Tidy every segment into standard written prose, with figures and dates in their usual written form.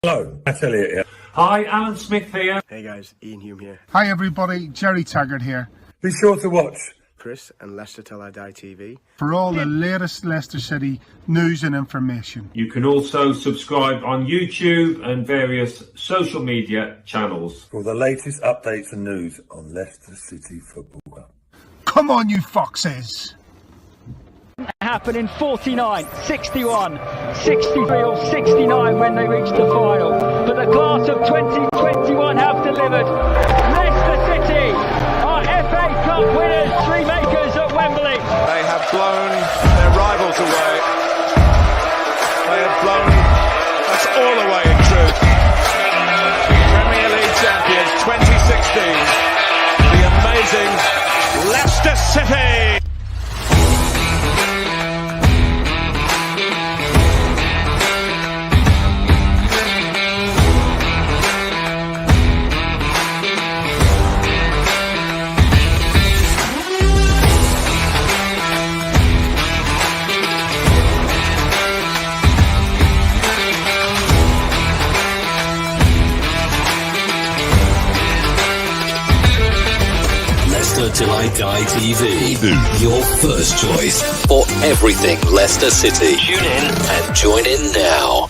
Hello, Matt Elliott here. Hi, Alan Smith here. Hey guys, Ian Hume here. Hi everybody, Jerry Taggart here. Be sure to watch Chris and Leicester Till I Die TV For all the latest Leicester City news and information. You can also subscribe on YouTube and various social media channels. for the latest updates and news on Leicester City Football Club. Come on, you foxes! Happened in 49, 61, 63 or 69 when they reached the final. But the class of 2021 have delivered. Leicester City are FA Cup winners, three makers at Wembley. They have blown their rivals away. They have blown us all away in truth. Premier League champions 2016. The amazing Leicester City. Till I Die TV, your first choice for everything Leicester City. Tune in and join in now.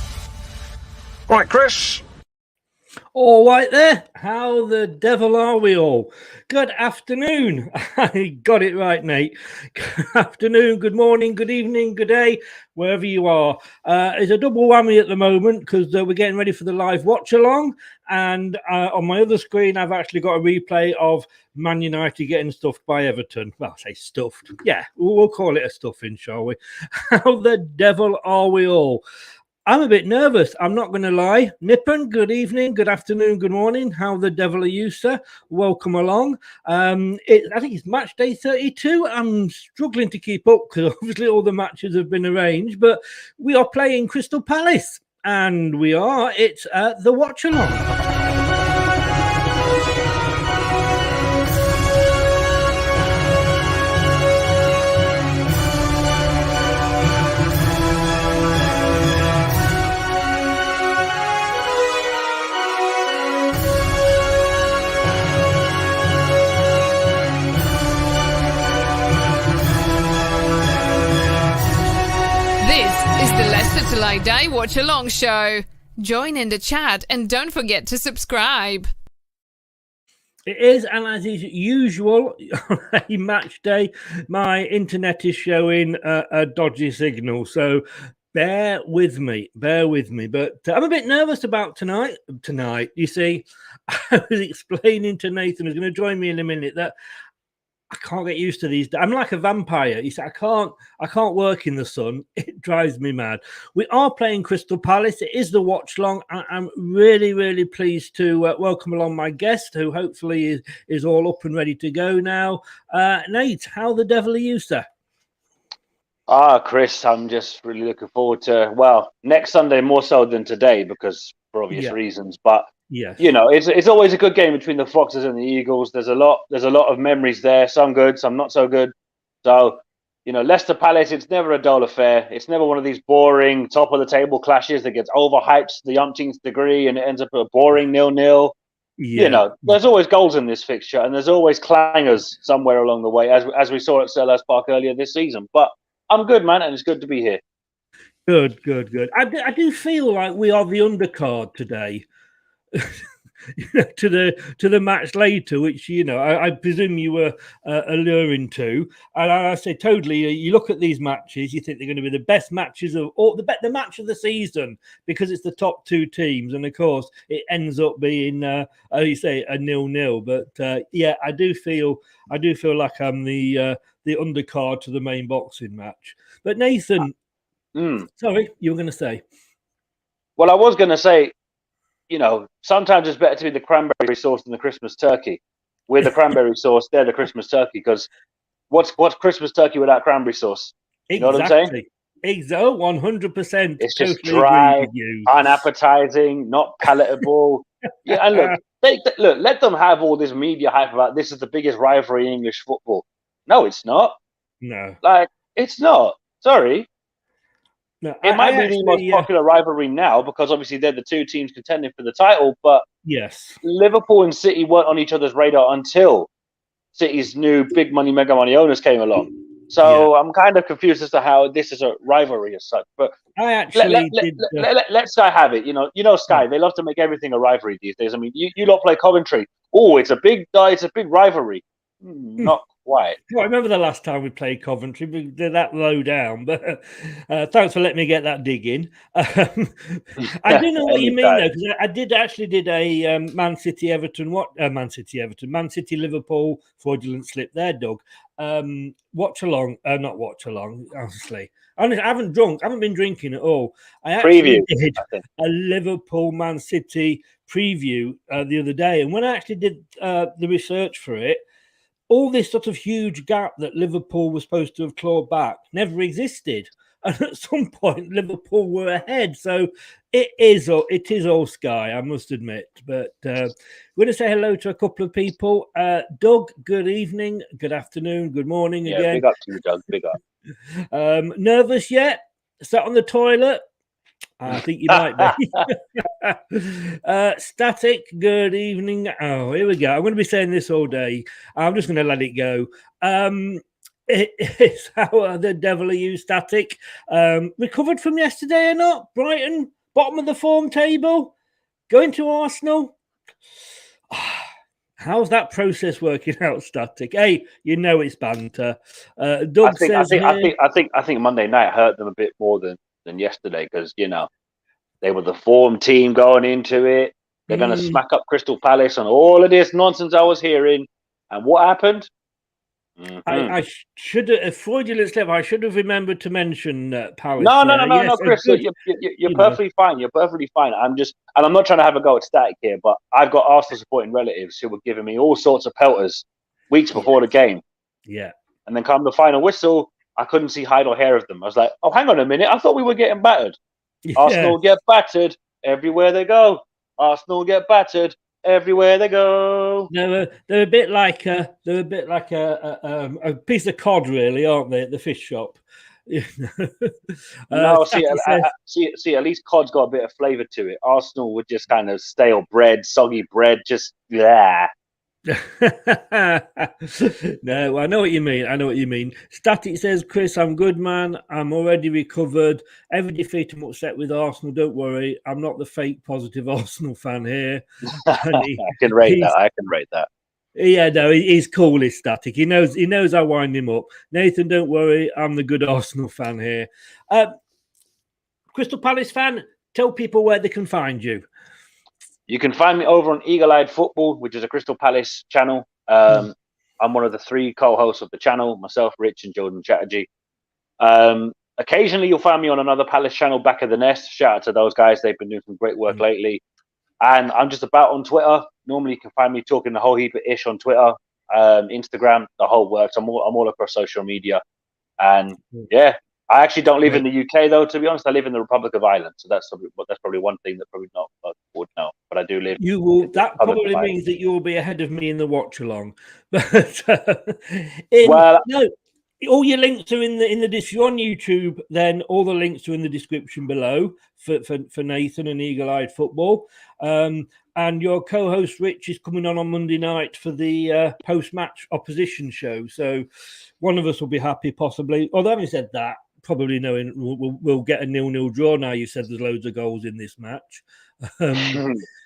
Right, Chris. All right there. How the devil are we all? Good afternoon. I got it right, Nate. Good afternoon, good morning, good evening, good day, wherever you are. It's a double whammy at the moment because we're getting ready for the live watch-along. And on my other screen, I've actually got a replay of Man United getting stuffed by Everton. Well, I say stuffed. Yeah, we'll call it a stuffing, shall we? How the devil are we all? I'm a bit nervous. I'm not going to lie. Nippon, good evening, good afternoon, good morning. How the devil are you, sir? Welcome along. I think it's match day 32. I'm struggling to keep up because obviously all the matches have been arranged, but we are playing Crystal Palace, and it's the watch-along. Till I Die Watch Along show. Join in the chat and don't forget to subscribe. It is, and as is usual, on a match day, my internet is showing a dodgy signal. So bear with me. But I'm a bit nervous about tonight. You see, I was explaining to Nathan, who's going to join me in a minute, that I can't get used to these. I'm like a vampire. You see, I can't work in the sun. It drives me mad. We are playing Crystal Palace. It is the watch long. I'm really, really pleased to welcome along my guest, who hopefully is all up and ready to go now. Nate, how the devil are you, sir? Chris, I'm just really looking forward to, next Sunday more so than today because for obvious reasons. But yes, you know, it's always a good game between the Foxes and the Eagles. There's a lot of memories there. Some good, some not so good. So, you know, Leicester Palace, it's never a dull affair. It's never one of these boring top of the table clashes that gets overhyped to the umpteenth degree and it ends up a boring 0-0. Yeah. You know, there's always goals in this fixture and there's always clangers somewhere along the way, as we saw at Selhurst Park earlier this season. But I'm good, man, and it's good to be here. Good. I do feel like we are the undercard today. to the match later, which, you know, I presume you were alluring to. And I say totally, you look at these matches, you think they're going to be the best matches of all, the match of the season, because it's the top two teams, and of course it ends up being as you say, a 0-0. But yeah, I do feel like I'm the undercard to the main boxing match. But Nathan, sorry, you were going to say. Well, I was going to say, you know, sometimes it's better to be the cranberry sauce than the Christmas turkey. We're the cranberry sauce, they're the Christmas turkey, because what's Christmas turkey without cranberry sauce? You know what I'm saying? Exactly, 100%. It's just dry, unappetizing, not palatable. Yeah, and look, let them have all this media hype about this is the biggest rivalry in English football. No, it's not. No. Like, it's not. Sorry. No, it might be the most popular rivalry now because obviously they're the two teams contending for the title. But yes, Liverpool and City weren't on each other's radar until City's new big money, mega money owners came along. So I'm kind of confused as to how this is a rivalry as such. But I actually let Sky have it. You know, Sky. They love to make everything a rivalry these days. I mean, you lot play Coventry. Oh, it's a big rivalry. Not quite. I remember the last time we played Coventry. They're that low down, but thanks for letting me get that dig in. I do know what you mean though, because I did a Man City Liverpool fraudulent slip there, Doug. Watchalong, not Watchalong, honestly. I haven't been drinking at all. I actually did a Liverpool Man City preview the other day, and when I actually did the research for it, all this sort of huge gap that Liverpool was supposed to have clawed back never existed. And at some point, Liverpool were ahead. So it is all Sky, I must admit. But we're going to say hello to a couple of people. Doug, good evening, good afternoon, good morning again. Big up to you, Doug. Big up. Nervous yet? Sat on the toilet? I think you might be. Static, good evening. Oh, here we go. I'm going to be saying this all day. I'm just going to let it go. It's how the devil are you, Static? Recovered from yesterday or not? Brighton, bottom of the form table, going to Arsenal. How's that process working out, Static? Hey, you know it's banter. Doug says, I think Monday night hurt them a bit more than yesterday because they were the form team going into it. They're going to smack up Crystal Palace and all of this nonsense I was hearing. And what happened? I should have fraudulent slip. I should have remembered to mention Palace. No, Chris. You're perfectly fine. You're perfectly fine. I'm not trying to have a go at Static here, but I've got Arsenal supporting relatives who were giving me all sorts of pelters weeks before the game. Yeah. And then come the final whistle, I couldn't see hide or hair of them. I was like, oh, hang on a minute. I thought we were getting battered. Yeah. Arsenal get battered everywhere they go. Arsenal get battered everywhere they go. They're a bit like a piece of cod, really, aren't they? At the fish shop. No, see, at least cod's got a bit of flavour to it. Arsenal were just kind of stale bread, soggy bread, just yeah. No, I know what you mean. Static says, Chris, I'm good, man. I'm already recovered. Every defeat I'm upset with Arsenal. Don't worry. I'm not the fake positive Arsenal fan here. I can rate that. Yeah, no, he's cool, he's Static. He knows I wind him up. Nathan, don't worry. I'm the good Arsenal fan here. Crystal Palace fan, tell people where they can find you. You can find me over on Eagle Eyed Football, which is a Crystal Palace channel. I'm one of the 3 co-hosts of the channel, myself, Rich, and Jordan Chatterjee. Occasionally, you'll find me on another Palace channel, Back of the Nest. Shout out to those guys. They've been doing some great work lately. And I'm just about on Twitter. Normally, you can find me talking a whole heap of ish on Twitter, Instagram, the whole works. I'm all across social media. And yeah, I actually don't live in the UK, though, to be honest. I live in the Republic of Ireland. So that's probably one thing that probably not would know. But I do live. That probably means that you will be ahead of me in the watch-along. No, all your links are in the if you're on YouTube, then all the links are in the description below for Nathan and Eagle Eyed Football. And your co-host Rich is coming on Monday night for the post-match opposition show. So one of us will be happy, possibly. Although having said that, probably knowing we'll get a 0-0 draw now. You said there's loads of goals in this match.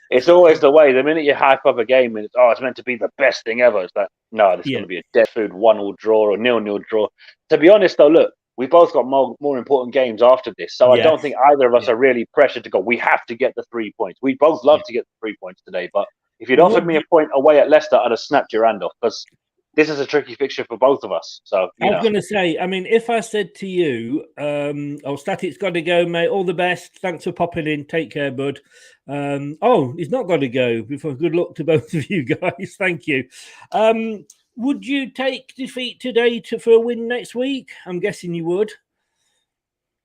It's always the way. The minute you hype up a game and it's meant to be the best thing ever, it's like, no, this is going to be a dead food 1-1 draw or 0-0 draw. To be honest, though, look, we both got more important games after this. So I don't think either of us are really pressured to go, we have to get the 3 points. We'd both love to get the 3 points today. But if you'd offered me a point away at Leicester, I'd have snapped your hand off because this is a tricky fixture for both of us. So I was going to say, I mean, if I said to you, Static's got to go, mate. All the best. Thanks for popping in. Take care, bud. He's not got to go. Before good luck to both of you guys. Thank you. Would you take defeat today for a win next week? I'm guessing you would.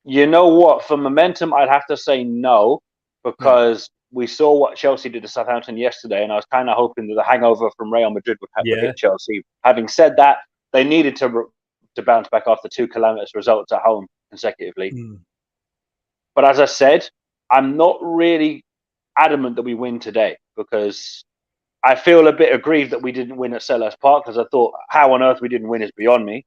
You know what? For momentum, I'd have to say no, because we saw what Chelsea did to Southampton yesterday, and I was kind of hoping that the hangover from Real Madrid would hit Chelsea. Having said that, they needed to bounce back after 2 calamitous results at home consecutively. But as I said, I'm not really adamant that we win today, because I feel a bit aggrieved that we didn't win at Selhurst Park, because I thought how on earth we didn't win is beyond me.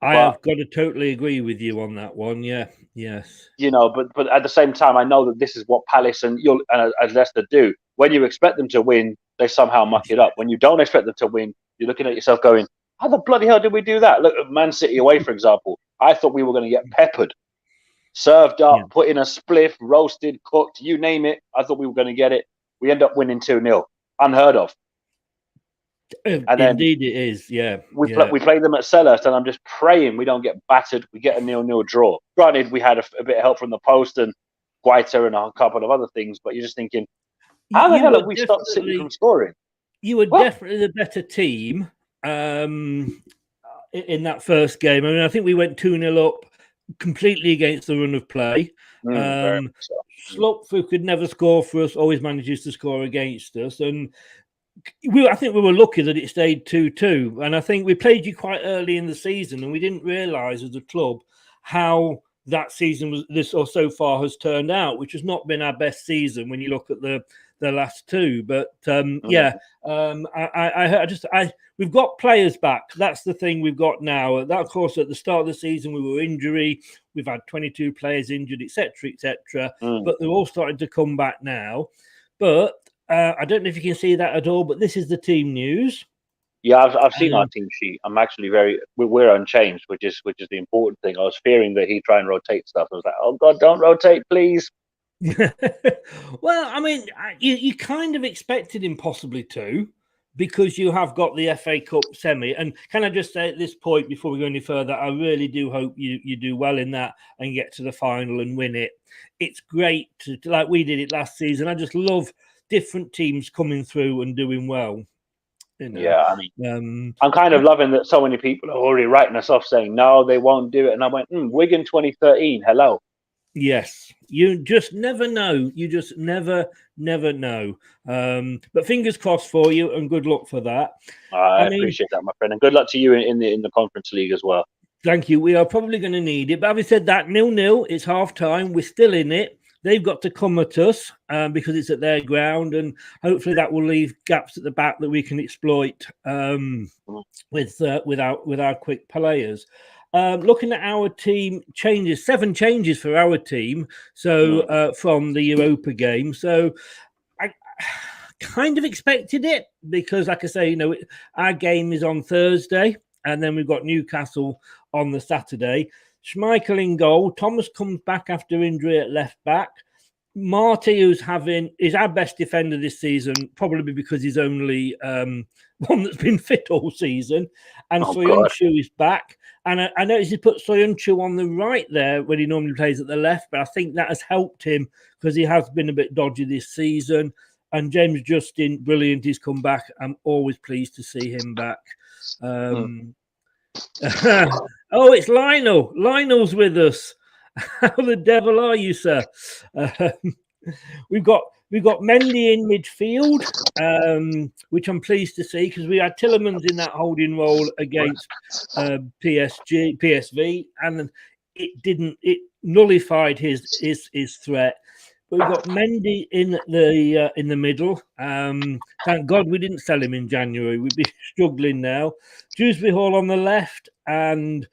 I have got to totally agree with you on that one. Yeah, yes. You know, but at the same time, I know that this is what Palace and as Leicester do. When you expect them to win, they somehow muck it up. When you don't expect them to win, you're looking at yourself going, how the bloody hell did we do that? Look at Man City away, for example. I thought we were going to get peppered, served up, put in a spliff, roasted, cooked, you name it. I thought we were going to get it. We end up winning 2-0. Unheard of. And indeed it is, yeah. We play them at Selhurst, and I'm just praying we don't get battered. We get a 0-0 draw. Granted, we had a bit of help from the post and Guaita and a couple of other things, but you're just thinking, how the hell have we stopped City from scoring? You were definitely the better team in that first game. I mean, I think we went 2-0 up completely against the run of play. Slop, who could never score for us, always manages to score against us. And I think we were lucky that it stayed 2-2. And I think we played you quite early in the season, and we didn't realise as a club how that season was this or so far has turned out, which has not been our best season when you look at the last two. But we've got players back. That's the thing we've got now. That, of course, at the start of the season we were injury. We've had 22 players injured, etc., etc. But they're all starting to come back now. But I don't know if you can see that at all, but this is the team news. Yeah, I've seen our team sheet. I'm actually we're unchanged, which is the important thing. I was fearing that he'd try and rotate stuff. I was like, oh God, don't rotate, please. Well, I mean, you kind of expected him possibly to, because you have got the FA Cup semi. And can I just say at this point, before we go any further, I really do hope you do well in that and get to the final and win it. It's great to like we did it last season. I just love different teams coming through and doing well. You know? Yeah, I mean, I'm kind of loving that so many people are already writing us off saying, no, they won't do it. And I went, Wigan 2013, hello. Yes, you just never know. You just never know. But fingers crossed for you, and good luck for that. I appreciate that, my friend. And good luck to you in the Conference League as well. Thank you. We are probably going to need it. But having said that, 0-0, it's half-time. We're still in it. They've got to come at us because it's at their ground, and hopefully that will leave gaps at the back that we can exploit with our quick players. Looking at our team changes, 7 changes for our team. So from the Europa game. So I kind of expected it because, like I say, our game is on Thursday, and then we've got Newcastle on the Saturday. Schmeichel in goal. Thomas comes back after injury at left back. Marty, who's is our best defender this season, probably because he's only one that's been fit all season. And Soyuncu is back. And I noticed he put Soyuncu on the right there when he normally plays at the left, but I think that has helped him because he has been a bit dodgy this season. And James Justin, brilliant. He's come back. I'm always pleased to see him back. Oh, it's Lionel. Lionel's with us. How the devil are you, sir? We've got Mendy in midfield, which I'm pleased to see because we had Tillemans in that holding role against PSV, and it nullified his threat. But we've got Mendy in the middle. Thank God we didn't sell him in January. We'd be struggling now. Dewsbury Hall on the left and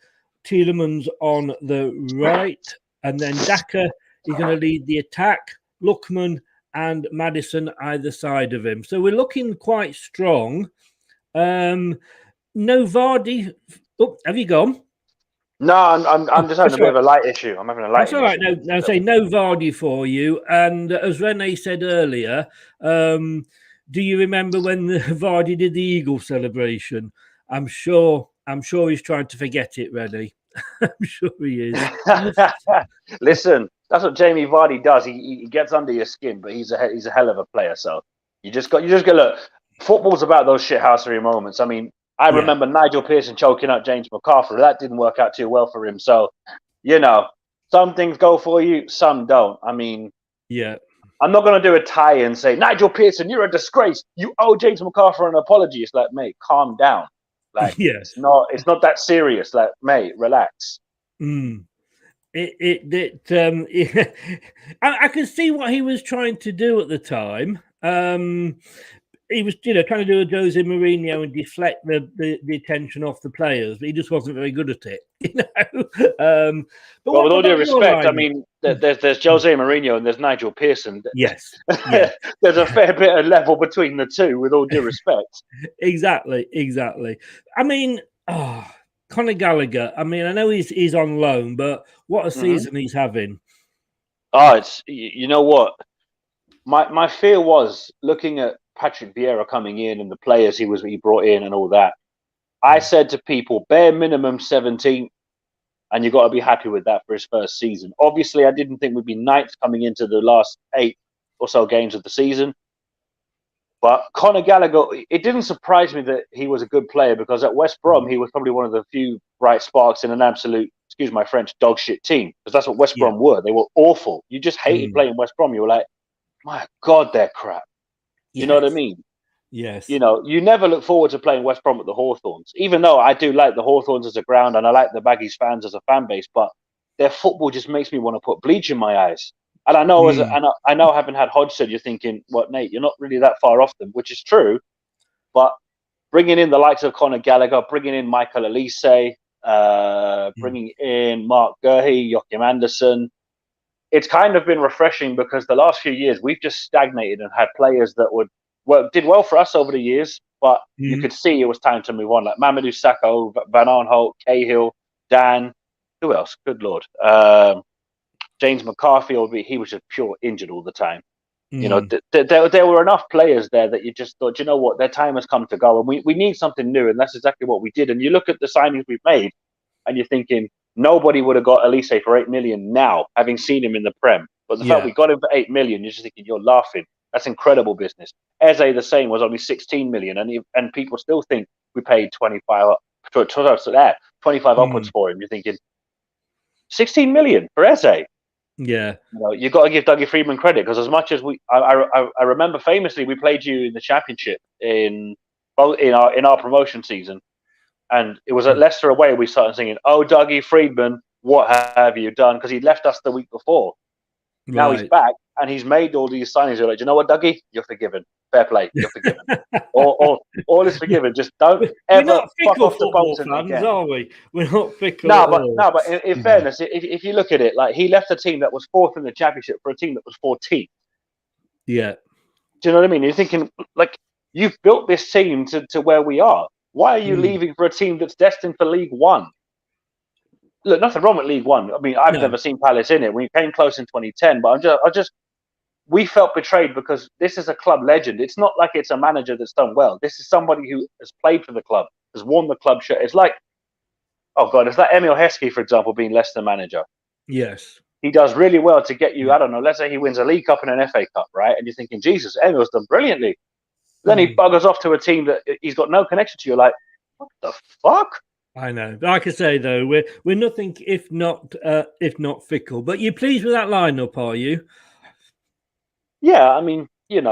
Tielemans on the right. And then Daka is going to lead the attack. Lookman and Madison either side of him. So we're looking quite strong. No Vardy. Oh, have you gone? No, I'm just having a bit of a light issue. I'm having a light issue. That's all right. No, say no Vardy for you. And as Renee said earlier, do you remember when Vardy did the Eagle celebration? I'm sure he's trying to forget it, Renee. I'm sure he is. Listen, that's what Jamie Vardy does. He gets under your skin, but he's a hell of a player. So you just got look. Football's about those shithousery moments. I mean, I remember Nigel Pearson choking out James McCarthy. That didn't work out too well for him. So, some things go for you, some don't. I mean, I'm not going to do a tie and say, Nigel Pearson, you're a disgrace. You owe James McCarthy an apology. It's like, mate, calm down. Like, it's not that serious. Like, mate, relax. I can see what he was trying to do at the time. He was, trying to do a Jose Mourinho and deflect the attention off the players, but he just wasn't very good at it, But with all due respect, I mean, there's Jose Mourinho and there's Nigel Pearson. Yes. There's a fair bit of level between the two, with all due respect. Exactly. I mean, Conor Gallagher. I mean, I know he's on loan, but what a season he's having. Oh, it's, you know what? My fear was looking at Patrick Vieira coming in and the players he brought in and all that. I said to people, bare minimum 17th, and you've got to be happy with that for his first season. Obviously, I didn't think we'd be 9th coming into the last 8 or so games of the season. But Conor Gallagher, it didn't surprise me that he was a good player, because at West Brom, he was probably one of the few bright sparks in an absolute, excuse my French, dog shit team. Because that's what West Brom were. They were awful. You just hated playing West Brom. You were like, my God, they're crap. You know what I mean? Yes. You never look forward to playing West Brom at the Hawthorns, even though I do like the Hawthorns as a ground and I like the Baggies fans as a fan base, but their football just makes me want to put bleach in my eyes. And I know, I know, having had Hodgson, you're thinking, what, Nate, you're not really that far off them, which is true. But bringing in the likes of Conor Gallagher, bringing in Michael Elise, bringing in Mark Gurhey, Joachim Anderson, it's kind of been refreshing, because the last few years we've just stagnated and had players that did well for us over the years, but you could see it was time to move on. Like Mamadou Sakho, Van Arnholt, Cahill, Dan, who else? Good Lord. James McCarthy, he was just pure injured all the time. There were enough players there that you just thought, you know what, their time has come to go, and we need something new, and that's exactly what we did. And you look at the signings we've made, and you're thinking, nobody would have got Elise for 8 million now, having seen him in the Prem. But the fact we got him for 8 million, you're just thinking, you're laughing. That's incredible business. Eze, the same, was only 16 million, and people still think we paid 25 upwards for him. You're thinking, 16 million for Eze? Yeah. You got to give Dougie Freedman credit, because as much as I remember famously, we played you in the Championship in our promotion season, and it was at Leicester away. We started singing, "Oh, Dougie Freedman, what have you done?" Because he'd left us the week before. Right. Now he's back and he's made all these signings. You're like, you know what, Dougie, you're forgiven. Fair play, you're forgiven. all is forgiven. Just don't ever fuck off the Bolton again. Are we? We're not fickle. But in fairness, if you look at it, like, he left a team that was 4th in the Championship for a team that was 14th. Yeah. Do you know what I mean? You're thinking, like, you've built this team to where we are. Why are you leaving for a team that's destined for League One? Look, nothing wrong with League One. I mean, I've never seen Palace in it. We came close in 2010, but we felt betrayed, because this is a club legend. It's not like it's a manager that's done well. This is somebody who has played for the club, has worn the club shirt. It's like, oh God, it's like Emil Heskey, for example, being Leicester manager. Yes. He does really well to get you, I don't know, let's say he wins a League Cup and an FA Cup, right? And you're thinking, Jesus, Emil's done brilliantly. Then he buggers off to a team that he's got no connection to. You're like, what the fuck? I know. Like I say, though, we're nothing if not fickle. But you pleased with that lineup, are you? Yeah, I mean, a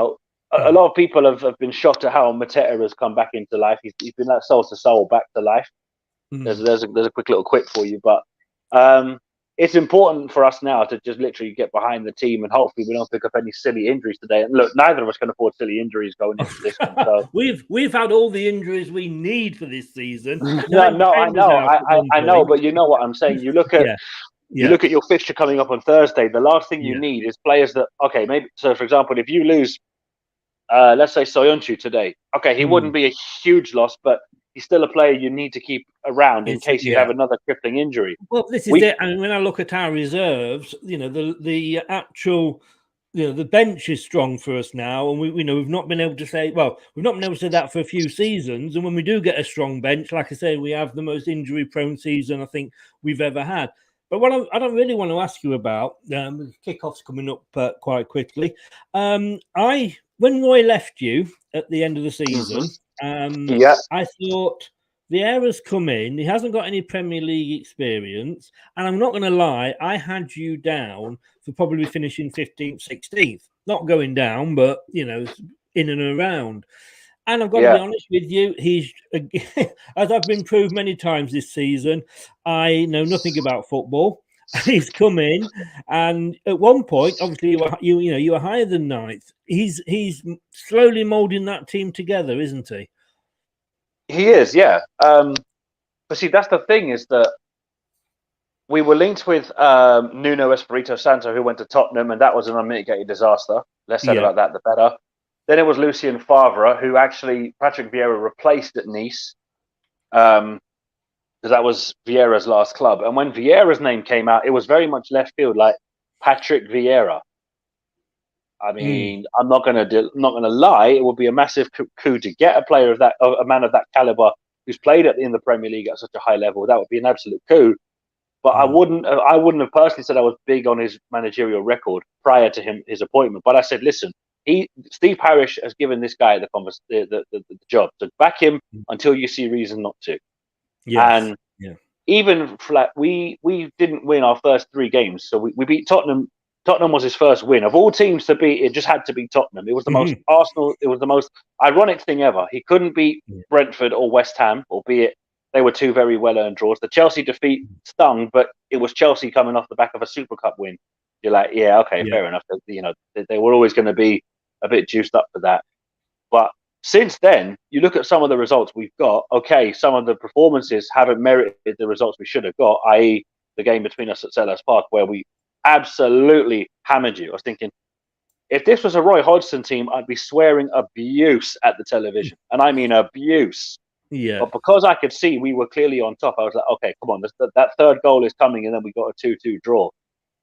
lot of people have been shocked at how Mateta has come back into life. He's been that soul to soul back to life. There's a quick little quip for you, but it's important for us now to just literally get behind the team, and hopefully we don't pick up any silly injuries today. And look, neither of us can afford silly injuries going into this one. So we've had all the injuries we need for this season. I know, but you know what I'm saying. You look at you look at your fixture coming up on Thursday. The last thing you need is players that, okay, maybe. So, for example, if you lose, let's say Soyuncu today, okay, he wouldn't be a huge loss, but he's still a player you need to keep around in case you have another crippling injury. Well, this is it. And when I look at our reserves, the actual, the bench is strong for us now, and we've not been able to say, that for a few seasons. And when we do get a strong bench, like I say, we have the most injury-prone season I think we've ever had. But what I don't really want to ask you about, kickoff's coming up quite quickly. When Roy left you at the end of the season, I thought, Vieira's come in. He hasn't got any Premier League experience. And I'm not going to lie, I had you down for probably finishing 15th, 16th. Not going down, but, in and around. And I've got to be honest with you, he's, as I've been proved many times this season, I know nothing about football. He's come in, and at one point, obviously, you were higher than ninth. He's slowly moulding that team together, isn't he? He is, yeah. But see, that's the thing, is that we were linked with Nuno Espirito Santo, who went to Tottenham, and that was an unmitigated disaster. Less said about that, the better. Then it was Lucien Favre, who actually Patrick Vieira replaced at Nice, because that was Vieira's last club. And when Vieira's name came out, it was very much left field, like Patrick Vieira. I mean, I'm not gonna lie. It would be a massive coup to get a man of that caliber who's played in the Premier League at such a high level. That would be an absolute coup. But I wouldn't have personally said I was big on his managerial record prior to his appointment. But I said, listen, Steve Parish has given this guy the job, so back him until you see reason not to. And even we didn't win our first 3 games, so we beat Tottenham. Tottenham was his first win of all teams to beat. It just had to be Tottenham. It was the most Arsenal. It was the most ironic thing ever. He couldn't beat Brentford or West Ham, albeit they were 2 very well-earned draws. The Chelsea defeat stung, but it was Chelsea coming off the back of a Super Cup win. You're like, yeah, okay, fair enough. You know, they were always going to be a bit juiced up for that. But since then, you look at some of the results we've got. Okay, some of the performances haven't merited the results we should have got, i.e. the game between us at Selhurst Park, where we absolutely hammered you. I was thinking, if this was a Roy Hodgson team, I'd be swearing abuse at the television. And I mean abuse. Yeah. But because I could see we were clearly on top, I was like, okay, come on, that third goal is coming, and then we got a 2-2 draw.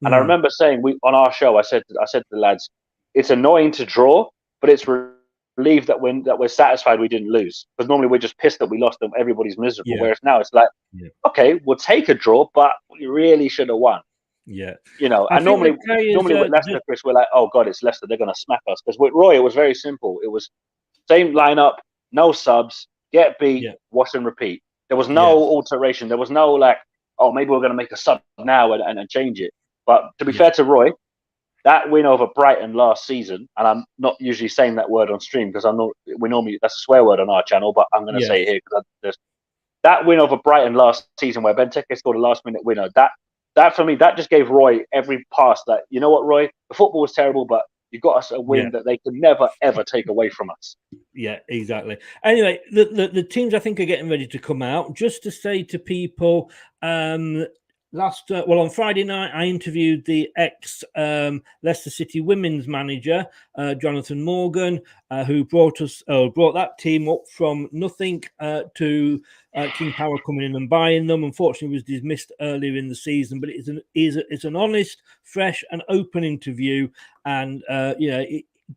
And I remember saying on our show, I said to the lads, it's annoying to draw, but it's relieved that we're satisfied we didn't lose. Because normally we're just pissed that we lost and everybody's miserable. Whereas now it's like, okay, we'll take a draw, but we really should have won. Yeah. You know, and normally with Leicester, Chris, we're like, oh God, it's Leicester, they're going to smack us. Because with Roy, it was very simple. It was same lineup, no subs, get beat, wash and repeat. There was no alteration. There was no like, oh, maybe we're going to make a sub now and change it. But to be fair to Roy, that win over Brighton last season, and I'm not usually saying that word on stream because that's a swear word on our channel, but I'm going to say it here because that win over Brighton last season where Benteke scored a last-minute winner, that for me, that just gave Roy every pass that, you know what, Roy, the football was terrible, but you got us a win that they could never, ever take away from us. Yeah, exactly. Anyway, the teams I think are getting ready to come out. Just to say to people, on Friday night, I interviewed the ex-Leicester City women's manager, Jonathan Morgan, who brought that team up from nothing to King Power coming in and buying them. Unfortunately, was dismissed earlier in the season, but it's an honest, fresh, and open interview, and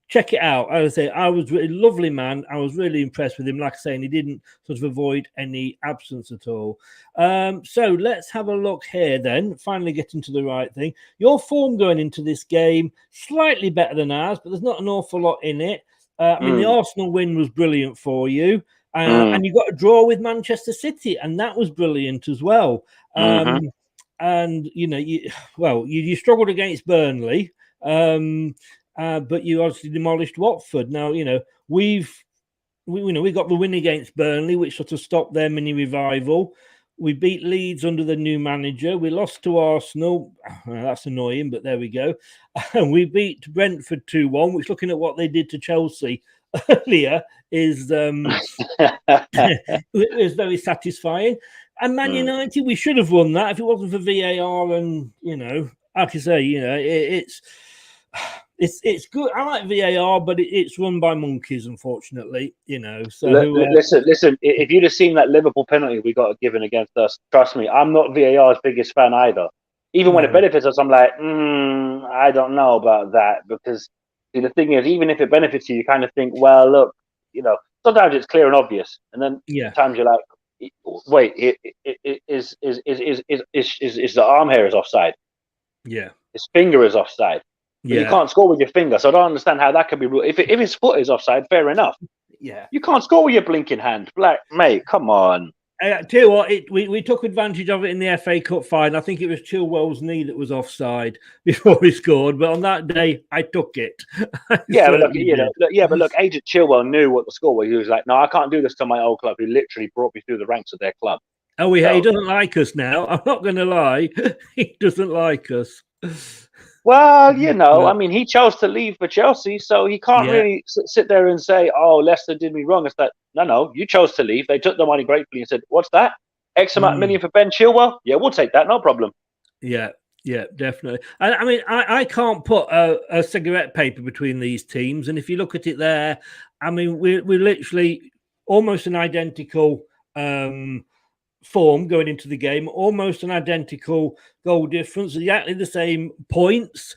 check it out. I would say I was a lovely man. I was really impressed with him. Like I say, and he didn't sort of avoid any absence at all. So let's have a look here then. Finally getting to the right thing. Your form going into this game, slightly better than ours, but there's not an awful lot in it. I mean, the Arsenal win was brilliant for you. And you got a draw with Manchester City, and that was brilliant as well. And, you struggled against Burnley. But you obviously demolished Watford. Now, we got the win against Burnley, which sort of stopped their mini revival. We beat Leeds under the new manager. We lost to Arsenal. That's annoying, but there we go. And we beat Brentford 2-1, which, looking at what they did to Chelsea earlier, is is very satisfying. And Man United, we should have won that if it wasn't for VAR. And like I say, it's good. I like VAR, but it's run by monkeys, unfortunately. So listen. If you'd have seen that Liverpool penalty we got given against us, trust me, I'm not VAR's biggest fan either. Even when it benefits us, I'm like, I don't know about that, because the thing is, even if it benefits you, you kind of think, well, look, sometimes it's clear and obvious, and then sometimes you're like, wait, is the arm hair is offside? Yeah, his finger is offside. Yeah. You can't score with your finger, so I don't understand how that could be ruled. If his foot is offside, fair enough. Yeah, you can't score with your blinking hand. Like, mate, come on. Tell you what, we took advantage of it in the FA Cup final. I think it was Chilwell's knee that was offside before he scored, but on that day, I took it. But look, Agent Chilwell knew what the score was. He was like, no, I can't do this to my old club, who literally brought me through the ranks of their club. Oh, he doesn't like us now. I'm not going to lie. He doesn't like us. Well, you know, I mean, he chose to leave for Chelsea, so he can't really sit there and say, "Oh, Leicester did me wrong." It's like, no, you chose to leave. They took the money gratefully and said, "What's that? X amount million for Ben Chilwell? Yeah, we'll take that. No problem." Yeah, definitely. I mean, I can't put a cigarette paper between these teams, and if you look at it there, I mean, we're literally almost an identical form going into the game, almost an identical goal difference, exactly the same points.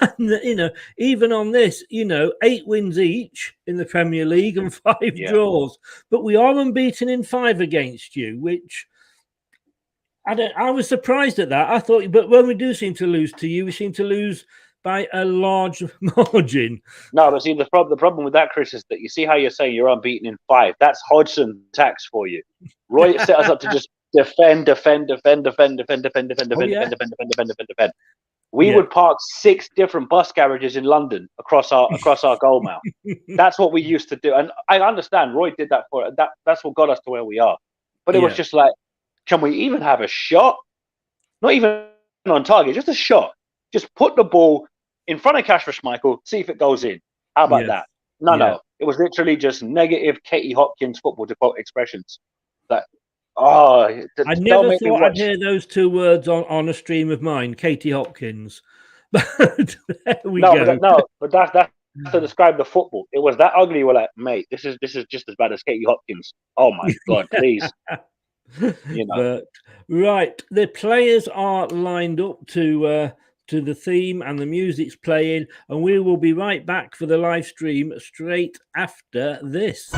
And, you know, even on this, you know, 8 wins each in the Premier League and 5 draws, but we are unbeaten in 5 against you, which I was surprised at that. I thought, but when we do seem to lose to you, we seem to lose by a large margin. No, but see, the problem with that, Chris, is that you see how you're saying you're unbeaten in 5. That's Hodgson tax for you. Roy set us up to just defend. We would park 6 different bus garages in London across our goal mouth. That's what we used to do, and I understand Roy did that for that. That's what got us to where we are. But it was just like, can we even have a shot? Not even on target, just a shot. Just put the ball in front of Kasper Schmeichel, see if it goes in. How about that? No. It was literally just negative Katie Hopkins football, to quote expressions. Like, I never thought I'd hear those 2 words on a stream of mine, Katie Hopkins. But there we go. But that's to describe the football. It was that ugly. We're like, mate, this is just as bad as Katie Hopkins. Oh my God, please. You know. But right, the players are lined up to the theme, and the music's playing, and we will be right back for the live stream straight after this.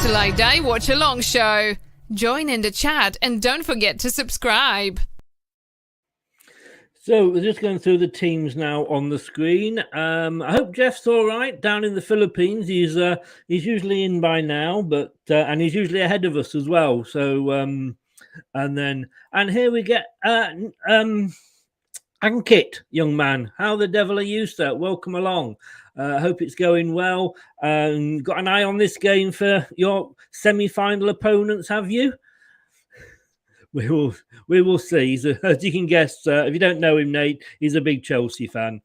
Till I Die Watchalong show. Join in the chat and don't forget to subscribe. So we're just going through the teams now on the screen. I hope Jeff's all right down in the Philippines. He's usually in by now, but and he's usually ahead of us as well. So and here we get Ankit, young man. How the devil are you, sir? Welcome along. Hope it's going well. Got an eye on this game for your semi-final opponents, have you? We will see. So, as you can guess, if you don't know him, Nate, he's a big Chelsea fan.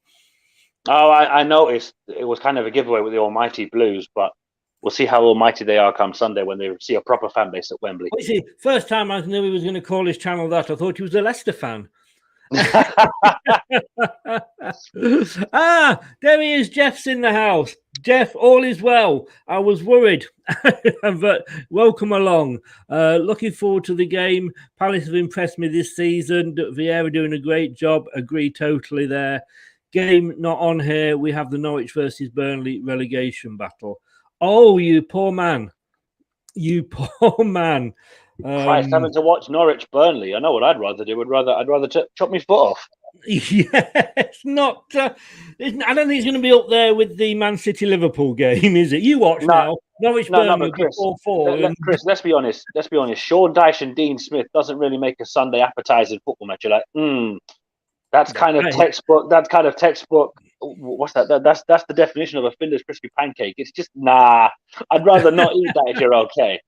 Oh, I noticed it was kind of a giveaway with the Almighty Blues, but we'll see how almighty they are come Sunday when they see a proper fan base at Wembley. Well, see, first time I knew he was going to call his channel that, I thought he was a Leicester fan. There he is. Jeff's in the house. Jeff, all is well. I was worried, but welcome along. Looking forward to the game. Palace have impressed me this season. Vieira doing a great job. Agree totally there. Game not on here. We have the Norwich versus Burnley relegation battle. Oh, you poor man. You poor man. Christ, having to watch Norwich Burnley. I know what I'd rather do. I'd rather chop my foot off. Yeah, it's not. I don't think it's going to be up there with the Man City Liverpool game, is it? You watch now. Norwich Burnley Chris, 4-4. Chris, let's be honest. Sean Dyche and Dean Smith doesn't really make a Sunday appetizing football match. You're like, that's kind of textbook. That's kind of textbook. What's that? That's the definition of a Finder's crispy pancake. It's just nah. I'd rather not eat that if you're okay.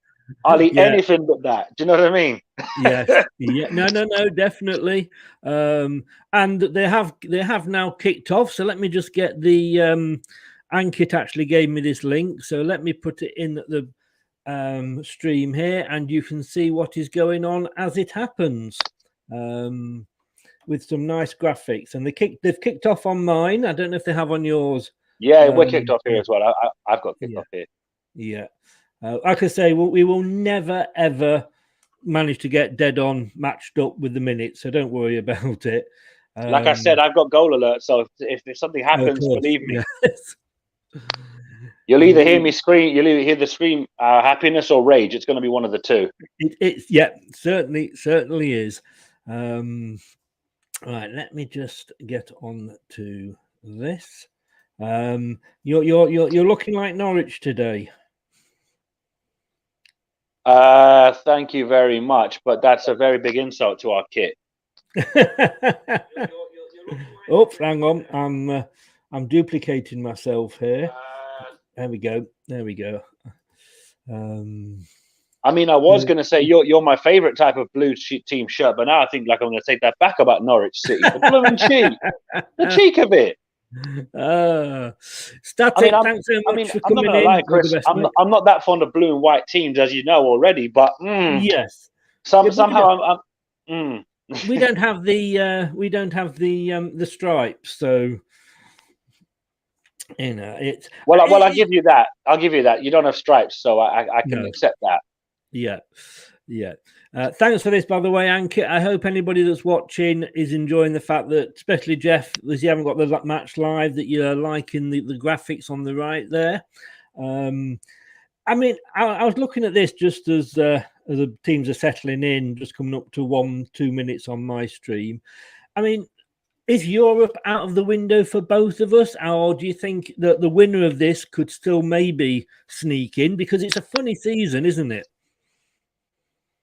I'll eat anything but that. Do you know what I mean? Yes. Yeah. No, definitely. And they have now kicked off. So let me just get the Ankit actually gave me this link. So let me put it in the stream here, and you can see what is going on as it happens. With some nice graphics, and they've kicked off on mine. I don't know if they have on yours. Yeah, we're kicked off here as well. I've got kicked off here. Yeah. Like I say, we will never, ever manage to get dead on matched up with the minutes, so don't worry about it. Like I said, I've got goal alert, so if something happens, believe me. Yes. You'll either hear me scream, you'll either hear the scream happiness or rage. It's going to be one of the two. It's certainly is. Right, let me just get on to this. You're looking like Norwich today. Thank you very much, but that's a very big insult to our kit. Oh, hang on, I'm duplicating myself here. There we go. I mean, I was going to say you're my favourite type of blue team shirt, but now I think I'm going to take that back about Norwich City. The blooming cheek, the cheek of it. Static, thanks so much for coming in. Lie, Chris, I'm not that fond of blue and white teams, as you know already. But yes, somehow we don't have the stripes, so it's well. I'll give you that. You don't have stripes, so I can accept that. Yeah. Thanks for this, by the way, Ankit. I hope anybody that's watching is enjoying the fact that, especially Jeff, as you haven't got the match live, that you're liking the graphics on the right there. I mean, I was looking at this just as the teams are settling in, just coming up to 1-2 minutes on my stream. I mean, is Europe out of the window for both of us, or do you think that the winner of this could still maybe sneak in? Because it's a funny season, isn't it?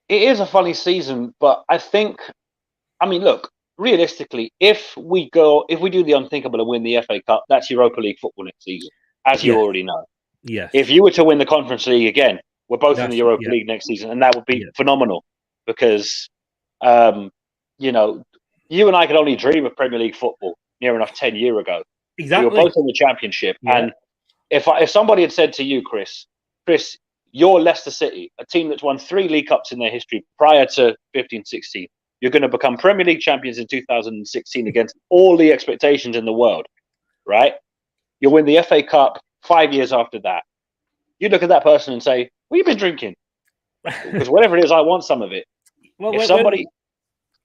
It is a funny season, but look, realistically, if we do the unthinkable and win the FA Cup, that's Europa League football next season, as you already know. Yes. If you were to win the Conference League again, we're both in the Europa League next season, and that would be phenomenal because, you and I could only dream of Premier League football near enough 10 years ago. Exactly. We were both in the Championship, and if somebody had said to you, Chris, you're Leicester City, a team that's won 3 League Cups in their history prior to 15-16. You're going to become Premier League champions in 2016 against all the expectations in the world, right? You'll win the FA Cup 5 years after that. You look at that person and say, what have you been drinking? Because whatever it is, I want some of it. Well,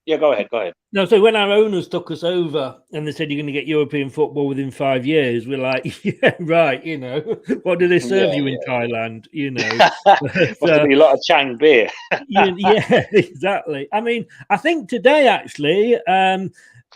Yeah, go ahead. No, so when our owners took us over and they said you're going to get European football within 5 years, we're like, yeah, right, what do they serve you in Thailand? Must be a lot of Chang beer. Yeah, exactly. I mean, I think today actually,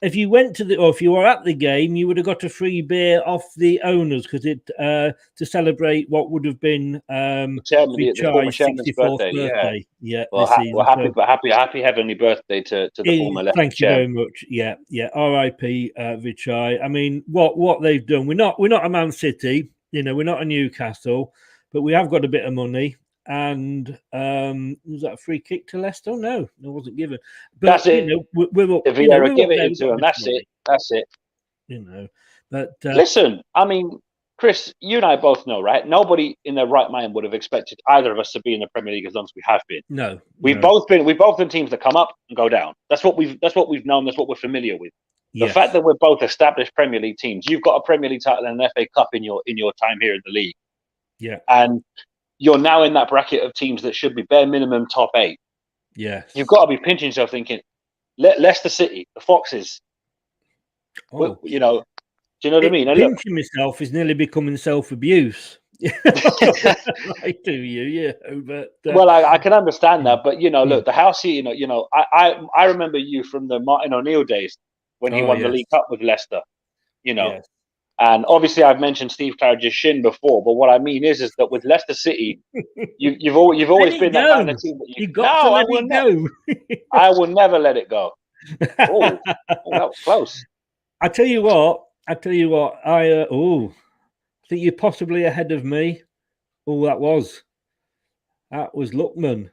if you went if you were at the game, you would have got a free beer off the owners because to celebrate what would have been the former chairman's birthday. Yeah. Well, happy heavenly birthday to the former Leicester Thank you very much. Yeah. R.I.P. Vichai. I mean, what they've done. We're not a Man City. We're not a Newcastle, but we have got a bit of money. And was that a free kick to Leicester? No, it wasn't given. But that's it. We're up. If you ever give it to them, that's it. That's it. But listen, I mean, Chris, you and I both know, right? Nobody in their right mind would have expected either of us to be in the Premier League as long as we have been. No, we've both been teams that come up and go down. That's what we've known. That's what we're familiar with. The fact that we're both established Premier League teams, you've got a Premier League title and an FA Cup in your time here in the league. Yeah, and you're now in that bracket of teams that should be bare minimum top 8. Yeah, you've got to be pinching yourself, thinking, Leicester City, the Foxes. Do you know what I mean? Pinching myself is nearly becoming self-abuse. I do, but well, I can understand that, but look, the house here, I remember you from the Martin O'Neill days when he won the League Cup with Leicester. Yes. And obviously, I've mentioned Steve Claridge's shin before, but what I mean is that with Leicester City, you've always been that kind of team that you got to let it go. I will never let it go. Oh, that was close. I tell you what. I think you're possibly ahead of me. Oh, that was Lookman.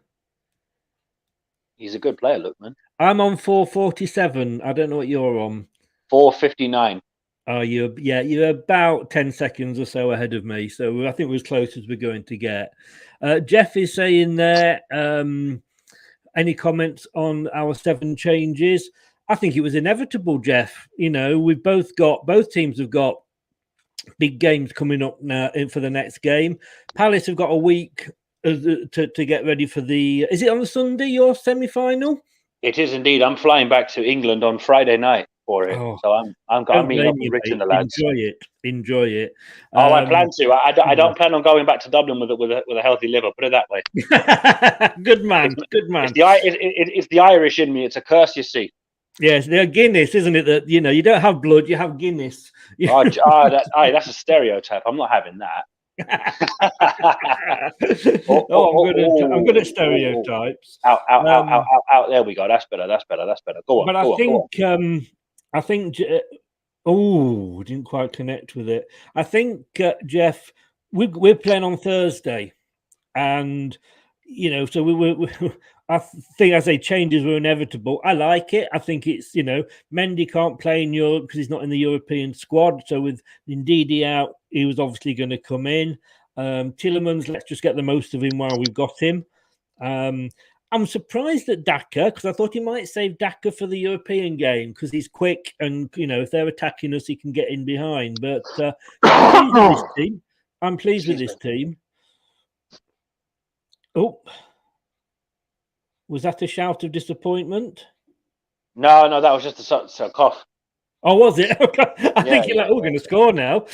He's a good player, Lookman. I'm on 447. I don't know what you're on. 459. Oh, you're about 10 seconds or so ahead of me. So I think we're as close as we're going to get. Jeff is saying there, any comments on our 7 changes? I think it was inevitable, Jeff. Both teams have got big games coming up now for the next game. Palace have got a week to get ready for the... Is it on the Sunday, your semi-final? It is indeed. I'm flying back to England on Friday night for it. So I'm meeting up with Rich and the lads. Enjoy it. I plan to. I don't plan on going back to Dublin with a healthy liver. Put it that way. Good man. It's the Irish in me. It's a curse, you see. Yes, they're Guinness, isn't it? That you don't have blood, you have Guinness. That's a stereotype. I'm not having that. I'm good at stereotypes. Out. There we go. That's better. Go on. But I think. Oh, didn't quite connect with it. I think Jeff, we're playing on Thursday, and so we I think, as I say, changes were inevitable. I like it. I think it's Mendy can't play in Europe because he's not in the European squad. So with Ndidi out, he was obviously going to come in. Tielemans, let's just get the most of him while we've got him. I'm surprised at Daka because I thought he might save Daka for the European game because he's quick and if they're attacking us, he can get in behind. But I'm pleased with this team. Oh, was that a shout of disappointment? No, that was just a cough. Oh, was it? I think you're we're going to score now.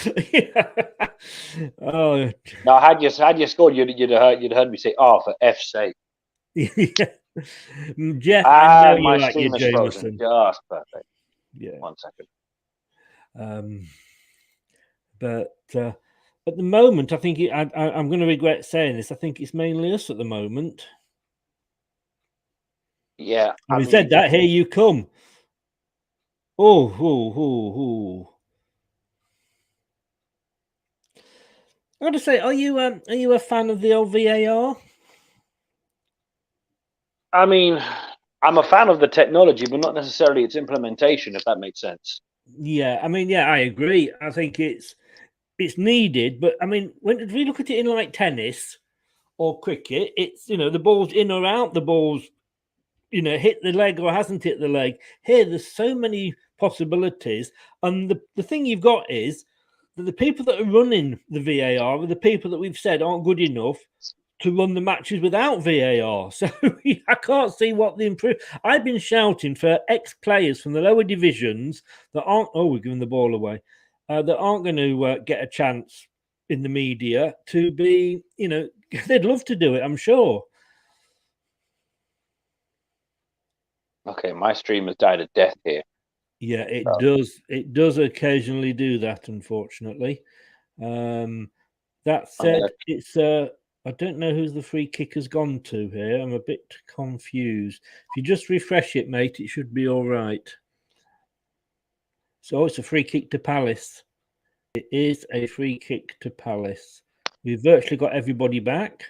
Oh no! Had you scored, you'd heard me say, "Oh, for F's sake." Jeff, I know you my like stream your is frozen. Just perfect. Yeah. 1 second. But at the moment, I think I'm going to regret saying this. I think it's mainly us at the moment. Yeah. Having said that, here you come. Oh. I got to say, are you a fan of the old VAR? I mean, I'm a fan of the technology, but not necessarily its implementation, if that makes sense. Yeah, I mean, I agree. I think it's needed, but I mean, if we look at it in like tennis or cricket, it's the ball's in or out, the ball's hit the leg or hasn't hit the leg. Here, there's so many possibilities, and the thing you've got is that the people that are running the VAR are the people that we've said aren't good enough to run the matches without VAR. So I can't see what the improvement. I've been shouting for ex-players from the lower divisions that aren't. Oh, we're giving the ball away. That aren't going to get a chance in the media to be. They'd love to do it, I'm sure. Okay, my stream has died a death here. Yeah, it does. It does occasionally do that, unfortunately. That said, it's I don't know who the free kick has gone to here. I'm a bit confused. If you just refresh it, mate, it should be all right. So it's a free kick to Palace. It is a free kick to Palace. We've virtually got everybody back.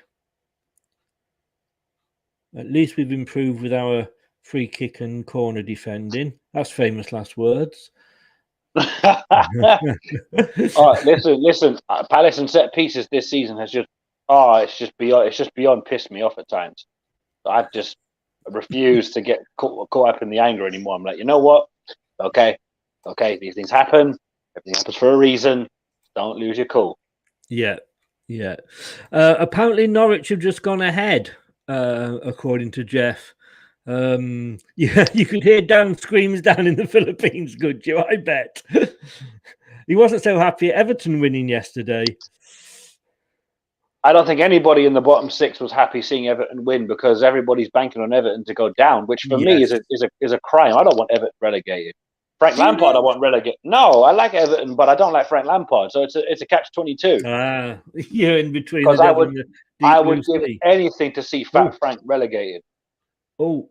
At least we've improved with our free kick and corner defending. That's famous last words. Listen. Palace and set pieces this season has just it's just beyond pissed me off at times. I've just refused to get caught up in the anger anymore. I'm like, you know what? Okay, these things happen. Everything happens for a reason. Don't lose your cool. Yeah. Apparently Norwich have just gone ahead, according to Jeff. You could hear Dan screams down in the Philippines, could you? I bet. He wasn't so happy at Everton winning yesterday. I don't think anybody in the bottom six was happy seeing Everton win because everybody's banking on Everton to go down, which for me is a crime. I don't want Everton relegated. Frank Lampard, I want relegated. No, I like Everton, but I don't like Frank Lampard. So it's a catch-22. You're in between. Because I would give anything to see Fat Frank relegated. Oh.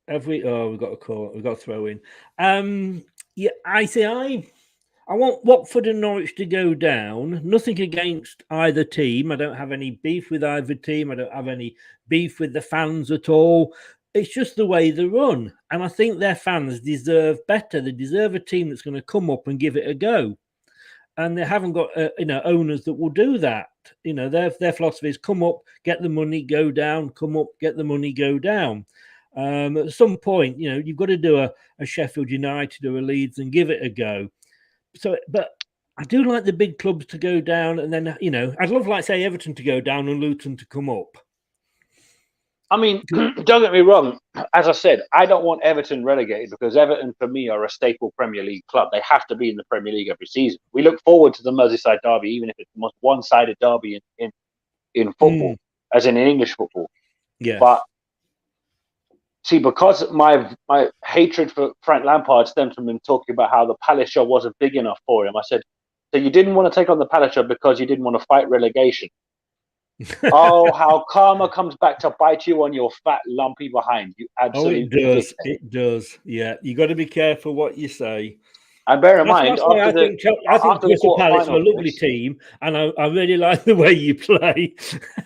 We've got a call. We've got a throw in. I want Watford and Norwich to go down. Nothing against either team. I don't have any beef with either team. I don't have any beef with the fans at all. It's just the way they run. And I think their fans deserve better. They deserve a team that's going to come up and give it a go. And they haven't got owners that will do that. Their philosophy is come up, get the money, go down, come up, get the money, go down. At some point, you've got to do a Sheffield United or a Leeds and give it a go. So, but I do like the big clubs to go down, and then I'd love, like, say, Everton to go down and Luton to come up. I mean, don't get me wrong. As I said, I don't want Everton relegated because Everton, for me, are a staple Premier League club. They have to be in the Premier League every season. We look forward to the Merseyside derby, even if it's the most one-sided derby in football, as in English football. Yeah. But See, because my hatred for Frank Lampard stems from him talking about how the Palace job wasn't big enough for him. I said, so you didn't want to take on the Palace job because you didn't want to fight relegation. Oh, how karma comes back to bite you on your fat lumpy behind. You absolutely. Oh, it does. It does. Yeah, you got to be careful what you say. And bear in mind, I think Crystal Palace are a lovely team, and I really like the way you play.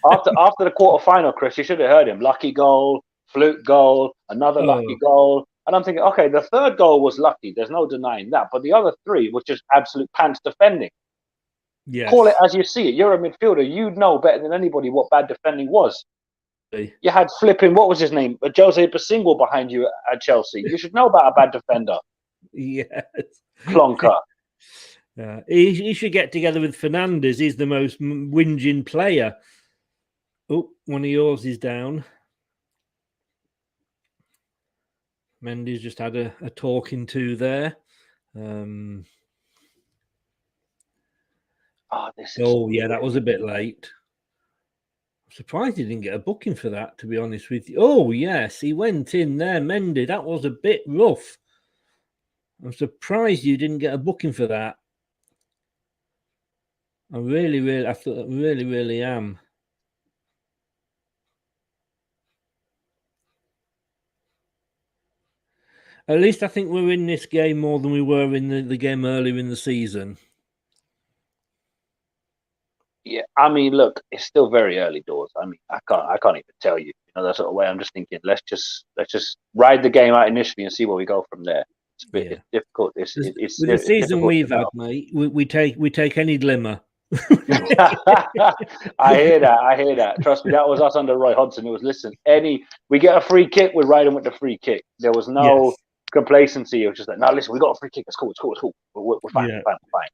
after the quarterfinal, Chris, you should have heard him. Lucky goal, fluke goal, another lucky goal. And I'm thinking, okay, the third goal was lucky. There's no denying that. But the other three was just absolute pants defending. Yes. Call it as you see it. You're a midfielder. You know better than anybody what bad defending was. You had flipping, what was his name? Jose Basingle behind you at Chelsea. You should know about a bad defender. Yes. Plonker. He should get together with Fernandes. He's the most whinging player. Oh, one of yours is down. Mendy's just had a talking to there. Yeah, that was a bit late. I'm surprised he didn't get a booking for that, to be honest with you. Oh, yes, he went in there, Mendy. That was a bit rough. I'm surprised you didn't get a booking for that. I really am. At least I think we're in this game more than we were in the game earlier in the season. Yeah, I mean, look, it's still very early doors. I mean, I can't even tell you. That sort of way. I'm just thinking, let's just ride the game out initially and see where we go from there. It's a bit difficult. It's with the season we've had, mate. We take any glimmer. I hear that. Trust me, that was us under Roy Hodgson. It was, listen, we get a free kick, we're riding with the free kick. There was no complacency. It was just like, no, listen, we got a free kick. It's cool. We're fine. We're fine.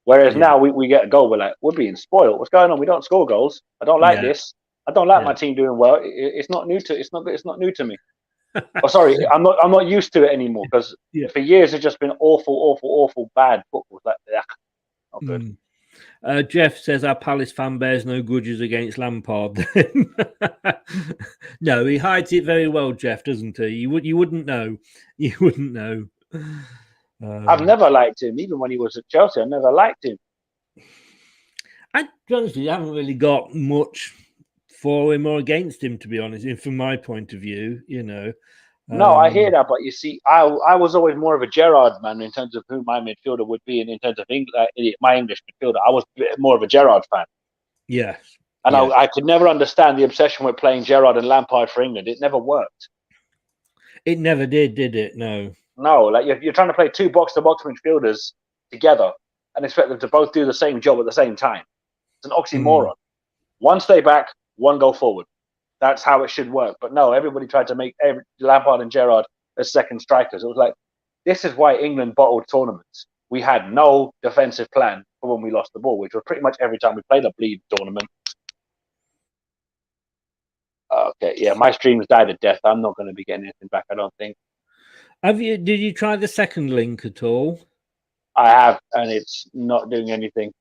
Whereas now we get a goal. We're like, we're being spoiled. What's going on? We don't score goals. I don't like this. I don't like my team doing well. It's not new to me. Oh, sorry, I'm not used to it anymore because for years it's just been awful bad football. Like, not good. Jeff says our Palace fan bears no grudges against Lampard. No, he hides it very well, Jeff, doesn't he? You wouldn't know. You wouldn't know. I've never liked him, even when he was at Chelsea. I never liked him. I honestly haven't really got much for him or against him, to be honest. From my point of view, No, I hear that, but you see, I was always more of a Gerrard man in terms of who my midfielder would be, and in terms of my English midfielder, I was more of a Gerrard fan. Yes, and I could never understand the obsession with playing Gerrard and Lampard for England. It never worked. It never did it? No. No, like you're trying to play two box-to-box midfielders together and expect them to both do the same job at the same time. It's an oxymoron. One stay back, one go forward. That's how it should work. But no, everybody tried to make Lampard and Gerrard as second strikers. It was like, this is why England bottled tournaments. We had no defensive plan for when we lost the ball, which was pretty much every time we played a bleed tournament. Okay, yeah, my stream's died a death. I'm not going to be getting anything back, I don't think. Did you try the second link at all? I have, and it's not doing anything.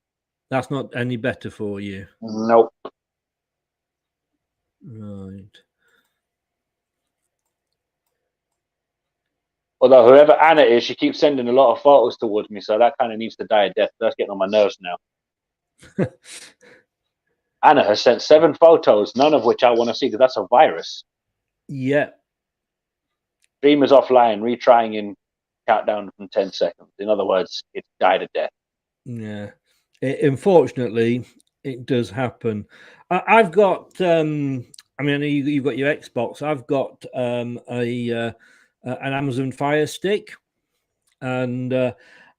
That's not any better for you? Nope. Right. Although whoever Anna is, she keeps sending a lot of photos towards me, so that kind of needs to die a death. That's getting on my nerves now. Anna has sent 7 photos, none of which I want to see, because that's a virus. Yeah. Stream is offline, retrying in countdown from 10 seconds. In other words, it's died a death. Yeah. Unfortunately, it does happen. I've got, I mean, I know you've got your Xbox. I've got an Amazon Fire Stick, and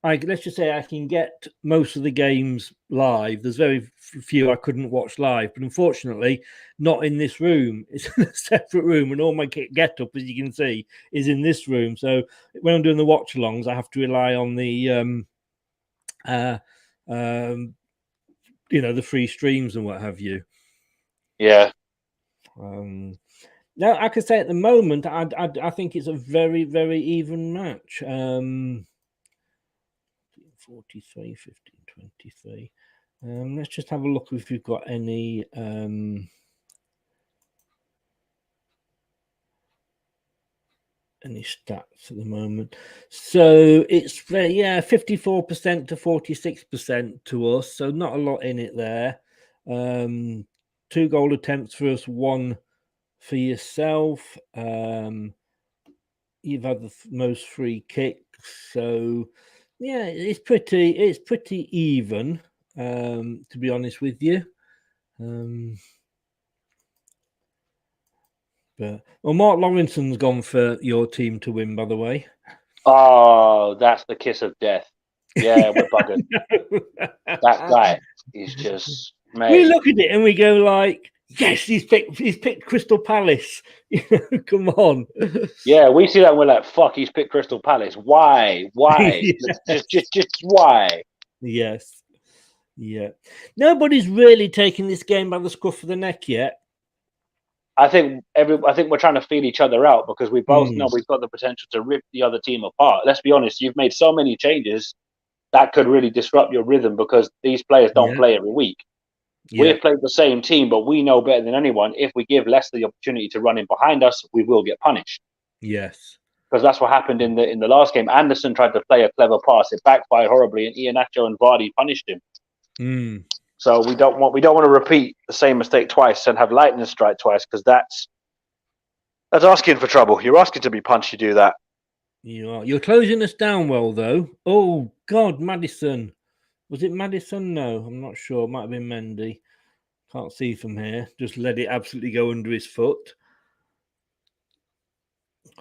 let's just say I can get most of the games live. There's very few I couldn't watch live, but unfortunately, not in this room. It's in a separate room, and all my get up, as you can see, is in this room. So when I'm doing the watch-alongs, I have to rely on the the free streams and what have you. Yeah. Now I could say at the moment, I think it's a very, very even match. 43, 15, 23. Let's just have a look if you've got any. any stats at the moment. So it's 54% to 46% to us. So not a lot in it there. 2 goal attempts for us, 1 for yourself. You've had the most free kicks, so yeah, it's pretty even. To be honest with you, but Mark Lawrenson's gone for your team to win. By the way, oh, that's the kiss of death. Yeah, we're buggered. That guy is just. Mate. We look at it and we go like, yes, he's picked Crystal Palace. Come on. Yeah, we see that and we're like, fuck, he's picked Crystal Palace. Why? Yes. just why? Yes. Yeah. Nobody's really taken this game by the scruff of the neck yet. I think we're trying to feel each other out because we both know we've got the potential to rip the other team apart. Let's be honest, you've made so many changes that could really disrupt your rhythm because these players don't play every week. Yeah. We've played the same team, but we know better than anyone. If we give Leicester the opportunity to run in behind us, we will get punished. Yes, because that's what happened in the last game. Anderson tried to play a clever pass; it backfired horribly, and Iheanacho and Vardy punished him. So we don't want to repeat the same mistake twice and have lightning strike twice because that's asking for trouble. You're asking to be punched. You do that. You are. You're closing us down well, though. Oh God, Maddison. Was it Maddison? No, I'm not sure. It might have been Mendy. Can't see from here. Just let it absolutely go under his foot.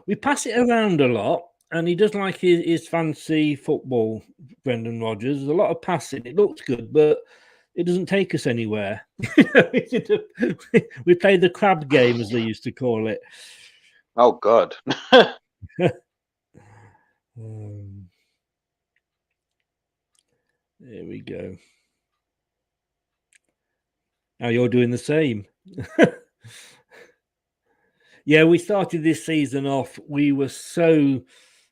We pass it around a lot, and he does like his fancy football, Brendan Rodgers. There's a lot of passing. It looks good, but it doesn't take us anywhere. We play the crab game, as they used to call it. Oh, God. There we go. Now you're doing the same. Yeah, we started this season off. We were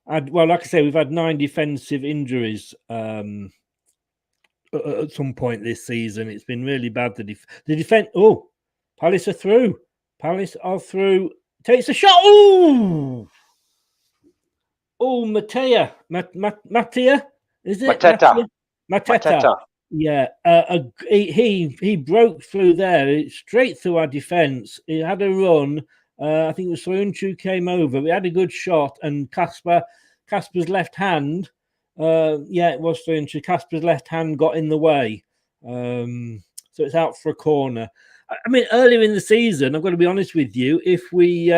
like I say, we've had 9 defensive injuries at some point this season. It's been really bad. The defense. Oh, Palace are through. Palace are through. Takes a shot. Oh, Mattia. Mattia. Is it Mateta? Yeah. He broke through there, straight through our defense. He had a run. I think it was Soyuncu came over. We had a good shot, and Kasper's left hand. It was Soyuncu. Kasper's left hand got in the way, so it's out for a corner. I mean, earlier in the season, I've got to be honest with you. If we,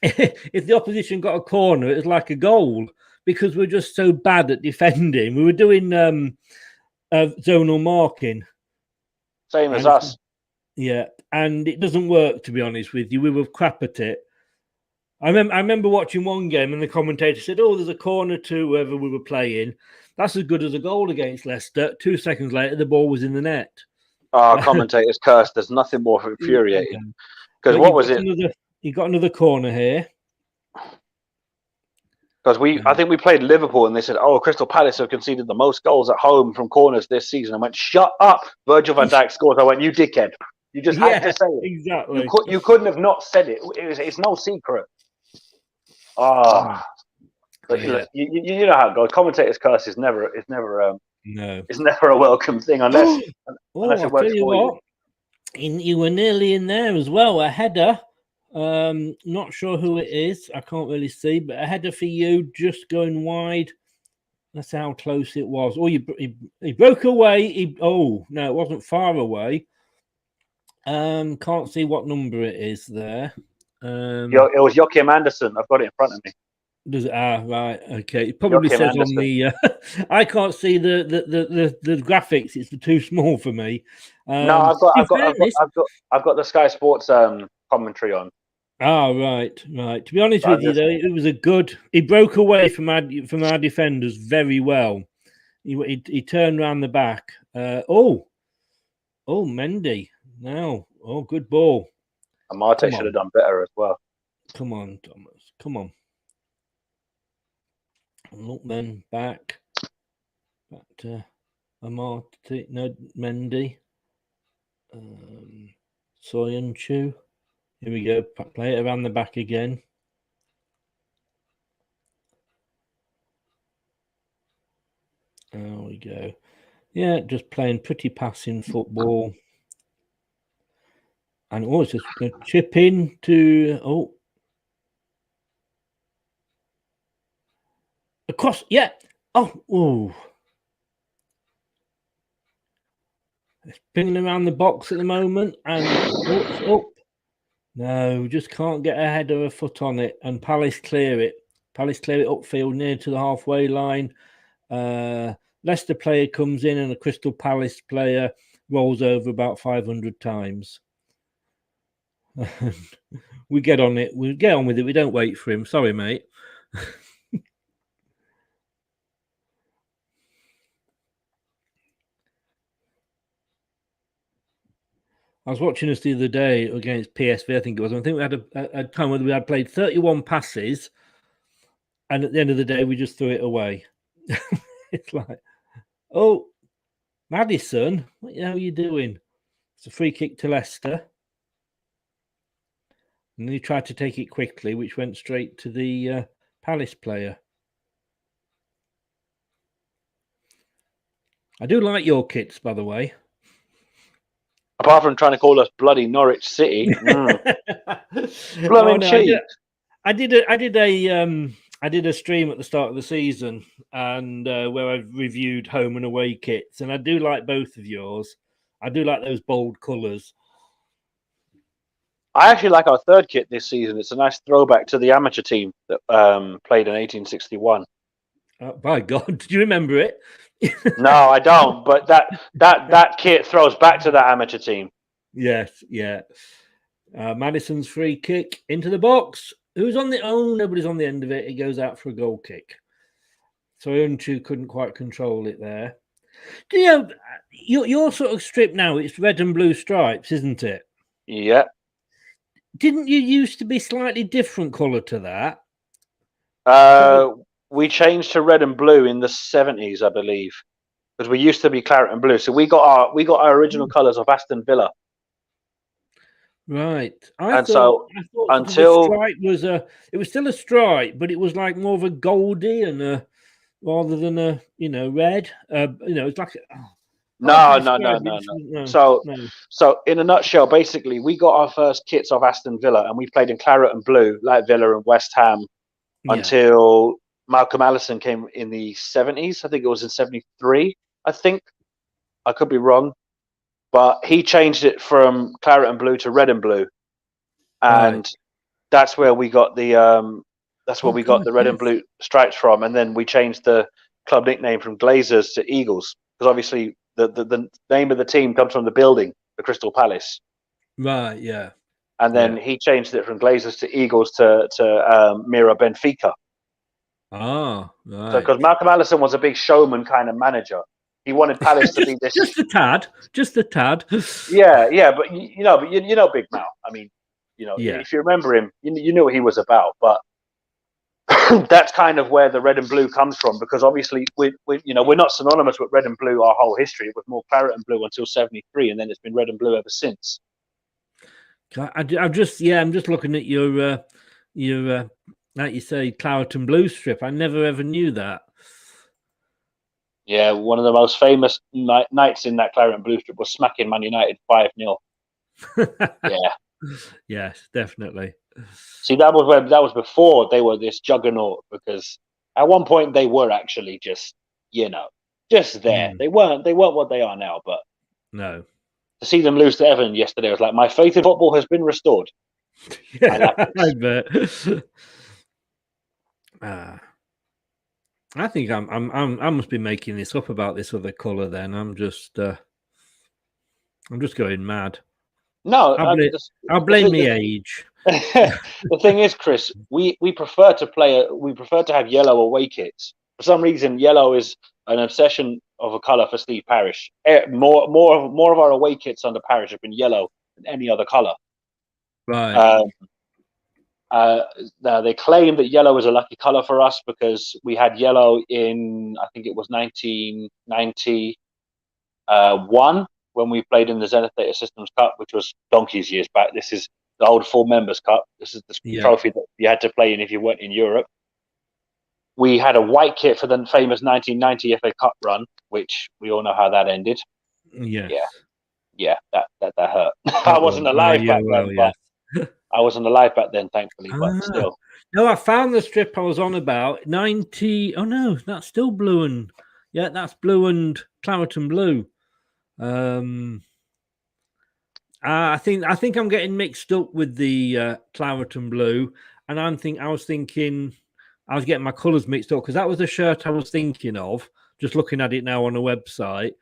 if the opposition got a corner, it was like a goal because we're just so bad at defending. We were doing zonal marking, same as us. Yeah, and it doesn't work, to be honest with you. We were crap at it. I remember watching one game and the commentator said, "Oh, there's a corner to whoever we were playing. That's as good as a goal against Leicester." 2 seconds later, the ball was in the net. Oh, commentator's cursed. There's nothing more infuriating. Because what was it? You got another corner here. Because I think we played Liverpool and they said, "Oh, Crystal Palace have conceded the most goals at home from corners this season." I went, "Shut up!" Virgil van Dijk scores. I went, "You dickhead! You just had to say it." Exactly. You couldn't have not said it. It's no secret. But you know how it goes. Commentator's curse is never no. It's never a welcome thing unless it works for you. You were nearly in there as well. A header. Not sure who it is. I can't really see, but a header for you, just going wide. That's how close it was. Oh, he broke away. No, it wasn't far away. Can't see what number it is there. It was Joachim Anderson. I've got it in front of me. Does it? Right. Okay. It probably says Anderson on the. I can't see the graphics. It's too small for me. No, I've got the Sky Sports commentary on. Oh, right. To be honest with you, though, it was a good. He broke away from our defenders very well. He turned around the back. Mendy. Now, good ball. And Marte should have done better as well. Come on, Thomas. Come on. Look then back to Marte. No, Mendy. Soyuncu. Here we go. Play it around the back again. There we go. Yeah, just playing pretty passing football. And it's just going to chip in to across. Yeah. Oh. It's spinning around the box at the moment, and no, just can't get a head or a foot on it. And Palace clear it. Palace clear it upfield near to the halfway line. Leicester player comes in, and a Crystal Palace player rolls over about 500 times. We get on it. We get on with it. We don't wait for him. Sorry, mate. I was watching us the other day against PSV, I think it was. I think we had a time where we had played 31 passes, and at the end of the day, we just threw it away. It's like, Maddison, what the hell are you doing? It's a free kick to Leicester. And then he tried to take it quickly, which went straight to the Palace player. I do like your kits, by the way. Apart from trying to call us bloody Norwich City. Blooming cheap. I did a stream at the start of the season, and where I reviewed home and away kits, and I do like both of yours. I do like those bold colours. I actually like our third kit this season. It's a nice throwback to the amateur team that played in 1861. By God, do you remember it? No, I don't. But that kit throws back to that amateur team. Yes, yeah. Madison's free kick into the box. Who's on the? Oh, nobody's on the end of it. It goes out for a goal kick. So Untu couldn't quite control it there. Do you know your sort of strip now? It's red and blue stripes, isn't it? Yeah. Didn't you used to be slightly different colour to that? We changed to red and blue in the 70s, I believe, because we used to be claret and blue. So we got our original colours of Aston Villa. Right. I thought until the stripe was it was still a stripe, but it was like more of a goldy and rather than a red. It's like No. So in a nutshell, basically, we got our first kits of Aston Villa, and we played in claret and blue, like Villa and West Ham, until Malcolm Allison came in the 70s. I think it was in 73. I think I could be wrong, but he changed it from claret and blue to red and blue, and that's where we got the the red and blue stripes from. And then we changed the club nickname from Glazers to Eagles, because obviously the name of the team comes from the building, the Crystal Palace. Right. Yeah. And then he changed it from Glazers to Eagles to Mira Benfica. Ah, right. So because Malcolm Allison was a big showman kind of manager, he wanted Palace to be this just a tad. Yeah, but you know Big Mal. I mean, if you remember him, you knew what he was about. But that's kind of where the red and blue comes from, because obviously we're not synonymous with red and blue our whole history. It was more claret and blue until 73, and then it's been red and blue ever since. I'm just looking at your like you say, claret and blue strip. I never ever knew that. Yeah, one of the most famous nights in that claret and blue strip was smacking Man United 5-0. Yeah. Yes, definitely. See, that was before they were this juggernaut, because at one point they were actually just there. They weren't what they are now, but no. To see them lose to Everton yesterday was like, my faith in football has been restored. Yeah, I bet. I think I must be making this up about this other colour. Then I'm just going mad. No, I'll blame the age. The thing is, Chris, we prefer to have yellow away kits. For some reason, yellow is an obsession of a colour for Steve Parish. More of our away kits under Parish have been yellow than any other colour. Right. They claim that yellow is a lucky colour for us because we had yellow in, I think it was 1991 when we played in the Zenith Data Systems Cup, which was donkey's years back. This is the old Full Members Cup. This is the trophy that you had to play in if you weren't in Europe. We had a white kit for the famous 1990 FA Cup run, which we all know how that ended. Yes. Yeah, that hurt. I wasn't alive back then, but I wasn't alive back then, thankfully, but still. No, I found the strip I was on about. 90. Oh no, that's still blue and that's blue and claret and blue. I think I'm getting mixed up with the claret and blue, and I was getting my colours mixed up because that was the shirt I was thinking of. Just looking at it now on a website,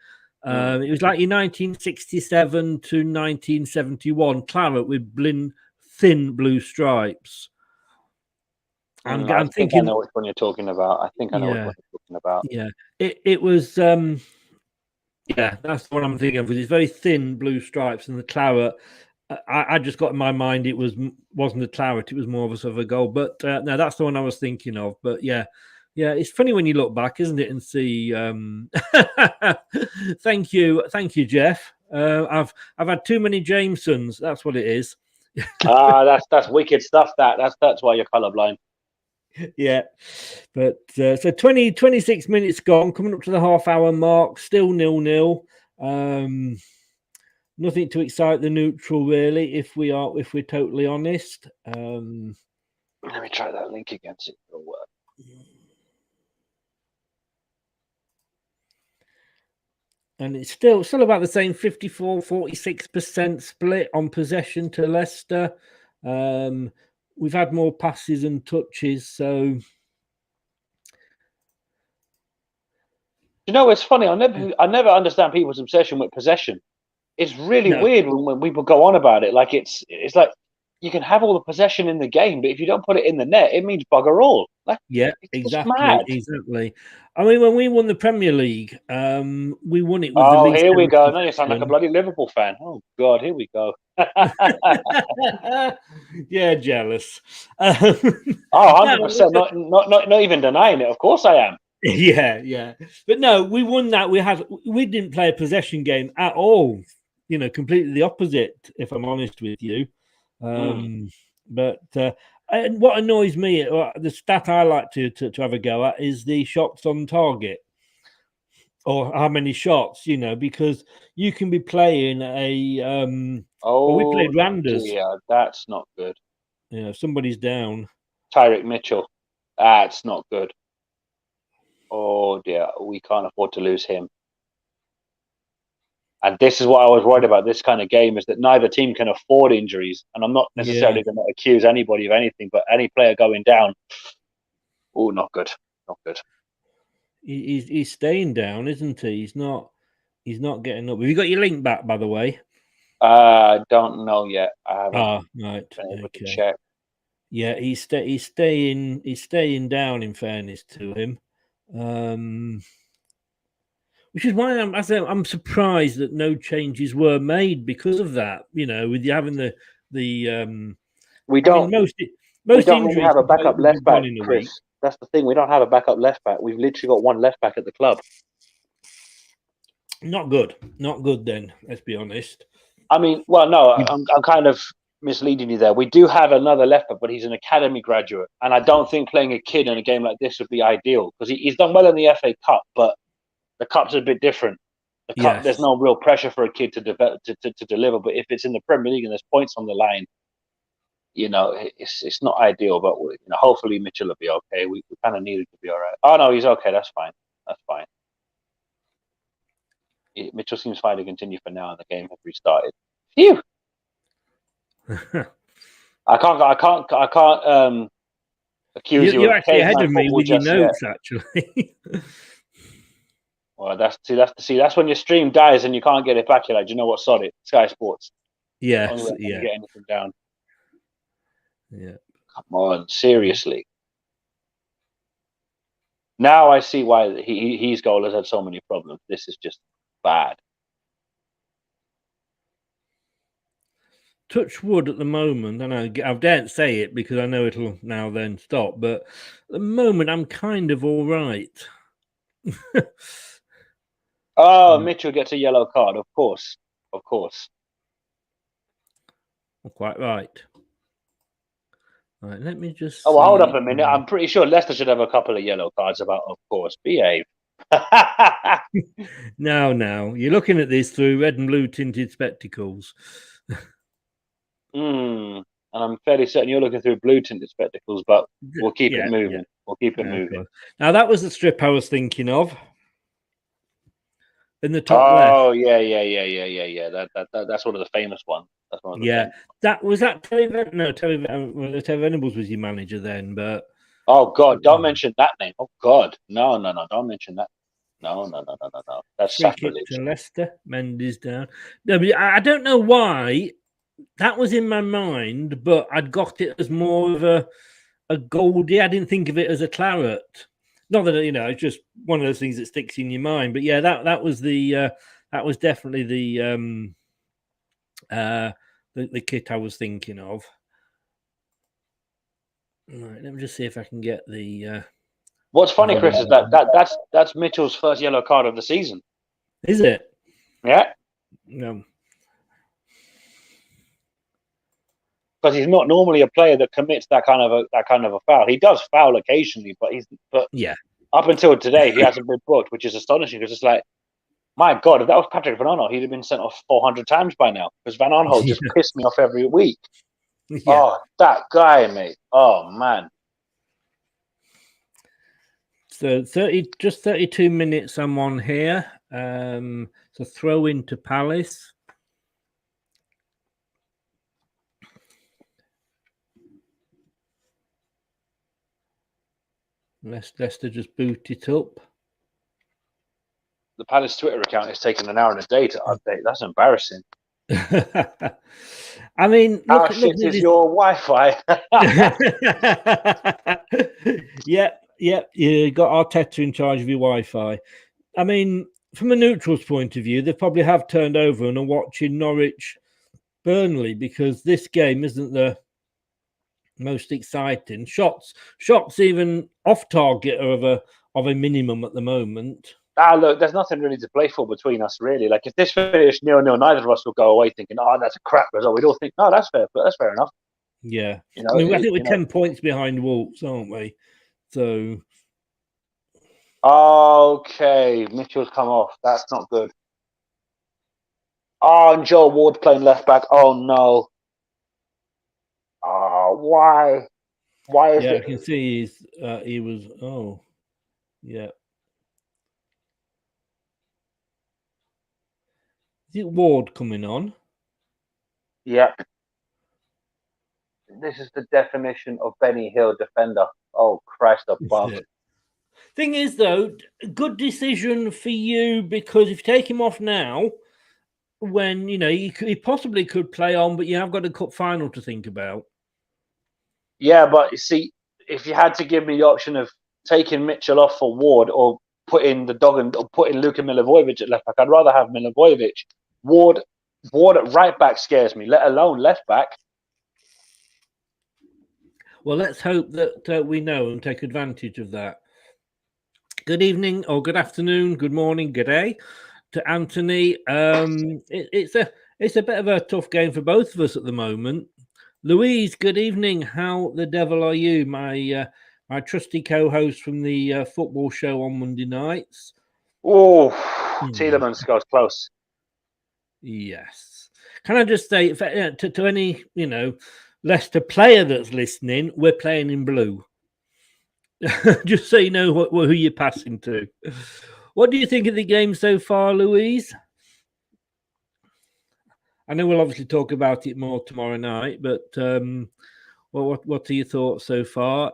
it was like your 1967 to 1971 claret with thin blue stripes. I'm thinking. I know which one you're talking about. I think I know which one you're talking about. Yeah, it was. That's what I'm thinking of. With these very thin blue stripes and the claret. I just got in my mind it wasn't a claret. It was more of a sort of a gold. But no, that's the one I was thinking of. But yeah, it's funny when you look back, isn't it, and see. Thank you, Jeff. I've had too many Jamesons. That's what it is. That's wicked stuff. That's why you're colourblind. Yeah, but so 26 minutes gone, coming up to the half-hour mark, still 0-0. Nothing to excite the neutral, really, if we're totally honest. Let me try that link again, see if it'll work. And it's still about the same 54-46% split on possession to Leicester. We've had more passes and touches, so you know, it's funny. I never understand people's obsession with possession. It's really weird when people go on about it. Like it's like you can have all the possession in the game, but if you don't put it in the net, it means bugger all. Like, exactly. I mean, when we won the Premier League, we won it with the least. Here we go. Now you sound like a bloody Liverpool fan. Oh God, here we go. Yeah, jealous. 100%. Not even denying it. Of course I am. Yeah. But no, we won that. We didn't play a possession game at all. You know, completely the opposite, if I'm honest with you. But and what annoys me, the stat I like to have a go at is the shots on target, or how many shots, you know, because you can be playing a we played Randers. Yeah, that's not good. Yeah, somebody's down. Tyrick Mitchell. That's not good. Oh dear, we can't afford to lose him. And this is what I was worried about this kind of game, is that neither team can afford injuries. And I'm not necessarily going to accuse anybody of anything, but any player going down, not good. Not good. He's staying down, isn't he? He's not getting up. Have you got your link back, by the way? I don't know yet. I haven't right. been able to check. Yeah, he's staying down, in fairness to him. Which is why I'm surprised that no changes were made because of that. You know, with you having the we don't most don't really have a backup left back, Chris. That's the thing. We don't have a backup left back. We've literally got one left back at the club. Not good. Then, let's be honest. I mean, well, no, I'm kind of misleading you there. We do have another left back, but he's an academy graduate, and I don't think playing a kid in a game like this would be ideal because he's done well in the FA Cup, but the cup's a bit different. The cup, there's no real pressure for a kid to develop to deliver. But if it's in the Premier League and there's points on the line, you know, it's not ideal. But hopefully Mitchell will be okay. We kind of need him to be all right. Oh no, he's okay. That's fine. Mitchell seems fine to continue for now. And the game has restarted. Phew. I can't accuse you. You're actually ahead of me with your notes, actually. Well, that's when your stream dies and you can't get it back. You're like, do you know what? Sod it. Sky Sports. Yes. Get anything down. Yeah. Come on, seriously. Now I see why his goal has had so many problems. This is just bad. Touch wood at the moment, and I daren't say it because I know it'll now then stop. But at the moment, I'm kind of all right. Mitchell gets a yellow card, of course. Quite right. Right, let me just. Oh, well, hold up a minute. I'm pretty sure Leicester should have a couple of yellow cards. Of course, behave. No, you're looking at this through red and blue tinted spectacles. And I'm fairly certain you're looking through blue tinted spectacles, but we'll keep it moving. We'll keep it moving. Now that was the strip I was thinking of. In the top left. Oh yeah. That's one of the famous ones. That's one of the famous ones. That Terry Venables was your manager then, but oh god, don't mention that name. Oh god, no, don't mention that. No. That's sacrilege. To Leicester, Mendes down. No, but I don't know why that was in my mind, but I'd got it as more of a Goldie. I didn't think of it as a claret. Not that it's just one of those things that sticks in your mind. But yeah, that was definitely the kit I was thinking of. Right, let me just see if I can get the. What's funny, Chris, is that's Mitchell's first yellow card of the season. Is it? Yeah. No. Because he's not normally a player that commits that kind of a foul. He does foul occasionally, but up until today he hasn't been booked, which is astonishing. Because it's like, my God, if that was Patrick Van Aanholt, he'd have been sent off 400 times by now. Because Van Aanholt just pissed me off every week. Yeah. Oh, that guy, mate. Oh man. So 32 minutes. I'm on here. So throw into Palace. Leicester just boot it up. The Palace Twitter account is taking an hour and a day to update. That's embarrassing. I mean, how shit is your Wi-Fi? Yeah, you got Arteta in charge of your Wi-Fi. I mean, from a neutral's point of view, they probably have turned over and are watching Norwich Burnley because this game isn't the most exciting. Shots even off target are of a minimum at the moment. Look, there's nothing really to play for between us, really. Like if this finished 0-0, neither of us will go away thinking, "Oh, that's a crap result." We'd all think, "No, that's fair, but that's fair enough." Yeah, I mean, I think we're 10 points behind Wolves, aren't we? So, okay, Mitchell's come off. That's not good. Oh, and Joe Ward playing left back. Oh no. Oh, why? Why is it? I can see he was. Oh, yeah. Is it Ward coming on? Yeah. This is the definition of Benny Hill defender. Oh, Christ above. Thing is, though, good decision for you because if you take him off now, when he possibly could play on, but you have got a cup final to think about. Yeah, but you see, if you had to give me the option of taking Mitchell off for Ward or putting putting Luka Milivojevic at left back, I'd rather have Milivojevic. Ward at right back scares me, let alone left back. Well, let's hope that we know and take advantage of that. Good evening, or good afternoon, good morning, good day to Anthony. It's a bit of a tough game for both of us at the moment. Louise, good evening. How the devil are you? My trusty co-host from the football show on Monday nights. Oh, Tielemans goes close. Yes. Can I just say to any Leicester player that's listening, we're playing in blue. Just so you know who you're passing to. What do you think of the game so far, Louise? I know we'll obviously talk about it more tomorrow night, but what are your thoughts so far?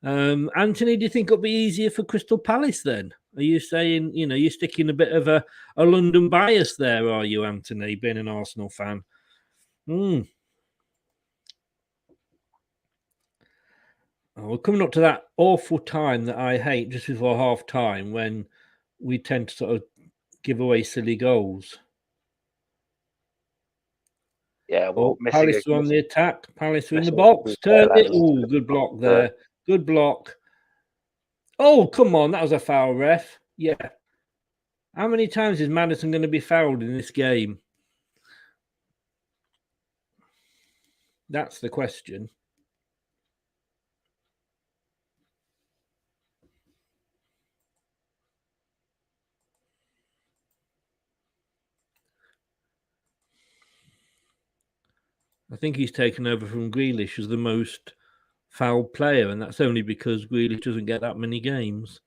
Anthony, do you think it'll be easier for Crystal Palace then? Are you saying, you're sticking a bit of a London bias there, are you, Anthony, being an Arsenal fan? Oh, we're coming up to that awful time that I hate just before half time when we tend to sort of give away silly goals. Yeah, well, Palace are on the attack. Palace are in the box. Turn it. Oh, good block there. Good block. Oh, come on. That was a foul, ref. Yeah. How many times is Maddison going to be fouled in this game? That's the question. I think he's taken over from Grealish as the most fouled player, and that's only because Grealish doesn't get that many games.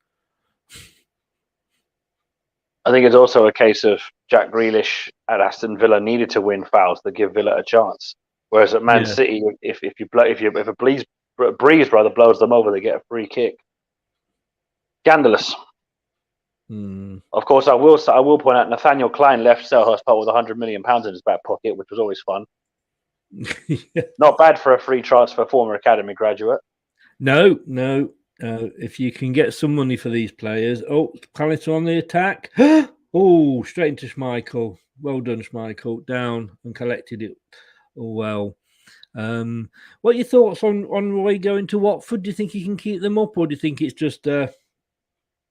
I think it's also a case of Jack Grealish at Aston Villa needed to win fouls to give Villa a chance. Whereas at Man City, if a breeze blows them over, they get a free kick. Scandalous. Of course, I will point out Nathaniel Klein left Selhurst Park with £100 million in his back pocket, which was always fun. Not bad for a free transfer former academy graduate. No. If you can get some money for these players. Oh, Palace on the attack. Oh, straight into Schmeichel. Well done, Schmeichel. Down and collected it. Oh, well. What are your thoughts on Roy going to Watford? Do you think he can keep them up, or do you think it's just a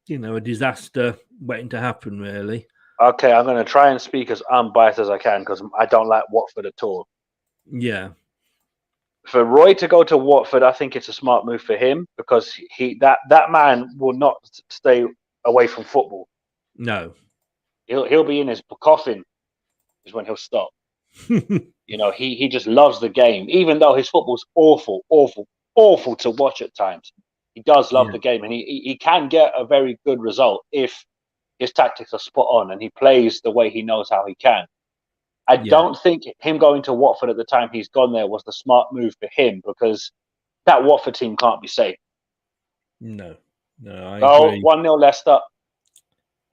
disaster waiting to happen, really? Okay, I'm going to try and speak as unbiased as I can because I don't like Watford at all. Yeah. For Roy to go to Watford, I think it's a smart move for him because that man will not stay away from football. No. He'll be in his coffin is when he'll stop. He just loves the game, even though his football's awful to watch at times. He does love the game, and he can get a very good result if his tactics are spot on and he plays the way he knows how he can. I don't think him going to Watford at the time he's gone there was the smart move for him because that Watford team can't be safe. No, I agree. 1-0 Leicester.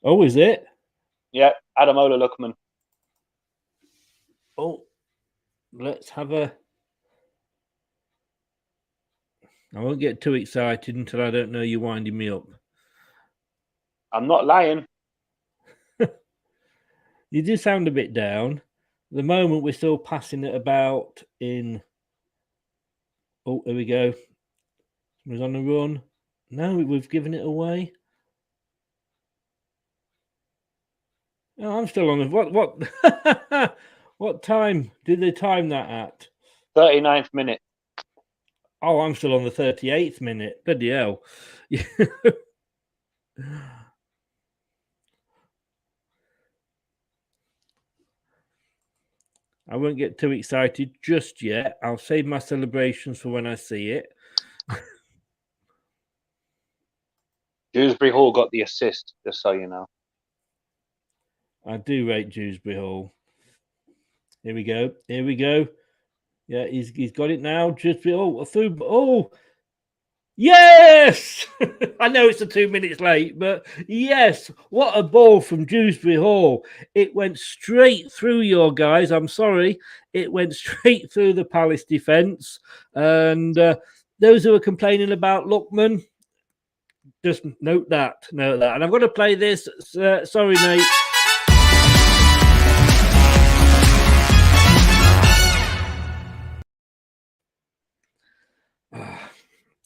Oh, is it? Yeah, Ademola Lookman. Oh, let's have a... I won't get too excited until I don't know you're winding me up. I'm not lying. You do sound a bit down. At the moment, we're still passing it about in... Oh, here we go. Someone's on the run. No, we've given it away. Oh, I'm still on the... What? What time did they time that at? 39th minute. Oh, I'm still on the 38th minute. Bloody hell. I won't get too excited just yet. I'll save my celebrations for when I see it. Dewsbury Hall got the assist, just so you know. I do rate Dewsbury Hall. Here we go. Yeah, he's got it now. Dewsbury Hall through. Oh, yes! I know it's 2 minutes late, but yes, what a ball from Dewsbury Hall. It went straight through your guys. I'm sorry. It went straight through the Palace defence. And those who are complaining about Lookman, just note that. And I'm going to play this. Sorry, mate.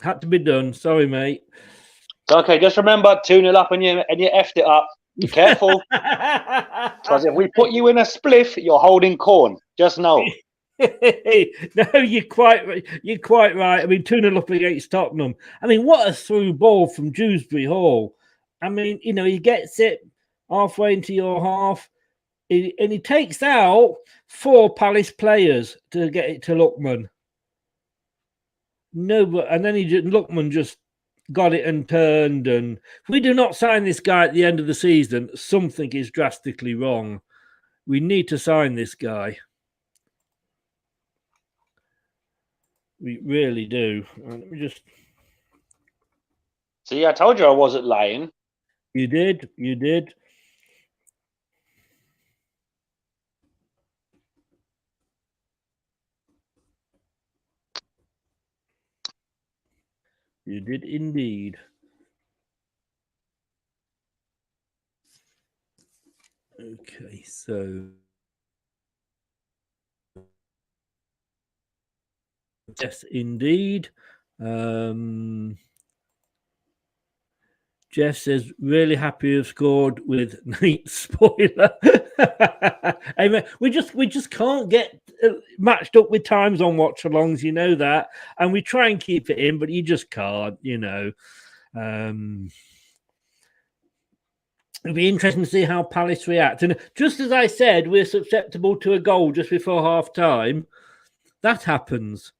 Had to be done. Sorry, mate. Okay, just remember 2-0 up and you effed it up. Be careful. Because if we put you in a spliff, you're holding corn. Just know. No, you're quite right. I mean, 2-0 up against Tottenham. I mean, what a through ball from Dewsbury Hall. I mean, he gets it halfway into your half, and he takes out 4 Palace players to get it to Lookman. No, but and then Lookman just got it and turned. And if we do not sign this guy at the end of the season, something is drastically wrong. We need to sign this guy. We really do. Let me just... See, I told you I wasn't lying. You did. You did indeed. Okay, so... Yes, indeed. Jeff says, really happy to have scored with Nate's spoiler. Amen. We just can't get matched up with times on watch-alongs, you know that. And we try and keep it in, but you just can't, It'll be interesting to see how Palace react. And just as I said, we're susceptible to a goal just before half-time. that happens.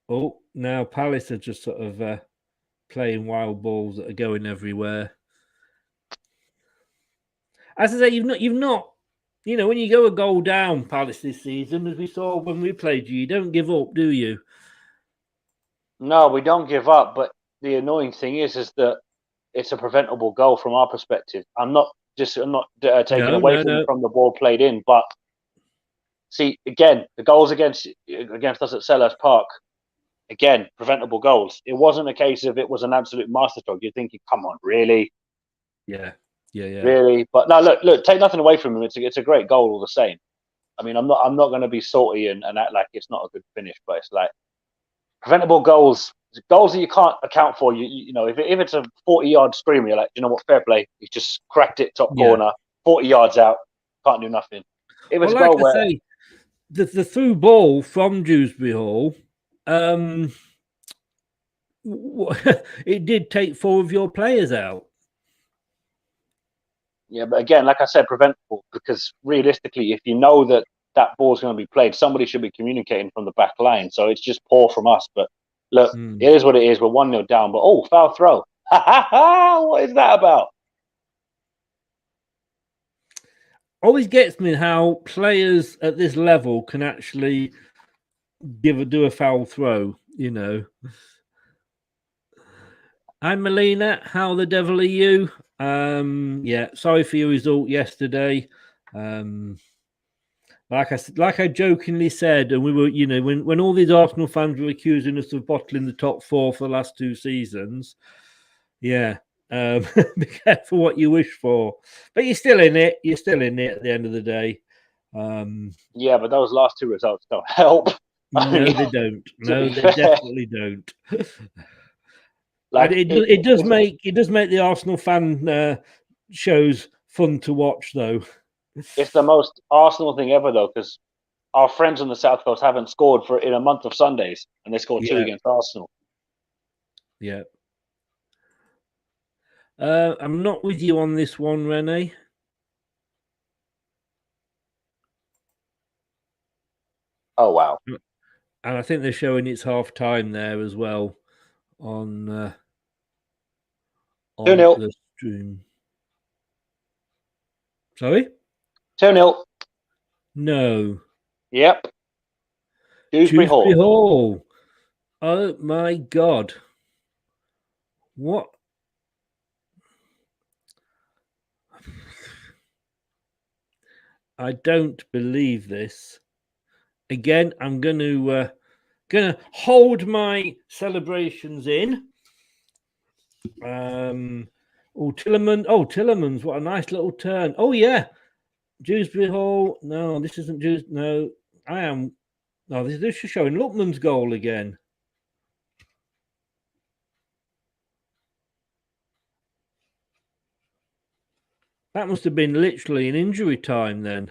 Oh, now Palace are just sort of playing wild balls that are going everywhere. As I say, you've not, you know, when you go a goal down, Palace this season, as we saw when we played you don't give up, do you? No, we don't give up. But the annoying thing is that it's a preventable goal from our perspective. I'm not taking away from the ball played in, but see, again, the goals against us at Selhurst Park, again, preventable goals. It wasn't a case of it was an absolute masterstroke. You're thinking, come on, really? Yeah. Really? But no, look, take nothing away from him. It's a great goal all the same. I mean, I'm not going to be salty and act like it's not a good finish, but it's like preventable goals that you can't account for. You know, if it's a 40-yard screamer, you're like, you know what, fair play. He's just cracked it top corner, 40 yards out, can't do nothing. If it's a goal where the through ball from Dewsbury Hall, it did take 4 of your players out. Yeah, but again, like I said, preventable, because realistically, if you know that ball's going to be played, somebody should be communicating from the back line. So it's just poor from us. But look, it is what it is. We're 1-0 down. But foul throw. What is that about? Always gets me how players at this level can actually do a foul throw, you know. Hi, Melina. How the devil are you? Yeah, sorry for your result yesterday. Like I jokingly said, and we were, you know, when all these Arsenal fans were accusing us of bottling the top 4 for the last 2 seasons, yeah, be careful what you wish for. But you're still in it. You're still in it at the end of the day. Yeah, but those last 2 results don't help. No, they don't. No, they definitely don't. Like it does make the Arsenal fan shows fun to watch, though. It's the most Arsenal thing ever, though, because our friends on the South Coast haven't scored in a month of Sundays, and they scored 2 against Arsenal. Yeah. I'm not with you on this one, Rene. Oh, wow. And I think they're showing it's half time there as well on 2-0 the stream. Sorry? 2-0. No. Yep. Dewsbury Hall. Oh my God. What? I don't believe this. Again, I'm going to hold my celebrations in. Tillerman's, what a nice little turn. Oh yeah, Dewsbury Hall. No, this isn't Dewsbury. No, I am. No, this is showing Lutman's goal again. That must have been literally an injury time then.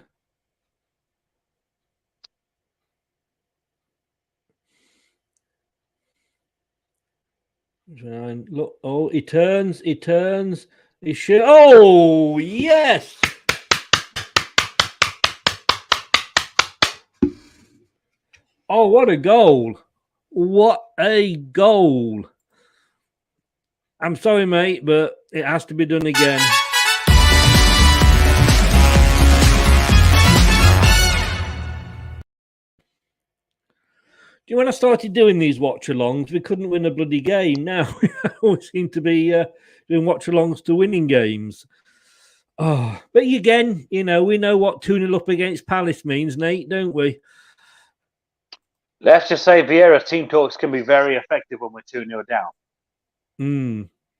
Look, oh, he turns, he oh, yes! Oh, what a goal! What a goal! I'm sorry, mate, but it has to be done again. Do you know, when I started doing these watch-alongs, we couldn't win a bloody game. Now we seem to be doing watch-alongs to winning games. Oh, but again, you know, we know what 2-0 up against Palace means, Nate, don't we? Let's just say Vieira's team talks can be very effective when we're 2-0 down.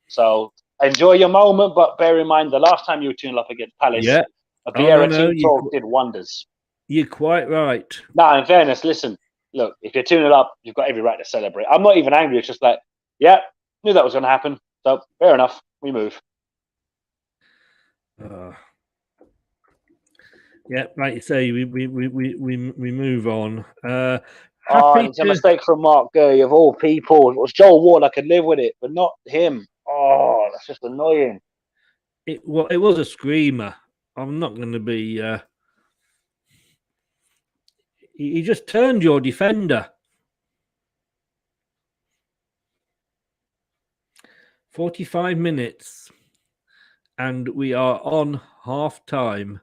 So enjoy your moment, but bear in mind the last time you were 2-0 up against Palace, a Vieira team talk did wonders. You're quite right. No, in fairness, listen, look, if you're 2-0 up, you've got every right to celebrate. I'm not even angry. It's just like, yeah, knew that was going to happen. So fair enough. We move. Yeah, like you say, we move on. It's a mistake from Mark Gurley of all people. If it was Joel Ward, I could live with it, but not him. Oh, that's just annoying. It was a screamer. I'm not going to be. He just turned your defender. 45 minutes. And we are on half time.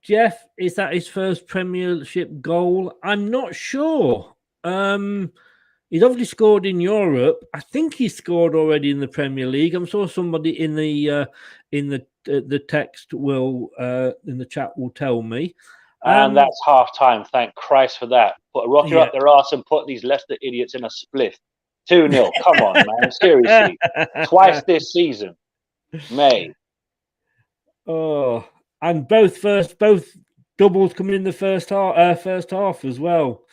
Jeff, is that his first Premiership goal? I'm not sure. He's obviously scored in Europe. I think he scored already in the Premier League. I'm sure somebody in the text will in the chat will tell me. And that's half time. Thank Christ for that. Put a rocket up their arse and put these Leicester idiots in a spliff. 2-0. Come on, man. Seriously. Twice this season. May. Oh, and both doubles coming in the first half as well.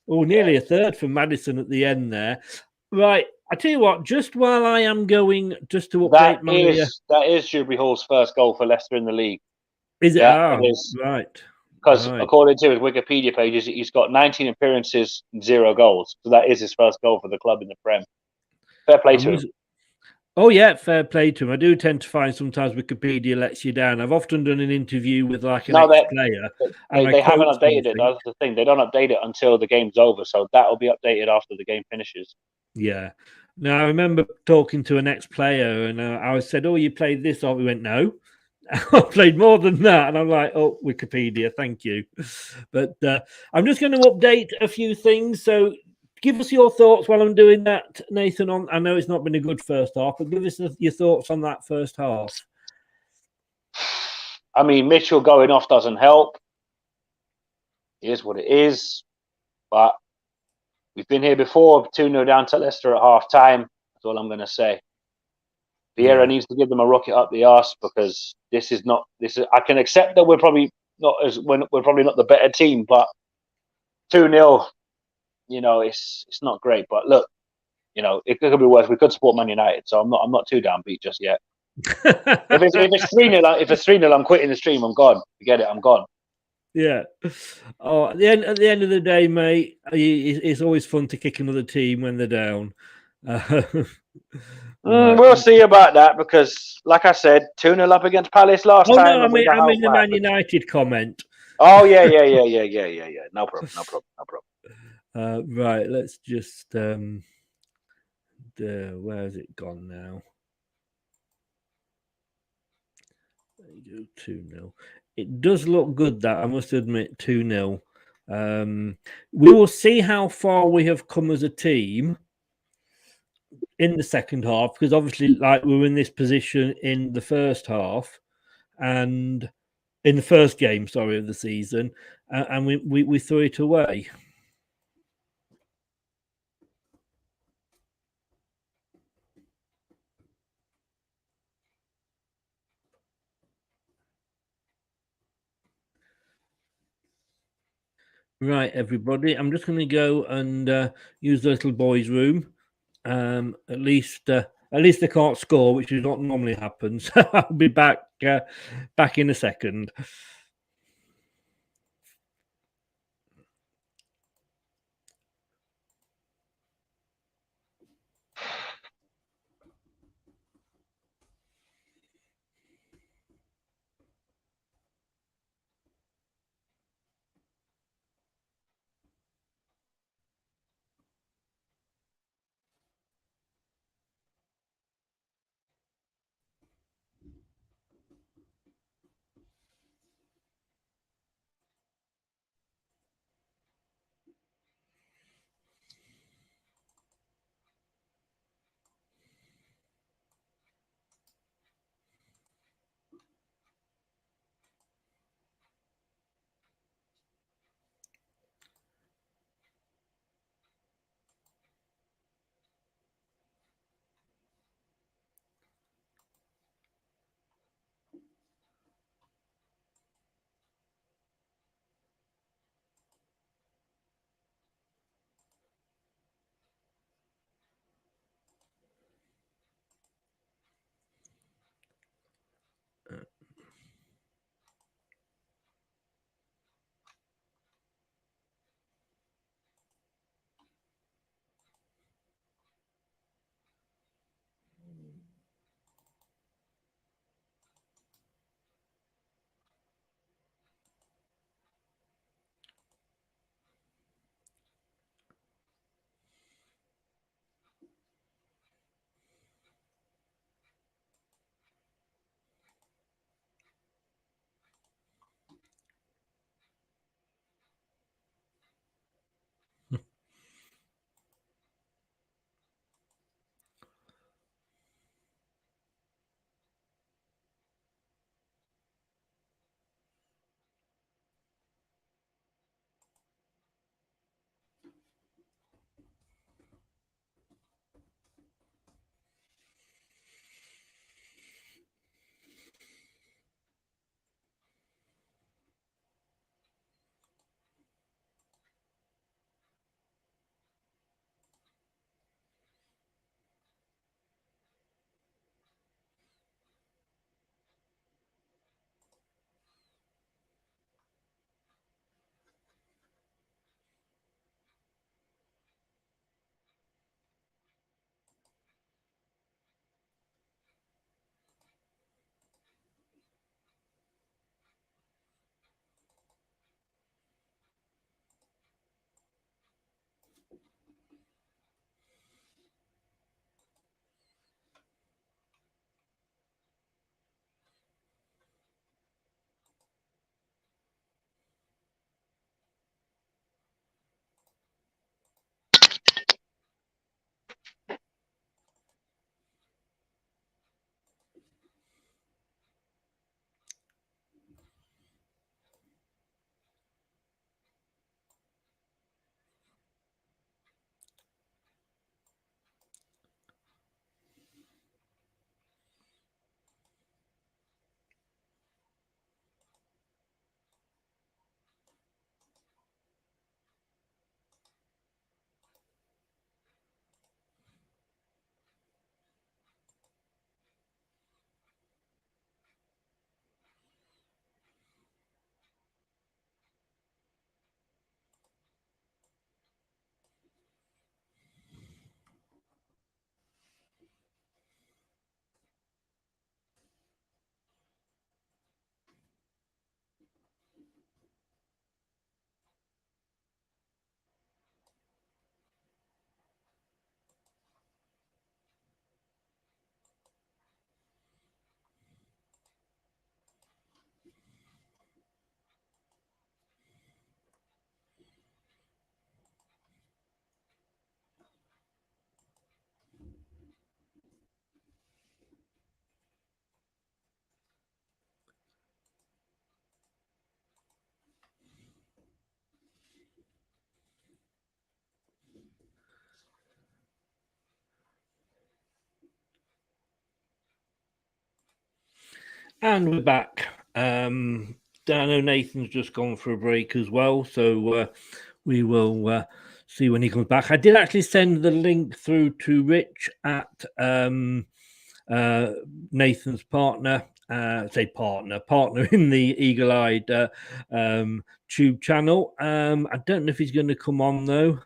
Oh, nearly a third for Maddison at the end there. Right, I tell you what, just while I am going, just to update that is Shrewsbury Hall's first goal for Leicester in the league. Is it? Yeah, it is. Right. Because according to his Wikipedia pages, he's got 19 appearances, 0 goals. So that is his first goal for the club in the Prem. Fair play to him. Oh, yeah, fair play to him. I do tend to find sometimes Wikipedia lets you down. I've often done an interview with like an ex-player. They haven't updated it. That's the thing. They don't update it until the game's over. So that will be updated after the game finishes. Yeah. Now, I remember talking to an ex-player and I said, oh, you played this? Or we went, no. I played more than that. And I'm like, oh, Wikipedia, thank you. But I'm just going to update a few things. So give us your thoughts while I'm doing that, Nathan. I know it's not been a good first half, but give us your thoughts on that first half. I mean, Mitchell going off doesn't help. It is what it is. But we've been here before, 2-0 down to Leicester at half time. That's all I'm going to say. Vieira needs to give them a rocket up the arse because this is. I can accept that we're probably not the better team, but 2-0, it's not great. But look, it could be worse. We could support Man United, so I'm not too downbeat just yet. if it's 3-0, I'm quitting the stream. I'm gone. Forget it. I'm gone. Yeah. Oh, at the end of the day, mate, it's always fun to kick another team when they're down. We'll see about that because, like I said, 2-0 up against Palace last time. No, I mean the Man United comment. Oh yeah. No problem. Right, let's just where has it gone now? There you go, 2-0. It does look good, that I must admit, 2-0. We will see how far we have come as a team in the second half, because obviously, like, we were in this position in the first half and in the first game, of the season, and we threw it away. Right, everybody, I'm just going to go and use the little boy's room. At least they can't score, which is not normally happens. I'll be back in a second. And we're back. I know Nathan's just gone for a break as well, so we will see when he comes back. I did actually send the link through to Rich at Nathan's partner in the Eagle-Eyed tube channel. I don't know if he's going to come on though.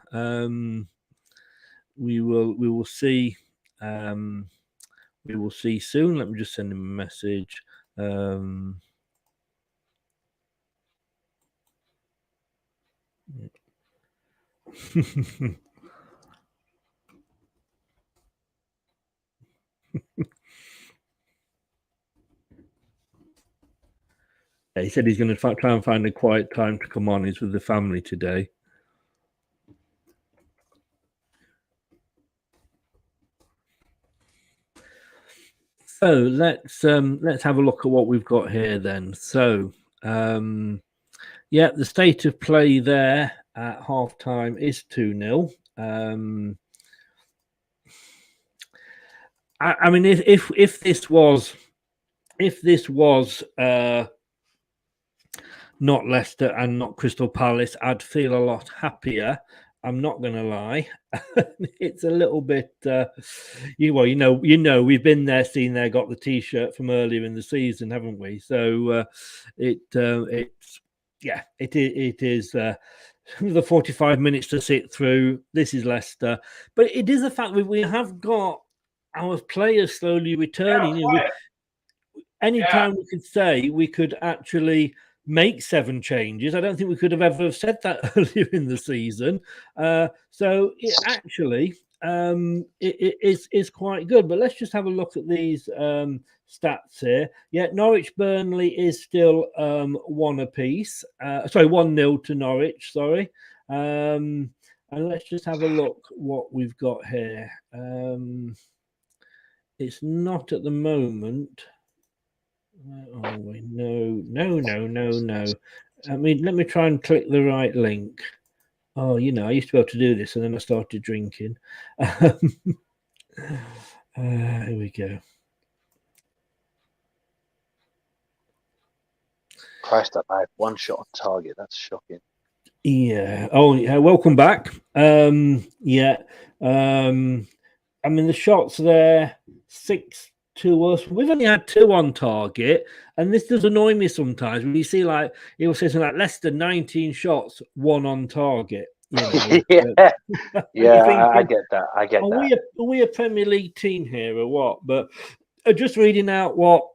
We will see. We will see soon. Let me just send him a message. He said he's going to try and find a quiet time to come on. He's with the family today. So let's have a look at what we've got here then. So yeah, the state of play there at half time is 2-0. I mean, if this was not Leicester and not Crystal Palace, I'd feel a lot happier. I'm not going to lie. It's a little bit, you know, we've been there, seen there, got the T-shirt from earlier in the season, haven't we? So it is the 45 minutes to sit through. This is Leicester, but it is the fact that we have got our players slowly returning. Anytime we could say we could actually make 7 changes, I don't think we could have ever said that earlier in the season. So it actually it is quite good. But let's just have a look at these stats here. Yeah, Norwich Burnley is still 1 apiece. 1-0 to Norwich. Sorry. And let's just have a look what we've got here. It's not at the moment. Oh, wait, no. I mean, let me try and click the right link. Oh, you know, I used to be able to do this, and then I started drinking. Here we go. Christ, I had 1 shot on target. That's shocking. Yeah. Oh, yeah. Welcome back. Yeah. I mean, the shots there, 6 to us. We've only had 2 on target, and this does annoy me sometimes when you see, like, he will say something like Leicester 19 shots, 1 on target. You know, yeah, I get that. Are we a Premier League team here or what? But just reading out what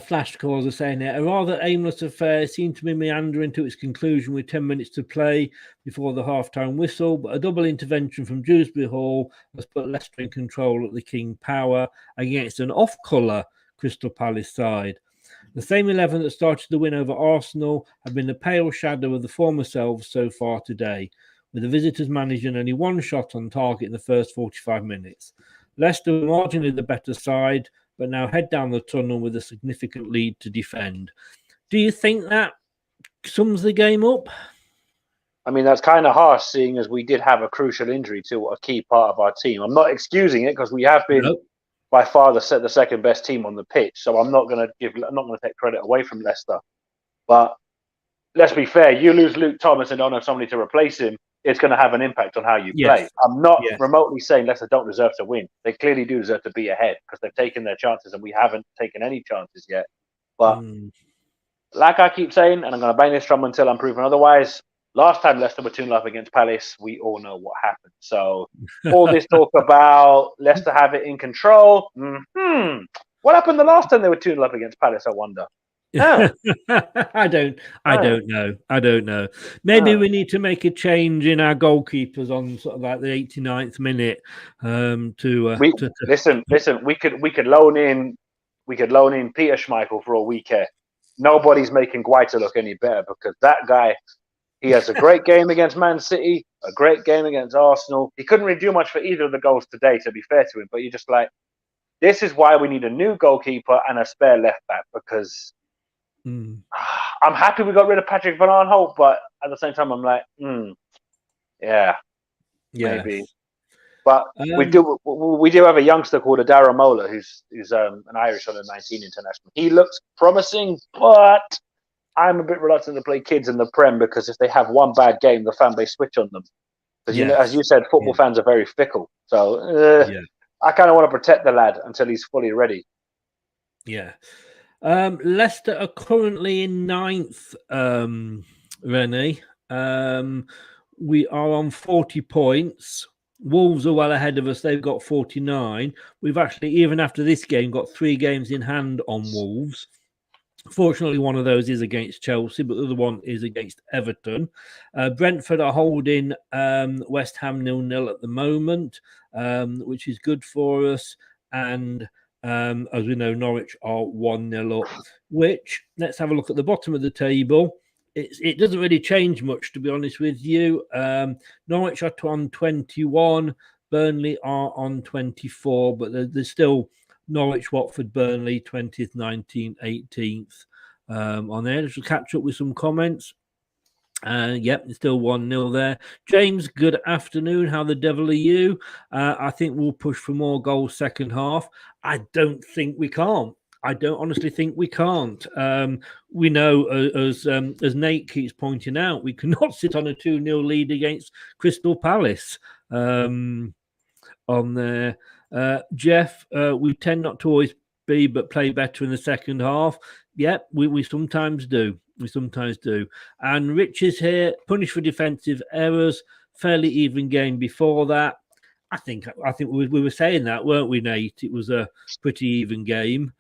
flash calls are saying here, a rather aimless affair seemed to be meandering to its conclusion with 10 minutes to play before the half-time whistle, but a double intervention from Dewsbury Hall has put Leicester in control at the King Power against an off-colour Crystal Palace side. The same 11 that started the win over Arsenal have been the pale shadow of the former selves so far today, with the visitors managing only 1 shot on target in the first 45 minutes. Leicester were marginally the better side, but now head down the tunnel with a significant lead to defend. Do you think that sums the game up? I mean, that's kind of harsh, seeing as we did have a crucial injury to a key part of our team. I'm not excusing it because we have been by far the second best team on the pitch. So I'm not going to take credit away from Leicester. But let's be fair, you lose Luke Thomas and don't have somebody to replace him, it's going to have an impact on how you play. I'm not remotely saying Leicester don't deserve to win. They clearly do deserve to be ahead because they've taken their chances and we haven't taken any chances yet. But like I keep saying, and I'm going to bang this drum until I'm proven otherwise, last time Leicester were 2-0 up against Palace, we all know what happened. So all this talk about Leicester have it in control. What happened the last time they were 2-0 up against Palace, I wonder? I don't know. Maybe we need to make a change in our goalkeepers on sort of like the 89th minute. Listen. We could loan in Peter Schmeichel for all we care. Nobody's making Guaita look any better because that guy, he has a great game against Man City, a great game against Arsenal. He couldn't really do much for either of the goals today, to be fair to him. But you're just like, this is why we need a new goalkeeper and a spare left back because. I'm happy we got rid of Patrick Van Aanholt, but at the same time, I'm like, maybe. But we do have a youngster called Adara Mola, who's an Irish under 19 international. He looks promising, but I'm a bit reluctant to play kids in the Prem because if they have one bad game, the fan base switch on them. Because as you said, football fans are very fickle. So I kind of want to protect the lad until he's fully ready. Yeah. Leicester are currently in 9th, Rennie. We are on 40 points. Wolves are well ahead of us. They've got 49. We've actually, even after this game, got 3 games in hand on Wolves. Fortunately, one of those is against Chelsea, but the other one is against Everton. Brentford are holding West Ham 0-0 at the moment, which is good for us. And as we know, Norwich are 1-0 up, which, let's have a look at the bottom of the table. It doesn't really change much, to be honest with you. Norwich are on 21, Burnley are on 24, but there's still Norwich, Watford, Burnley, 20th, 19th, 18th on there. Let's catch up with some comments. Yep, it's still 1-0 there. James, good afternoon. How the devil are you? I think we'll push for more goals second half. I don't think we can't. I don't honestly think we can't. We know, as Nate keeps pointing out, we cannot sit on a 2-0 lead against Crystal Palace on there. Jeff, we tend not to always be, but play better in the second half. Yep, we sometimes do. We sometimes do. And Rich is here, punished for defensive errors. Fairly even game before that. I think we were saying that, weren't we, Nate? It was a pretty even game.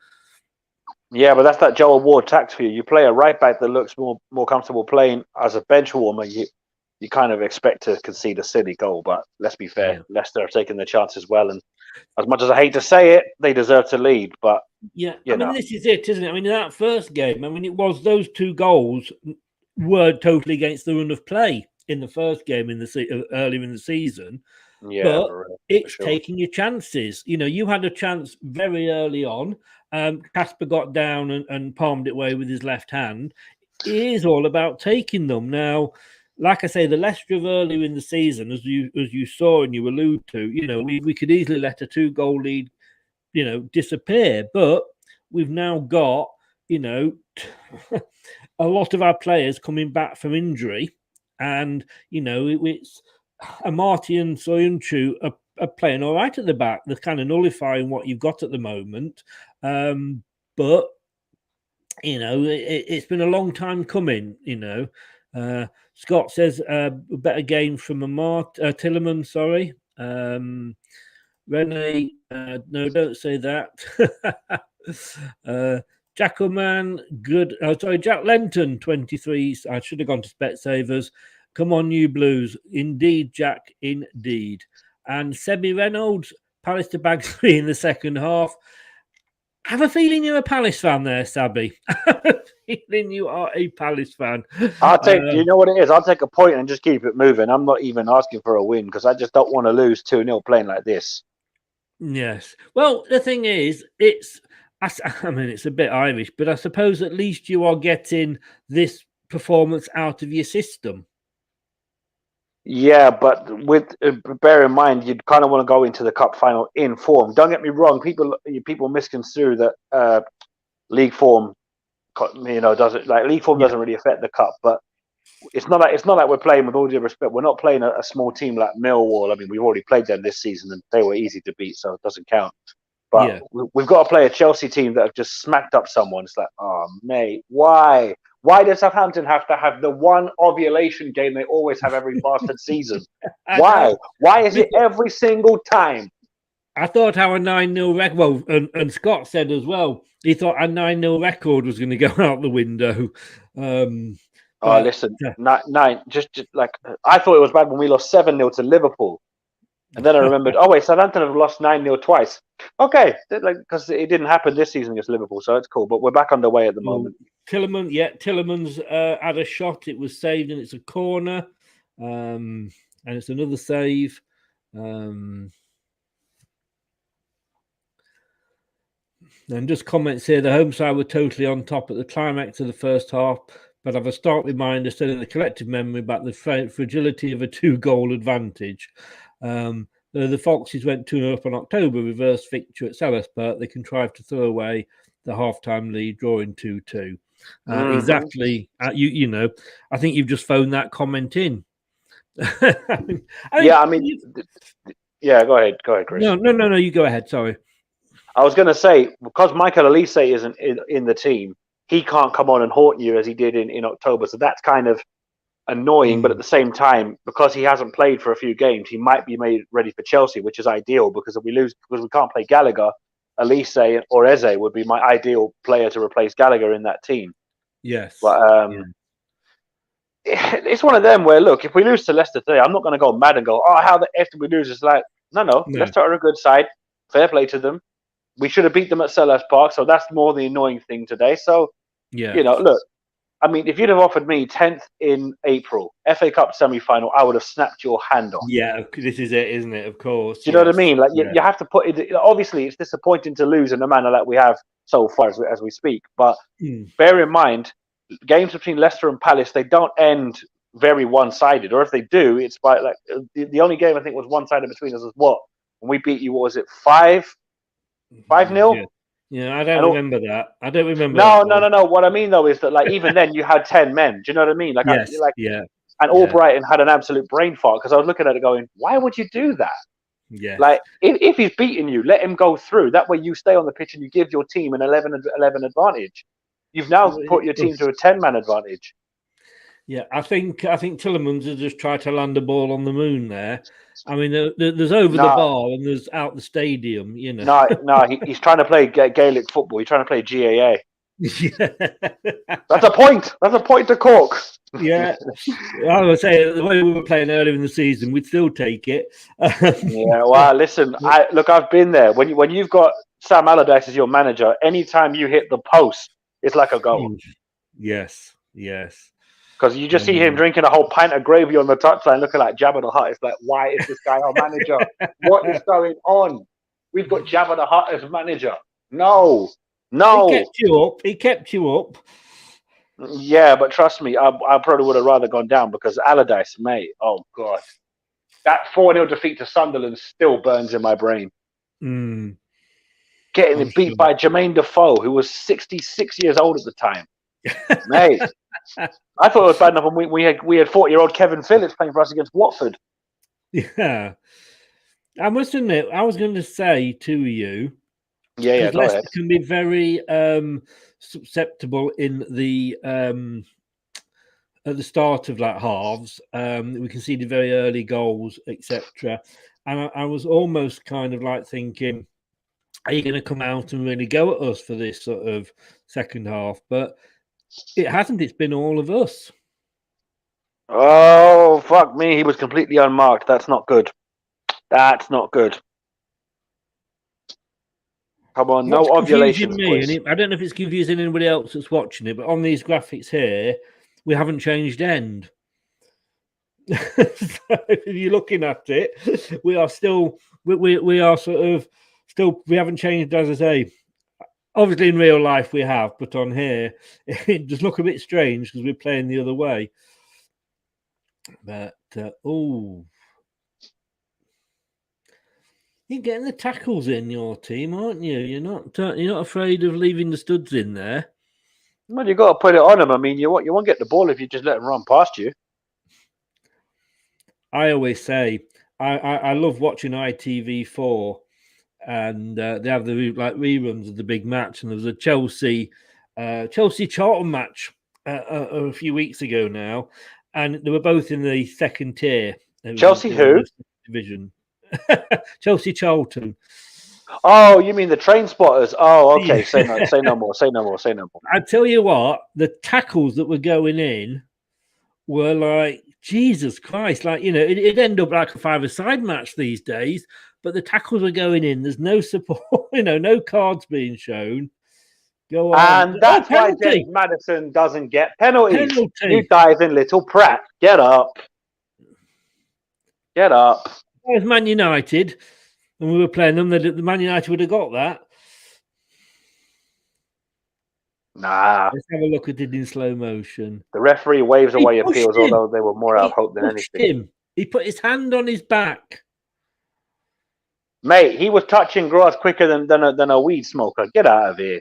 Yeah, but that's that Joel Ward tax for you. You play a right back that looks more comfortable playing as a bench warmer. You kind of expect to concede a silly goal, but let's be fair. Leicester have taken their chance as well, and as much as I hate to say it, they deserve to lead. But this is it, isn't it? I mean, in that first game, it was those 2 goals were totally against the run of play in the first game earlier in the season. Yeah, but it's taking your chances. You had a chance very early on. Casper got down and palmed it away with his left hand. It is all about taking them. Now, like I say, the Leicester of earlier in the season, as you saw and you allude to, we could easily let a 2-goal lead, disappear. But we've now got, a lot of our players coming back from injury. And, it's Amati and Soyuncu are playing all right at the back. They're kind of nullifying what you've got at the moment. But, it's been a long time coming, Scott says a better game from Tilleman, sorry. Renee, no, don't say that. Jackalman, good. Oh, sorry, Jack Lenton, 23. I should have gone to Specsavers. Come on, you Blues. Indeed, Jack, indeed. And Sebi Reynolds, Palace to bag 3 in the second half. I have a feeling you're a Palace fan there, Sabby. I have a feeling you are a Palace fan. I'll take, you know what it is? I'll take a point and just keep it moving. I'm not even asking for a win because I just don't want to lose 2-0 playing like this. Yes. Well, the thing is, it's a bit Irish, but I suppose at least you are getting this performance out of your system. Yeah, but bear in mind, you'd kind of want to go into the cup final in form. Don't get me wrong; people misconstrue that league form, doesn't really affect the cup. But it's not like we're playing, with all due respect, we're not playing a small team like Millwall. I mean, we've already played them this season, and they were easy to beat, so it doesn't count. But we've got to play a Chelsea team that have just smacked up someone. It's like, oh mate, why? Why does Southampton have to have the one ovulation game they always have every bastard season? Why? Why is it every single time? I thought our 9-0 record, well, and Scott said as well, he thought our 9-0 record was going to go out the window. Listen, nine. Just like I thought it was bad when we lost 7-0 to Liverpool, and then I remembered, oh wait, Southampton have lost 9-0 twice. Okay, because it didn't happen this season against Liverpool, so it's cool. But we're back underway at the moment. Tillerman's had a shot. It was saved, and it's a corner, and it's another save. And just comments here. The home side were totally on top at the climax of the first half, but have a stark reminder, still in the collective memory, about the fragility of a 2-goal advantage. The The Foxes went 2-0 up on October, reverse victory at Selhurst Park. They contrived to throw away the half-time lead, drawing 2-2. Exactly. You know, I think you've just phoned that comment in. Yeah, go ahead, Chris. No, you go ahead. Sorry. I was going to say, because Michael Elise isn't in the team, he can't come on and haunt you as he did in October. So that's kind of annoying. But at the same time, because he hasn't played for a few games, he might be made ready for Chelsea, which is ideal because if we lose, because we can't play Gallagher, Elise or Eze would be my ideal player to replace Gallagher in that team. Yes. But it's one of them where, look, if we lose to Leicester today, I'm not going to go mad and go, oh, how the F did we lose? It's like, no. Leicester are a good side. Fair play to them. We should have beat them at Selhurst Park, so that's more the annoying thing today. So, you know, look, I mean, if you'd have offered me 10th in April, FA Cup semi-final, I would have snapped your hand off. Yeah, this is it, isn't it? Of course. Do you know what I mean? Like, you have to put it. Obviously, it's disappointing to lose in the manner that we have so far as we speak. But bear in mind, games between Leicester and Palace, they don't end very one-sided. Or if they do, it's by like the only game I think was one-sided between us was what? When we beat you, what was it, 5-0? Yeah, I don't remember that. I don't remember. No. What I mean though is that like even then you had 10 men. Do you know what I mean? Like, And Albrighton had an absolute brain fart because I was looking at it going, why would you do that? Yeah. Like if he's beating you, let him go through. That way you stay on the pitch and you give your team an 11 advantage. You've now put your team to a 10-man advantage. Yeah, I think Tillemans has just tried to land a ball on the moon there. I mean, there's over the bar and there's out the stadium, you know. He's trying to play Gaelic football. He's trying to play GAA. Yeah. That's a point. That's a point to Cork. Yeah. I would say the way we were playing earlier in the season, we'd still take it. Yeah, well, listen, I've been there. When you've got Sam Allardyce as your manager, anytime you hit the post, it's like a goal. Yes. Because you just see him drinking a whole pint of gravy on the touchline, looking like Jabba the Hutt. It's like, why is this guy our manager? What is going on? We've got Jabba the Hutt as manager. No. He kept you up. Yeah, but trust me, I probably would have rather gone down because Allardyce, mate, oh God. That 4-0 defeat to Sunderland still burns in my brain. Getting beat by Jermaine Defoe, who was 66 years old at the time. Mate. I thought it was bad enough when we had 40-year-old Kevin Phillips playing for us against Watford. Yeah. I must admit, I was going to say to you, go Leicester ahead. can be very susceptible in the at the start of like halves. We conceded very early goals, etc. And I was almost kind of like thinking, are you going to come out and really go at us for this sort of second half? But it hasn't. It's been all of us. Oh, fuck me. He was completely unmarked. That's not good. That's not good. Come on, no ovulations, please. I don't know if it's confusing anybody else that's watching it, but on these graphics here, we haven't changed end. So if you're looking at it, we are still, we are sort of still, we haven't changed, as I say. Obviously, in real life, we have, but on here, it does look a bit strange because we're playing the other way. But, you're getting the tackles in your team, aren't you? You're not afraid of leaving the studs in there. Well, you've got to put it on them. I mean, you won't get the ball if you just let them run past you. I always say, I love watching ITV4. And they have the reruns of the big match, and there was a Chelsea Charlton match a few weeks ago now, and they were both in the second tier. Chelsea who? Division. Chelsea Charlton. Oh, you mean the train spotters? Oh, okay. Say no more. I tell you what, the tackles that were going in were like Jesus Christ. Like, you know, it'd end up like a five-a-side match these days. But the tackles are going in. There's no support, no cards being shown. Go on. And that's why James Maddison doesn't get penalties. You diving little prat. Get up. There's Man United, and we were playing them. The Man United would have got that. Nah. Let's have a look at it in slow motion. The referee waves away appeals, although they were more out of hope than anything. He put his hand on his back. Mate, he was touching grass quicker than a weed smoker. Get out of here.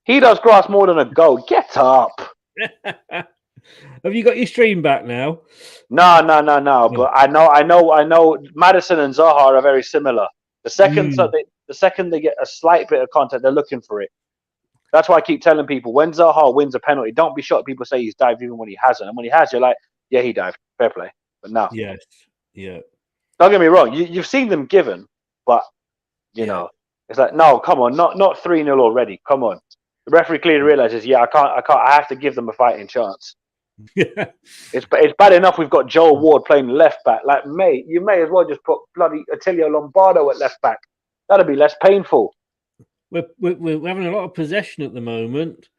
He does grass more than a goat. Get up. Have you got your stream back now? No. But I know. Maddison and Zaha are very similar. The second they get a slight bit of contact, they're looking for it. That's why I keep telling people, when Zaha wins a penalty, don't be shocked people say he's dived even when he hasn't. And when he has, you're like, yeah, he dived. Fair play. But no. Yes. Yeah. Don't get me wrong. You've seen them given, but you know, it's like, no, come on, not 3-0 already. Come on. The referee clearly realizes, I can't. I have to give them a fighting chance. It's bad enough we've got Joel Ward playing left back. Like, mate, you may as well just put bloody Attilio Lombardo at left back. That'd be less painful. We're having a lot of possession at the moment.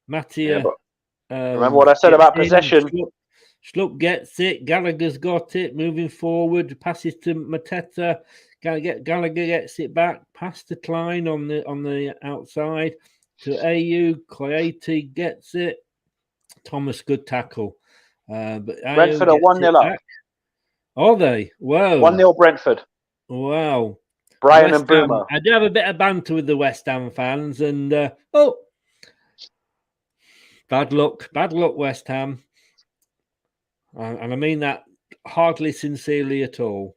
Mattia. Remember what I said about possession? Schlupp gets it. Gallagher's got it. Moving forward, passes to Mateta. Gallagher gets it back. Pass to Klein on the outside to AU. Coyote gets it. Thomas, good tackle. But Brentford are 1-0 up. Are they? Wow. 1-0 Brentford. Wow. Brian and Boomer. I do have a bit of banter with the West Ham fans, and bad luck, West Ham, and I mean that hardly sincerely at all.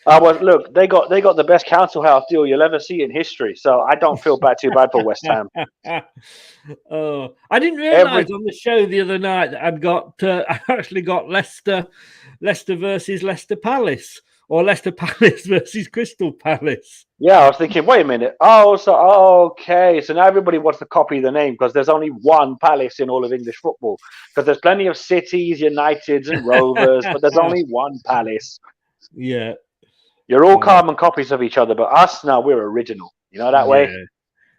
Look, they got the best council house deal you'll ever see in history, so I don't feel too bad for West Ham. I didn't realise on the show the other night that I actually got Leicester versus Leicester Palace. Or Leicester Palace versus Crystal Palace. Yeah, I was thinking, wait a minute. Okay. So now everybody wants to copy the name because there's only one Palace in all of English football. Because there's plenty of Cities, Uniteds, and Rovers, but there's only one Palace. Yeah. You're all carbon copies of each other, but us, now we're original. You know that way?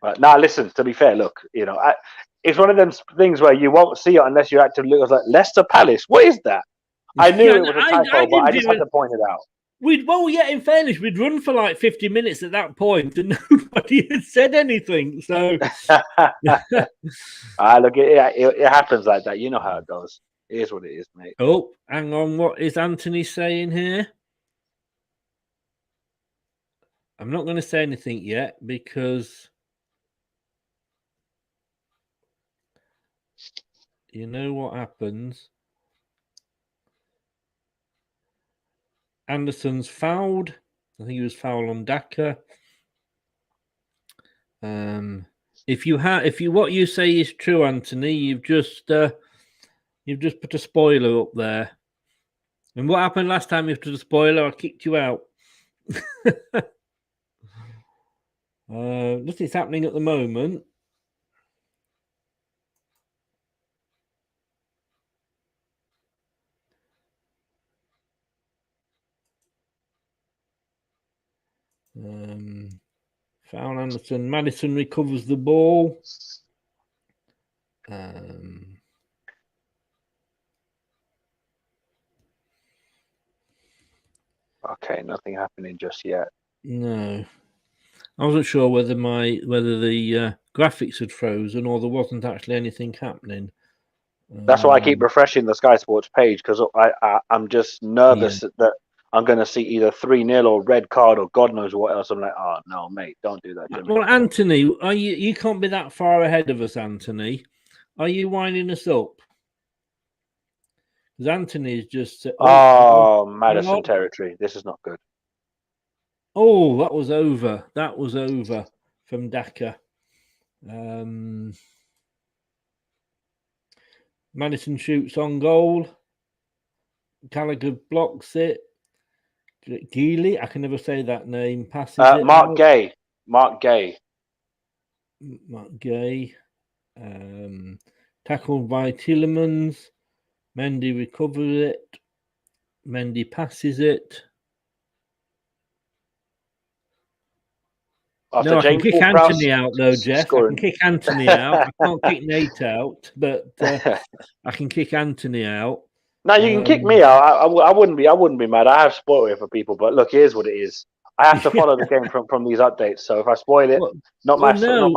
But now, listen, to be fair, look, it's one of them things where you won't see it unless you actually look like Leicester Palace. What is that? I knew it was a typo, but I just had to point it out. In fairness, we'd run for like 50 minutes at that point and nobody had said anything. So, look, it happens like that. You know how it goes. It is what it is, mate. Oh, hang on. What is Anthony saying here? I'm not going to say anything yet because you know what happens. Anderson's fouled. I think he was fouled on Daka. If what you say is true, Anthony, you've just put a spoiler up there. And what happened last time you put a spoiler? I kicked you out. Nothing's happening at the moment. Foul Anderson. Madison recovers the ball. Okay, nothing happening just yet. No, I wasn't sure whether the graphics had frozen or there wasn't actually anything happening. That's why I keep refreshing the Sky Sports page because I'm just nervous that I'm going to see either 3-0 or red card or God knows what else. I'm like, oh no, mate, don't do that. Well, Anthony, you can't be that far ahead of us, Anthony. Are you winding us up? Because Anthony's just Madison territory. This is not good. Oh, that was over. That was over from Daka. Madison shoots on goal. Gallagher blocks it. Geely, I can never say that name. Passes it. Mark Gay. Tackled by Tielemans. Mendy recovers it. Mendy passes it. I can kick Anthony out though, Jeff. I can kick Anthony out. I can't kick Nate out, but I can kick Anthony out. No, you can kick me out. I wouldn't be mad. I have spoiled it for people, but look, here's what it is. I have to follow the game from these updates. So if I spoil it, not my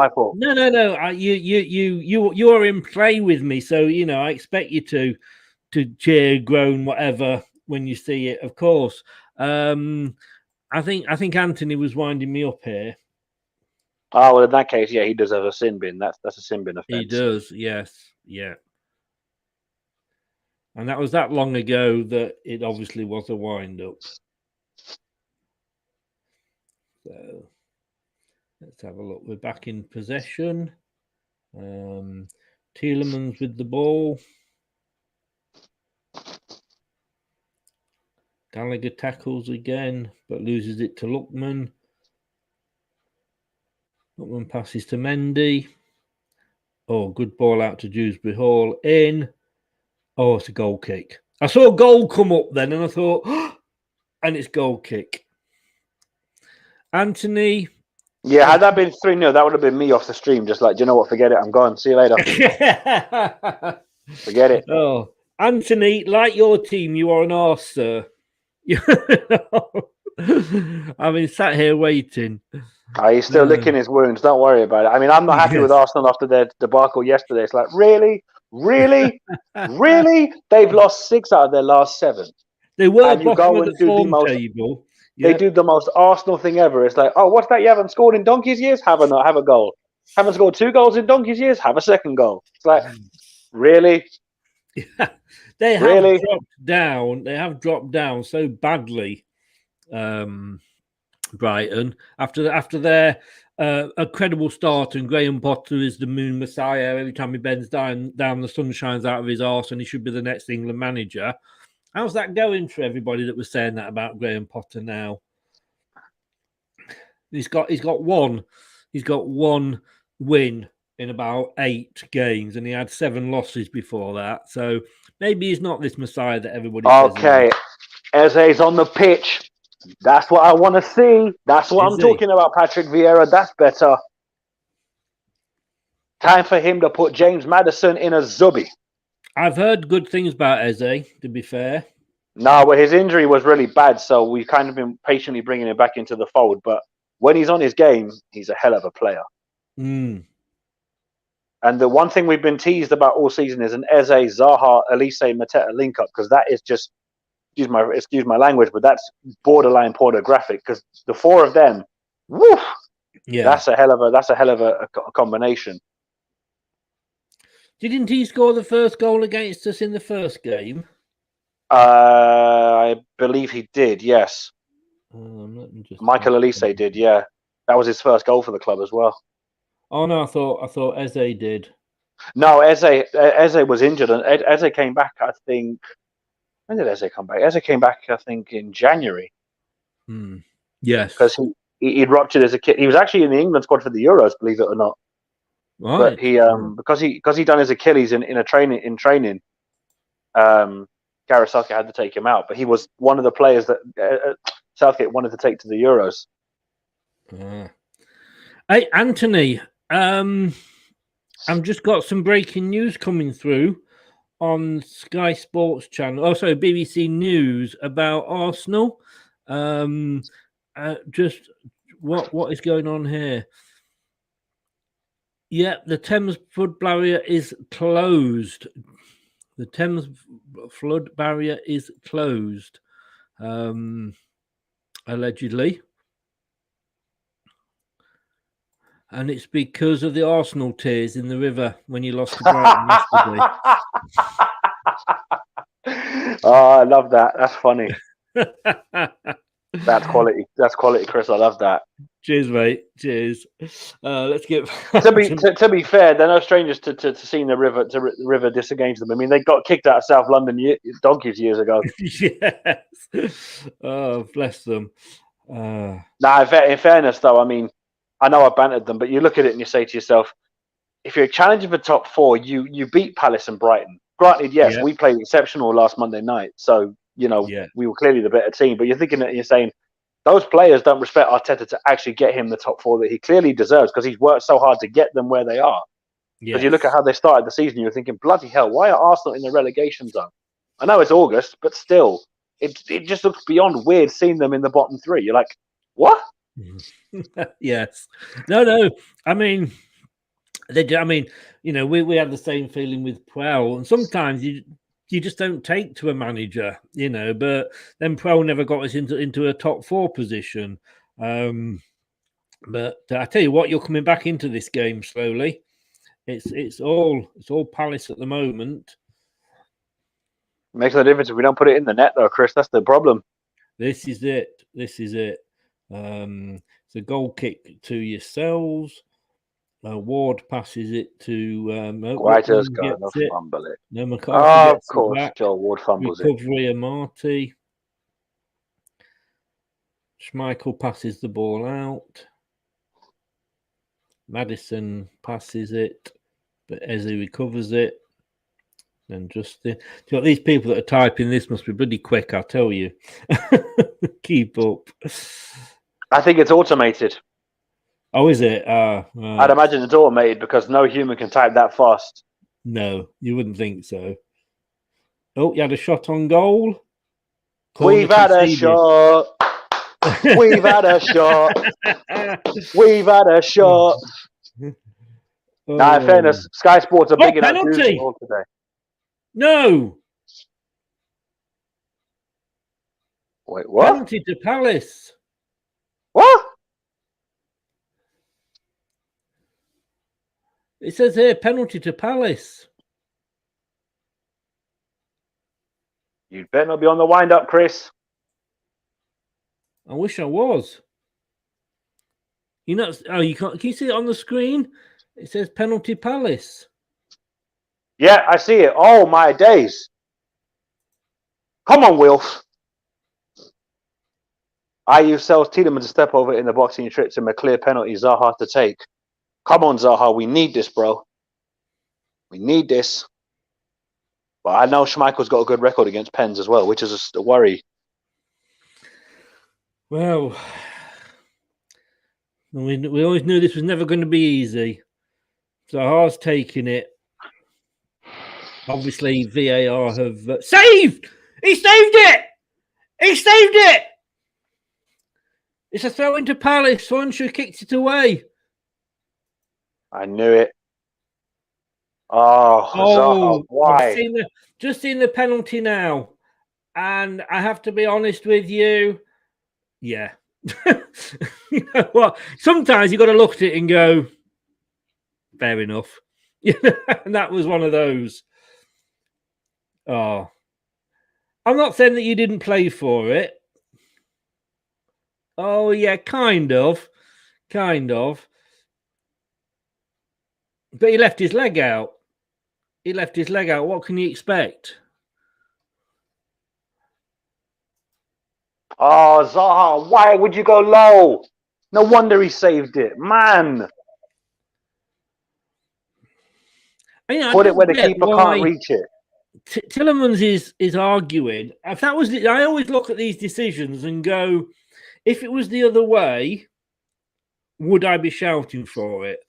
fault. No. You are in play with me, so I expect you to cheer, groan, whatever when you see it. Of course, I think Anthony was winding me up here. Oh, well, in that case, yeah, he does have a sin bin. That's a sin bin offence. He does, yes, yeah. And that was that long ago that it obviously was a wind-up. So let's have a look. We're back in possession. Tielemans with the ball. Gallagher tackles again, but loses it to Lookman. Lookman passes to Mendy. Oh, good ball out to Dewsbury Hall. In. Oh, it's a goal kick. I saw a goal come up then, and I thought, oh, and it's goal kick. Anthony. Yeah, had that been 3-0, that would have been me off the stream. Just like, do you know what? Forget it. I'm gone. See you later. Forget it. Oh, Anthony, like your team, you are an arse, sir. I've been sat here waiting. He's still licking his wounds. Don't worry about it. I mean, I'm not happy with Arsenal after their debacle yesterday. It's like, really? Really? Really? They've lost 6 out of their last 7. They were bottom of the form table. They do the most Arsenal thing ever. It's like, oh, what's that? You haven't scored in donkey's years? Have a goal. Haven't scored 2 goals in donkey's years? Have a second goal. It's like, really? Yeah. They have dropped down. They have dropped down so badly, Brighton, after their a credible start, and Graham Potter is the moon messiah. Every time he bends down, the sun shines out of his arse, and he should be the next England manager. How's that going for everybody that was saying that about Graham Potter now? He's got one win in about 8 games, and he had 7 losses before that. So maybe he's not this messiah that everybody says. Okay, Eze's on the pitch. That's what I want to see. That's what I'm talking about, Patrick Vieira. That's better. Time for him to put James Maddison in a zubby. I've heard good things about Eze, to be fair. No, but his injury was really bad, so we've kind of been patiently bringing him back into the fold. But when he's on his game, he's a hell of a player. Mm. And the one thing we've been teased about all season is an Eze, Zaha, Elise, Mateta link-up, because that is just, excuse my language, but that's borderline pornographic, because the 4 of them, woof, yeah, that's a hell of a combination. Didn't he score the first goal against us in the first game? I believe he did, yes. Michael Elise did, yeah. That was his first goal for the club as well. Oh no, I thought Eze did. No, Eze was injured, and Eze came back, I think. When did Eze come back? Eze came back, I think, in January. Yes. Because he'd ruptured as a kid. He was actually in the England squad for the Euros, believe it or not. Right. But he because he done his Achilles in training, Gareth Southgate had to take him out. But he was one of the players that Southgate wanted to take to the Euros. Hey, Anthony, I've just got some breaking news coming through on Sky Sports channel. Also, BBC News about Arsenal. Just what is going on here? Yeah, the Thames flood barrier is closed. The Thames flood barrier is closed, allegedly. And it's because of the Arsenal tears in the river when you lost to Brighton yesterday. Oh, I love that. That's funny. That's quality. That's quality, Chris. I love that. Cheers, mate. Cheers. Let's get to be fair, they're no strangers to seeing the river disengage them. I mean, they got kicked out of South London donkeys years ago. Yes. Oh, bless them. Nah, in fairness, though, I mean, I know I bantered them, but you look at it and you say to yourself, if you're challenging for top 4, you beat Palace and Brighton. Granted, yes, we played exceptional last Monday night, so we were clearly the better team. But you're thinking that you're saying those players don't respect Arteta to actually get him the top 4 that he clearly deserves, because he's worked so hard to get them where they are. Because you look at how they started the season, you're thinking, bloody hell, why are Arsenal in the relegation zone? I know it's August, but still, it just looks beyond weird seeing them in the bottom 3. You're like, what? Yes. No. I mean, we had the same feeling with Puel, and sometimes you just don't take to a manager, you know. But then Pro never got us into a top 4 position. But I tell you what, you're coming back into this game slowly. It's all Palace at the moment. Makes no difference if we don't put it in the net, though, Chris. That's the problem. This is it. It's a goal kick to yourselves. Ward passes it to White's got enough fumble it. No, McCarthy gets of course, it back. Joe Ward fumbles Recovery of Marty. Schmeichel passes the ball out. Madison passes it, but Eze recovers it. And Justin, these people that are typing this must be bloody quick, I'll tell you. Keep up. I think it's automated. Oh, is it? I'd imagine it's automated because no human can type that fast. No, you wouldn't think so. Oh, you had a shot on goal. We've had a shot. We've had a shot. We've had a shot. Now, in fairness, Sky Sports are big enough to do it all today. No. Wait, what? Penalty to Palace. What? It says here, penalty to Palace. You'd better not be on the wind-up, Chris. I wish I was. You know, you can't. Can you see it on the screen? It says penalty Palace. Yeah, I see it. Oh, my days. Come on, Wilf. IU tells Tiedemann to step over in the boxing trips him a clear penalty Zaha to take. Come on, Zaha. We need this, bro. We need this. But I know Schmeichel's got a good record against Pens as well, which is a worry. Well, we always knew this was never going to be easy. Zaha's taking it. Obviously, VAR have saved. He saved it. He saved it. It's a throw into Palace. Swansea kicks it away. I knew it. Oh, Zaha, why? Just seen the penalty now, and I have to be honest with you. Yeah, you know what? Sometimes you got to look at it and go, fair enough. And that was one of those. Oh, I'm not saying that you didn't play for it. Oh yeah, kind of. But he left his leg out. What can you expect? Oh, Zaha, why would you go low? No wonder he saved it. Man. Put it where the keeper can't reach it. Tielemans is arguing. If that was I always look at these decisions and go, if it was the other way, would I be shouting for it?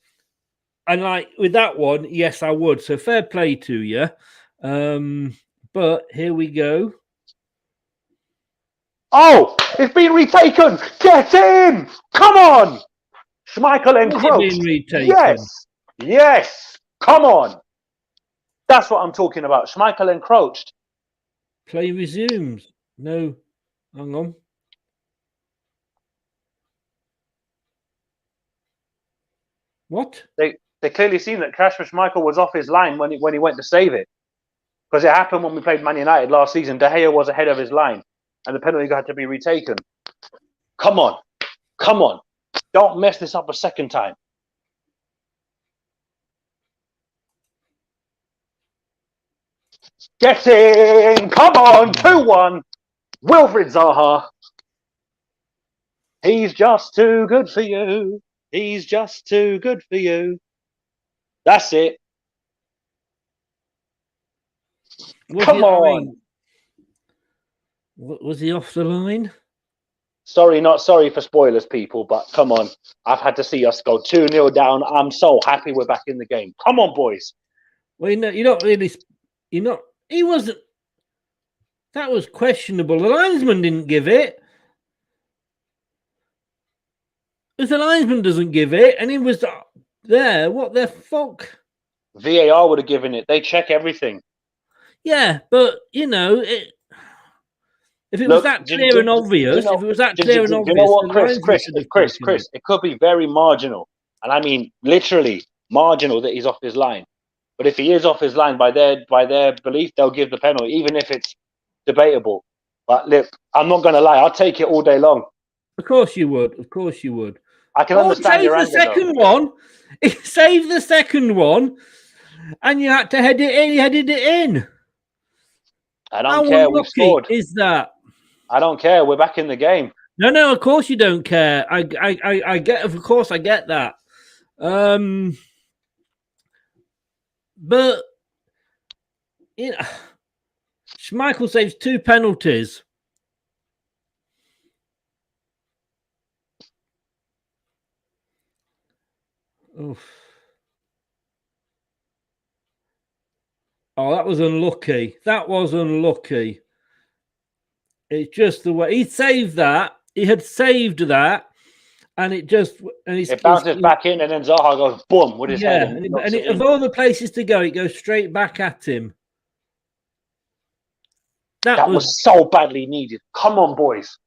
And like with that one, yes, I would. So fair play to you. But here we go. Oh, it's been retaken. Get in. Come on. Schmeichel encroached. Yes. Come on. That's what I'm talking about. Schmeichel encroached. Play resumes. No. Hang on. What? They clearly seen that Kasper Schmeichel was off his line when he went to save it. Because it happened when we played Man United last season. De Gea was ahead of his line. And the penalty had to be retaken. Come on. Don't mess this up a second time. Get in! Come on! 2-1. Wilfried Zaha. He's just too good for you. He's just too good for you. That's it. Come on. Was he off the line? Sorry, not sorry for spoilers, people, but come on. I've had to see us go 2-0 down. I'm so happy we're back in the game. Come on, boys. Well, he wasn't. That was questionable. The linesman didn't give it. If the linesman doesn't give it, and he was there, what the fuck? VAR would have given it. They check everything. Yeah, but you know, if it was that clear and obvious, if it was that clear and obvious, you know what, Chris, it. It could be very marginal, and I mean literally marginal that he's off his line. But if he is off his line by their belief, they'll give the penalty, even if it's debatable. But look, I'm not going to lie, I'll take it all day long. Of course you would. Of course you would. I can understand your anger. Save the second one. Save the second one, and you had to head it in. You headed it in. I don't care. We scored. Is that? I don't care. We're back in the game. No. Of course you don't care. I get. Of course I get that. But you know, Schmeichel saves 2 penalties. Oof. Oh, that was unlucky. That was unlucky. It's just the way he saved that. He had saved that, and it bounces back in, and then Zaha goes boom with his head. And of all the places to go, it goes straight back at him. That was so badly needed. Come on, boys.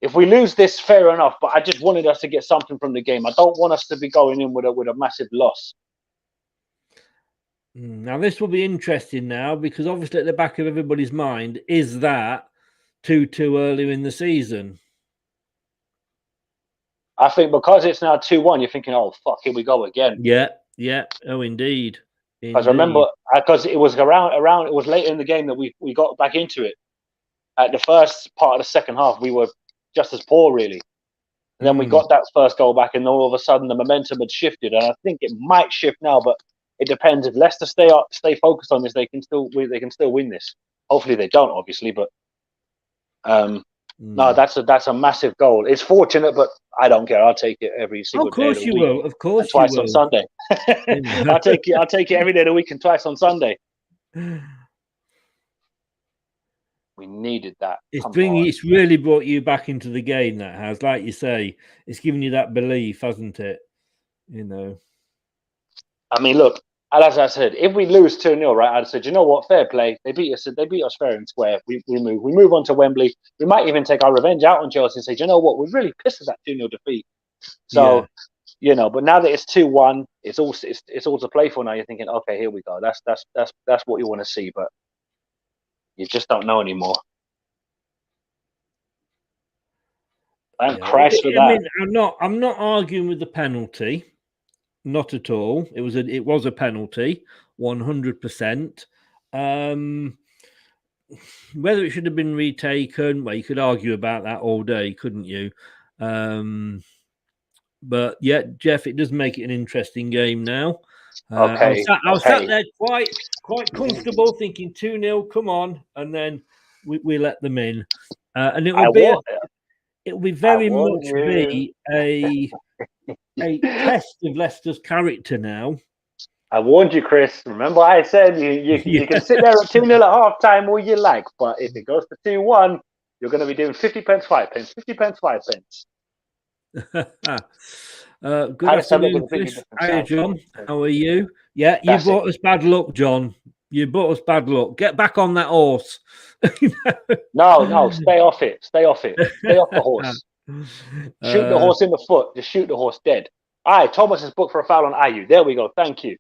If we lose this, fair enough. But I just wanted us to get something from the game. I don't want us to be going in with a massive loss. Now, this will be interesting now, because obviously at the back of everybody's mind is that 2-2 earlier in the season. I think because it's now 2-1, you're thinking, oh, fuck, here we go again. Yeah. Oh, indeed. Because remember, because it was around, it was later in the game that we got back into it. At the first part of the second half, we were just as poor, really. And then we got that first goal back, and all of a sudden the momentum had shifted. And I think it might shift now, but it depends. If Leicester stay focused on this, they can still win this. Hopefully they don't, obviously, but no, that's a massive goal. It's fortunate, but I don't care. I'll take it every single day. Of course you will. Of course, twice on Sunday. I'll take it every day of the week and twice on Sunday. We needed that. It's really brought you back into the game. That has, like you say, it's given you that belief, hasn't it? You know. I mean, look, as I said, if we lose 2-0, right, I'd said, you know what, fair play. They beat us fair and square. We move on to Wembley. We might even take our revenge out on Chelsea and say, you know what, we're really pissed at that 2-0 defeat. So, you know, but now that it's 2-1, it's all to play for now. You're thinking, okay, here we go. That's what you want to see, but you just don't know anymore. Thank Christ for that. I mean, I'm not arguing with the penalty. Not at all. It was a penalty, 100%. Whether it should have been retaken, well, you could argue about that all day, couldn't you? But yeah, Jeff, it does make it an interesting game now. Okay. I was sat there quite comfortable, thinking 2-0, come on, and then we let them in, and it will be very much be a test of Leicester's character now. I warned you, Chris. Remember I said you can sit there at 2-0 at half time all you like, but if it goes to 2-1, you're going to be doing 50 pence, 5 pence, 50 pence, 5 pence. Good afternoon, Chris. Hi, John. How are you? Yeah, you brought us bad luck, John. You brought us bad luck. Get back on that horse. No, stay off it. Stay off the horse. Shoot the horse in the foot. Just shoot the horse dead. All right, Thomas is booked for a foul on Ayew. There we go. Thank you.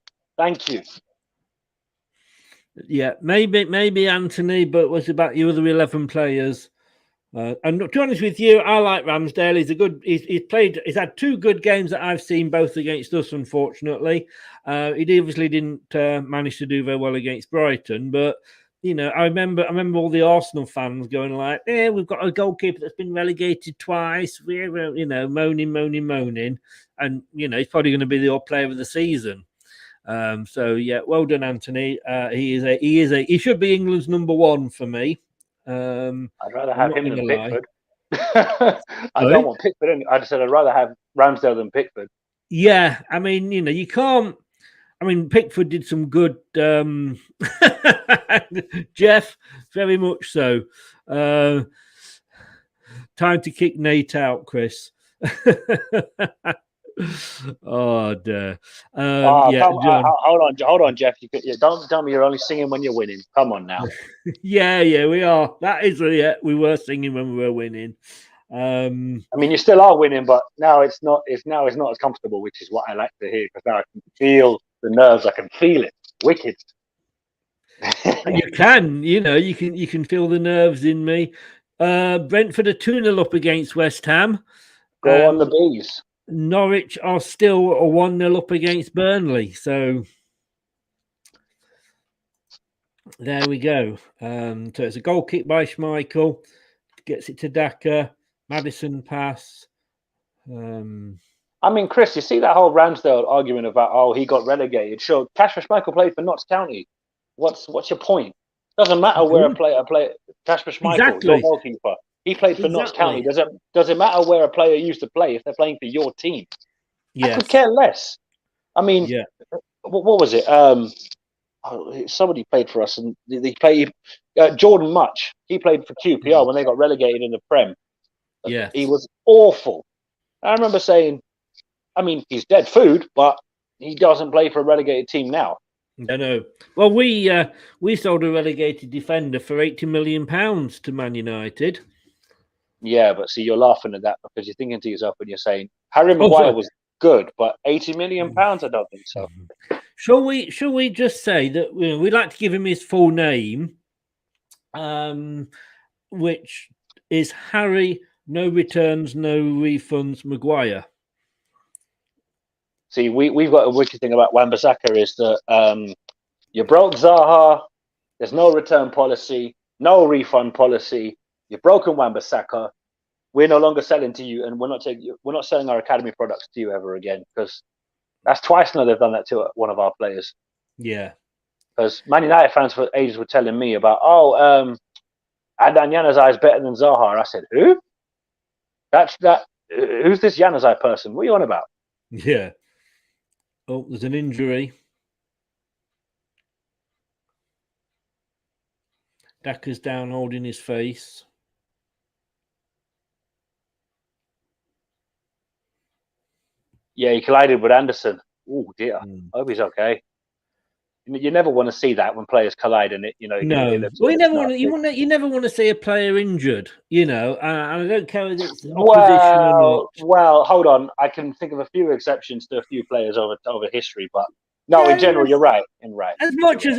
Yeah, maybe Anthony, but what's about your other 11 players? And to be honest with you, I like Ramsdale. He's had 2 good games that I've seen, both against us, unfortunately. He obviously didn't manage to do very well against Brighton, but you know, I remember all the Arsenal fans going like, "Yeah, we've got a goalkeeper that's been relegated twice." We're, you know, moaning, and you know, he's probably going to be the player of the season. So yeah, well done, Anthony. He should be England's number 1 for me. I'd rather have him than Pickford. I don't want Pickford. I just said I'd rather have Ramsdale than Pickford. Yeah, I mean, you know, you can't. I mean, Pickford did some good, Jeff, very much so. Time to kick Nate out, Chris. Oh dear. Hold on, Jeff. Don't tell me you're only singing when you're winning. Come on now. yeah, we are. That is we were singing when we were winning. I mean, you still are winning, but now it's not. It's not as comfortable, which is what I like to hear, because now I can feel the nerves. I can feel it. Wicked. You can, you can feel the nerves in me. Brentford are 2-0 up against West Ham. Go on the bees. Norwich are still 1-0 up against Burnley. So there we go. So it's a goal kick by Schmeichel. Gets it to Daka. Maddison pass. I mean, Chris, you see that whole Ramsdale argument about, he got relegated. Sure, Kasper Schmeichel played for Notts County. What's your point? Doesn't matter where a player played. Kasper Schmeichel, your goalkeeper, he played for Notts County. Does it matter where a player used to play if they're playing for your team? I could care less. I mean, what was it? Somebody played for us, and they played Jordan Much. He played for QPR when they got relegated in the Prem. Yeah, he was awful. I remember saying, I mean, he's dead food, but he doesn't play for a relegated team now. No. Well, we sold a relegated defender for £80 million to Man United. Yeah, but see, you're laughing at that because you're thinking to yourself when you're saying Harry Maguire was good, but £80 million, I don't think so. Shall we just say that we'd like to give him his full name, which is Harry No Returns, No Refunds Maguire. See, we've got a wicked thing about Wan-Bissaka is that you broke Zaha, there's no return policy, no refund policy. You've broken Wan-Bissaka. We're no longer selling to you, and we're not selling our academy products to you ever again, because that's twice now they've done that to one of our players. Yeah, because Man United fans for ages were telling me about Adnan Januzaj is better than Zaha. I said, who? Who's this Januzaj person? What are you on about? Yeah. Oh, there's an injury. Daka's down holding his face. Yeah, he collided with Anderson. Oh dear. I hope he's okay. You never want to see that when players collide in it. No, you never want to see a player injured. And I don't care if it's opposition or not. Well, hold on. I can think of a few exceptions to a few players over history, but no, in general, you're right. As much as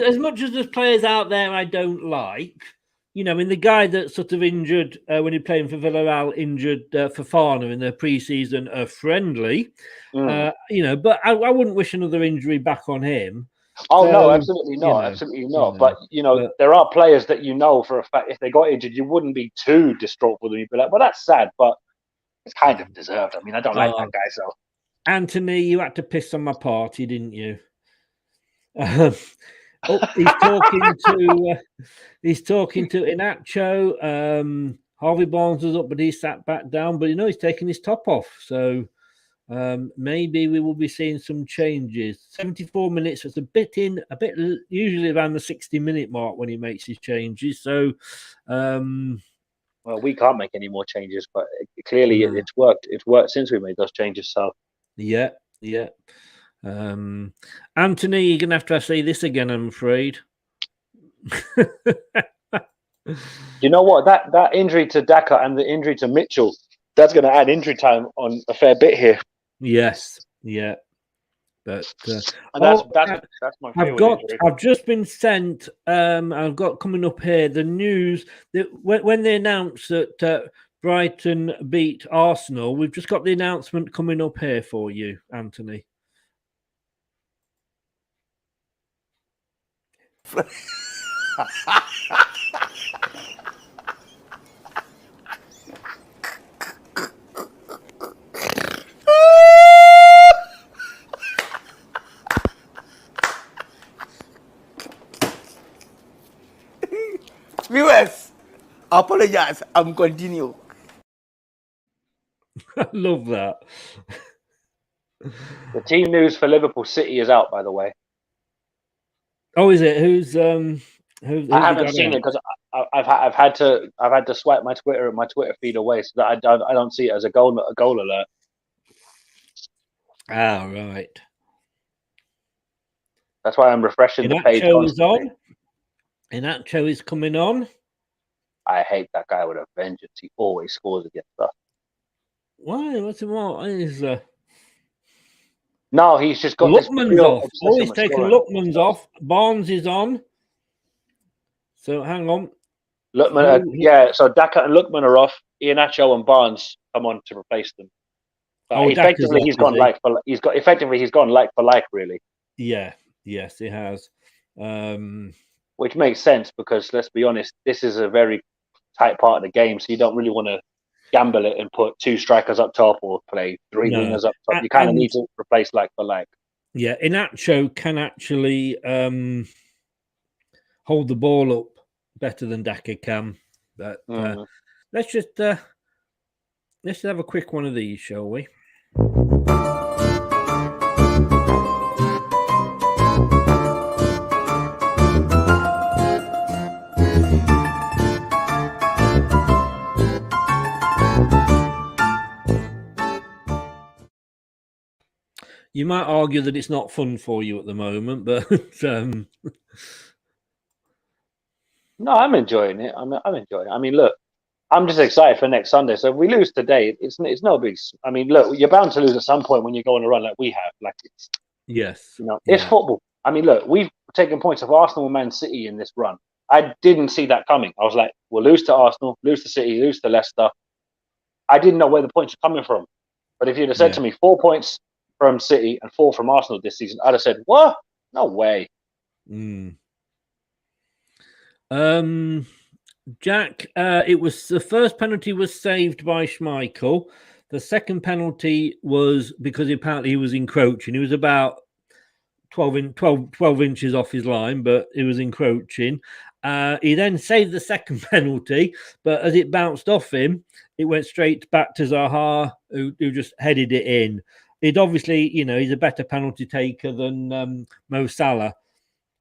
there's players out there I don't like. I mean, the guy that sort of injured when he playing for Villarreal, injured Fofana in their pre-season friendly. But I wouldn't wish another injury back on him. Oh, no, absolutely not. Absolutely not. But, there are players that for a fact, if they got injured, you wouldn't be too distraught for them. You'd be like, well, that's sad, but it's kind of deserved. I mean, I don't like that guy, so. Anthony, you had to piss on my party, didn't you? He's talking to Inacho. Harvey Barnes was up, but he sat back down. But he's taking his top off. So maybe we will be seeing some changes. 74 minutes. It's a bit usually around the 60-minute mark when he makes his changes. So, well, we can't make any more changes, but clearly it's worked. It's worked since we made those changes. So, yeah. Anthony, you're gonna have to say this again, I'm afraid. You know what? That injury to Daka and the injury to Mitchell, that's going to add injury time on a fair bit here. Yes, yeah. But that's my favorite. I've just been sent. I've got coming up here the news that when they announced that Brighton beat Arsenal, we've just got the announcement coming up here for you, Anthony. Viewers, apologize. I'm continue. I love that. The team news for Liverpool City is out, by the way. Oh, is it? Who's I haven't seen it because I've had to swipe my Twitter feed away so that I don't see it as a goal alert. Ah, right. That's why I'm refreshing the page constantly. Inacho is coming on. I hate that guy with a vengeance. He always scores against us. Why? What's the matter? No, he's just got Lookman's off. Oh, he's taken Lookman's off. Barnes is on. So hang on. Lookman, so Daka and Lookman are off. Iheanacho and Barnes come on to replace them. But effectively, he's gone like for like, really. Yeah. Yes, he has. Which makes sense because let's be honest, this is a very tight part of the game, so you don't really want to gamble it and put 2 strikers up top or play 3 wingers up top. You kind of need to replace like for like. Yeah, Iheanacho can actually hold the ball up better than Daka can. But let's just have a quick one of these, shall we? You might argue that it's not fun for you at the moment, but no, I'm enjoying it. I'm enjoying it. I mean, look, I'm just excited for next Sunday. So if we lose today, it's no big. I mean, look, you're bound to lose at some point when you go on a run like we have. Like it's it's football. I mean, look, we've taken points of Arsenal and Man City in this run. I didn't see that coming. I was like, we'll lose to Arsenal, lose to City, lose to Leicester. I didn't know where the points are coming from. But if you'd have said to me 4 points from City and 4 from Arsenal this season, I'd have said, what? No way. Jack, it was the first penalty was saved by Schmeichel. The second penalty was because apparently he was encroaching. He was about 12 inches off his line, but he was encroaching. He then saved the second penalty, but as it bounced off him, it went straight back to Zaha, who just headed it in. It obviously, he's a better penalty taker than Mo Salah,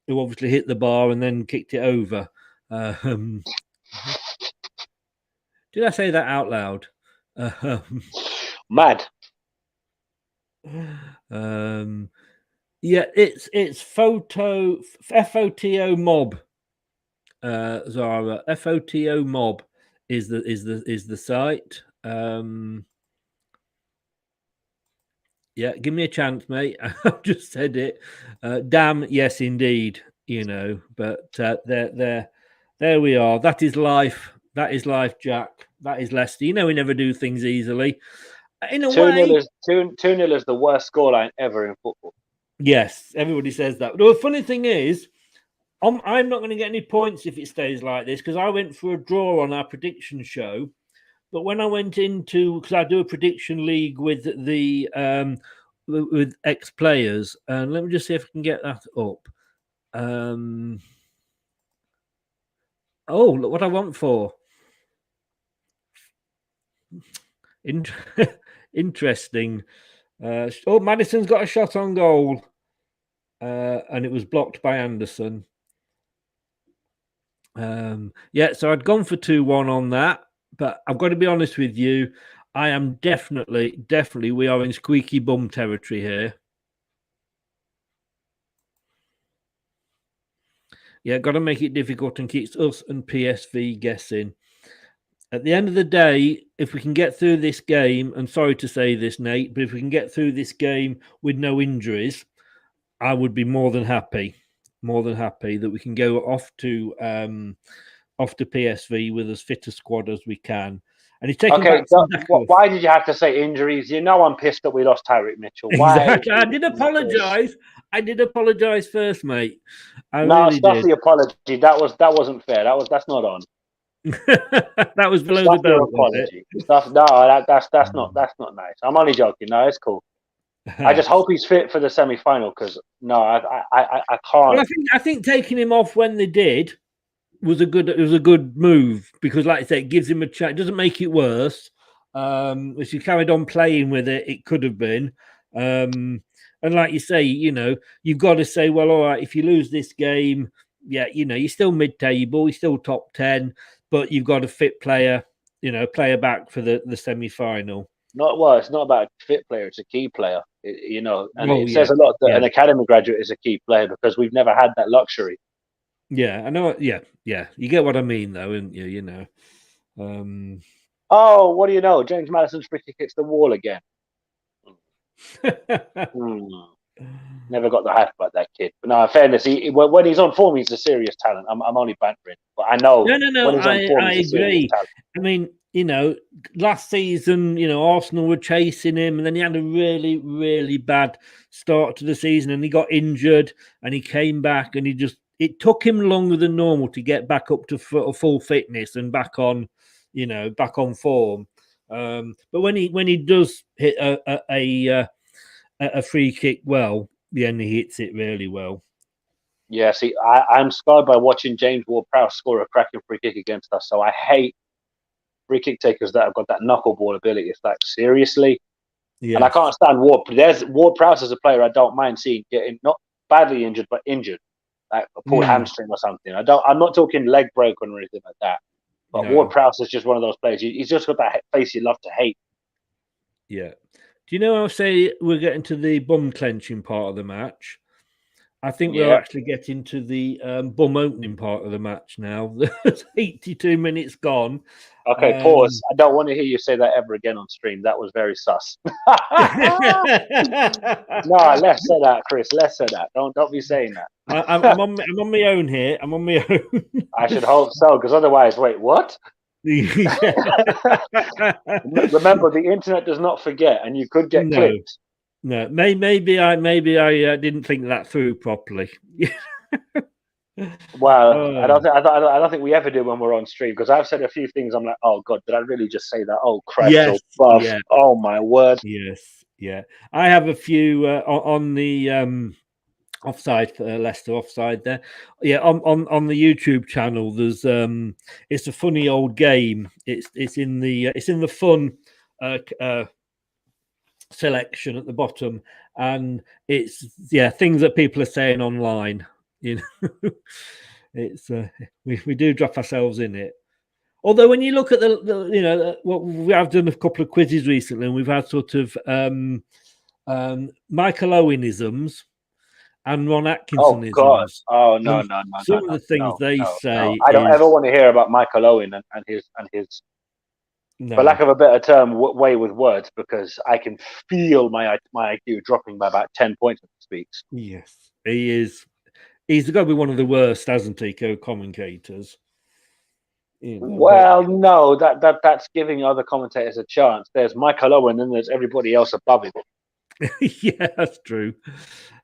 who obviously hit the bar and then kicked it over. Did I say that out loud? Mad. Yeah, it's FOTO mob. Zara, FOTO mob is the site. Yeah, give me a chance, mate. I've just said it. Damn, yes, indeed. But there we are. That is life. That is life, Jack. That is Leicester. We never do things easily. In a way, 2-0 is the worst scoreline ever in football. Yes, everybody says that. But the funny thing is, I'm not going to get any points if it stays like this because I went for a draw on our prediction show. But when I went into, because I do a prediction league with the with ex-players, and let me just see if I can get that up. Oh, look what I want for. Interesting. Maddison's got a shot on goal, and it was blocked by Anderson. So I'd gone for 2-1 on that. But I've got to be honest with you, I am definitely, we are in squeaky bum territory here. Yeah, got to make it difficult and keeps us and PSV guessing. At the end of the day, if we can get through this game, and sorry to say this, Nate, but if we can get through this game with no injuries, I would be more than happy that we can go off to PSV with as fit a squad as we can. And he's taking back why did you have to say injuries? I'm pissed that we lost Tyreek Mitchell. Exactly. I did apologise first, mate. Really stuff the apology. That wasn't fair. That's not on. That was below the belt. Apology. That's not nice. I'm only joking. No, it's cool. I just hope he's fit for the semi-final because I can't. Well, I think taking him off when they did was a good move because, like I said, it gives him a chance. It doesn't make it worse. If you carried on playing with it, it could have been. And like you say, you've got to say, well, all right, if you lose this game, you're still mid-table, you're still top 10, but you've got a fit player, player back for the semi-final. It's not about a fit player; it's a key player. It says a lot that an academy graduate is a key player because we've never had that luxury. Yeah, I know. Yeah. You get what I mean, though, and Oh, what do you know? James Maddison's free kick hits the wall again. Never got the hype about that kid. But no, in fairness, when he's on form, he's a serious talent. I'm only bantering, but I know. No. I agree. I mean, last season, Arsenal were chasing him, and then he had a really, really bad start to the season, and he got injured, and he came back, and it took him longer than normal to get back up to full fitness and back on form. But when he does hit a free kick well, then he hits it really well. Yeah, see, I'm scarred by watching James Ward-Prowse score a cracking free kick against us, so I hate free kick takers that have got that knuckleball ability. It's like, seriously? Yeah. And I can't stand Ward-Prowse as a player I don't mind seeing getting not badly injured, but injured, like a pulled hamstring or something. I'm not talking leg broken or anything like that. But Ward-Prowse is just one of those players. He's just got that face you love to hate. Yeah. Do you know, I'll say we're getting to the bum clenching part of the match. I think we're actually getting to the bum opening part of the match now. There's 82 minutes gone. Okay, pause. I don't want to hear you say that ever again on stream. That was very sus. No, less say that, Chris. Less say that. Don't be saying that. I'm on my own here. I'm on my own. I should hope so, because otherwise, wait, what? Remember, the internet does not forget, and you could get clipped. No, maybe I didn't think that through properly. Well, I don't think we ever do when we're on stream, because I've said a few things. I'm like, oh god, did I really just say that? Oh Christ! Yes, Oh my word! Yes, yeah. I have a few on the offside, Leicester offside there. Yeah, on the YouTube channel. There's it's a funny old game. It's in the fun selection at the bottom, and it's things that people are saying online. It's we do drop ourselves in it. Although when you look at what we have done a couple of quizzes recently, and we've had sort of Michael Owenisms and Ron Atkinsonisms. Oh God! Oh no! Some of the things they say. I don't ever want to hear about Michael Owen and his. For lack of a better term, way with words, because I can feel my IQ dropping by about 10 points when he speaks. Yes, he is. He's got to be one of the worst, hasn't he, co-commentators? Well, no, that's giving other commentators a chance. There's Michael Owen, and there's everybody else above him. Yeah, that's true.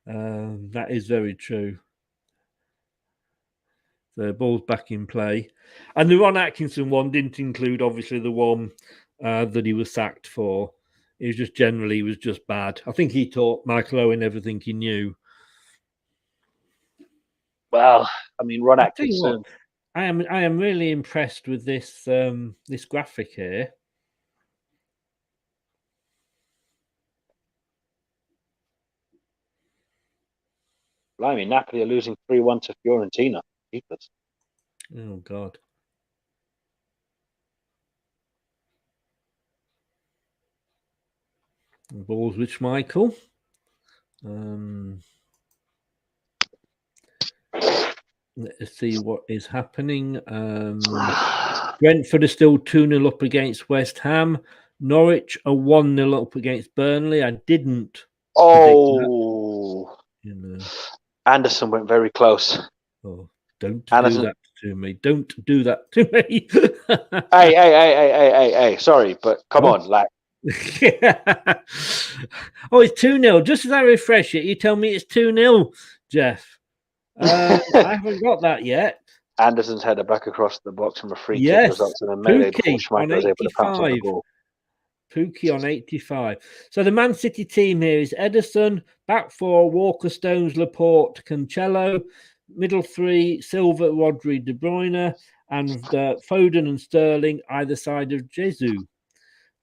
That is very true. The ball's back in play. And the Ron Atkinson one didn't include, obviously, the one that he was sacked for. It was just generally was just bad. I think he taught Michael Owen everything he knew. Well, I mean, Ron Atkinson. I am really impressed with this this graphic here. Blimey, Napoli are losing 3-1 to Fiorentina. Keepers. Oh God. The ball's with Michael. Let's see what is happening. Brentford are still 2-0 up against West Ham. Norwich are 1-0 up against Burnley. I didn't. Oh. Anderson went very close. Oh, don't do that to me. Don't do that to me. Hey. Sorry, but come on, like. Oh, it's 2-0. Just as I refresh it, you tell me it's 2-0, Jeff. I haven't got that yet. Anderson's headed back across the box from a free kick results in a melee before Schmeichel was able to pounce on the ball. Pookie on 85. So the Man City team here is Ederson, back four, Walker, Stones, Laporte, Cancelo, middle three, Silva, Rodri, De Bruyne, and Foden and Sterling either side of Jesus.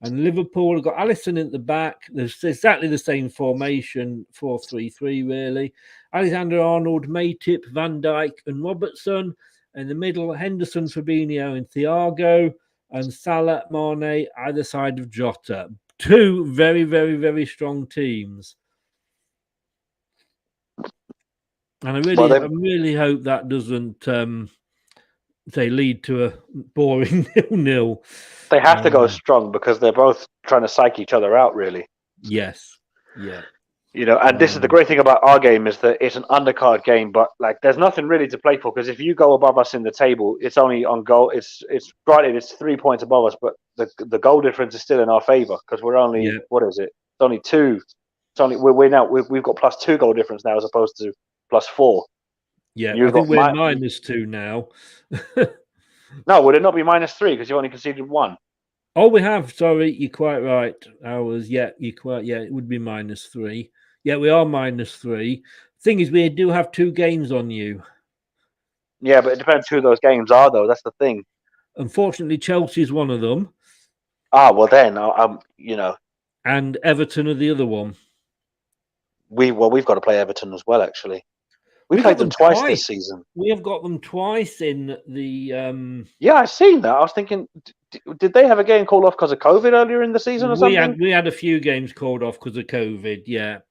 And Liverpool have got Alisson at the back. There's exactly the same formation, 4-3-3 really. Alexander-Arnold, Matip, Van Dijk and Robertson. In the middle, Henderson, Fabinho and Thiago. And Salah, Mane, either side of Jota. two very, very, very strong teams. And I really hope that doesn't lead to a boring 0-0. They have to go strong because they're both trying to psych each other out, really. Yes. Yeah. And this is the great thing about our game is that it's an undercard game, but there's nothing really to play for because if you go above us in the table, it's only on goal. It's granted it's 3 points above us, but the goal difference is still in our favour because we're only what is it? It's only 2. It's only we've got +2 goal difference now as opposed to +4. Yeah, I think we're -2 now. No, would it not be -3 because you only conceded 1? Oh, we have. Sorry, you're quite right. It would be -3. Yeah, we are -3. Thing is, we do have 2 games on you. Yeah, but it depends who those games are, though. That's the thing. Unfortunately, Chelsea's one of them. Ah, well then, And Everton are the other one. We've got to play Everton as well, actually. We played them twice this season. We have got them twice in the. Yeah, I've seen that. I was thinking, did they have a game called off because of COVID earlier in the season or something? We had a few games called off because of COVID. Yeah,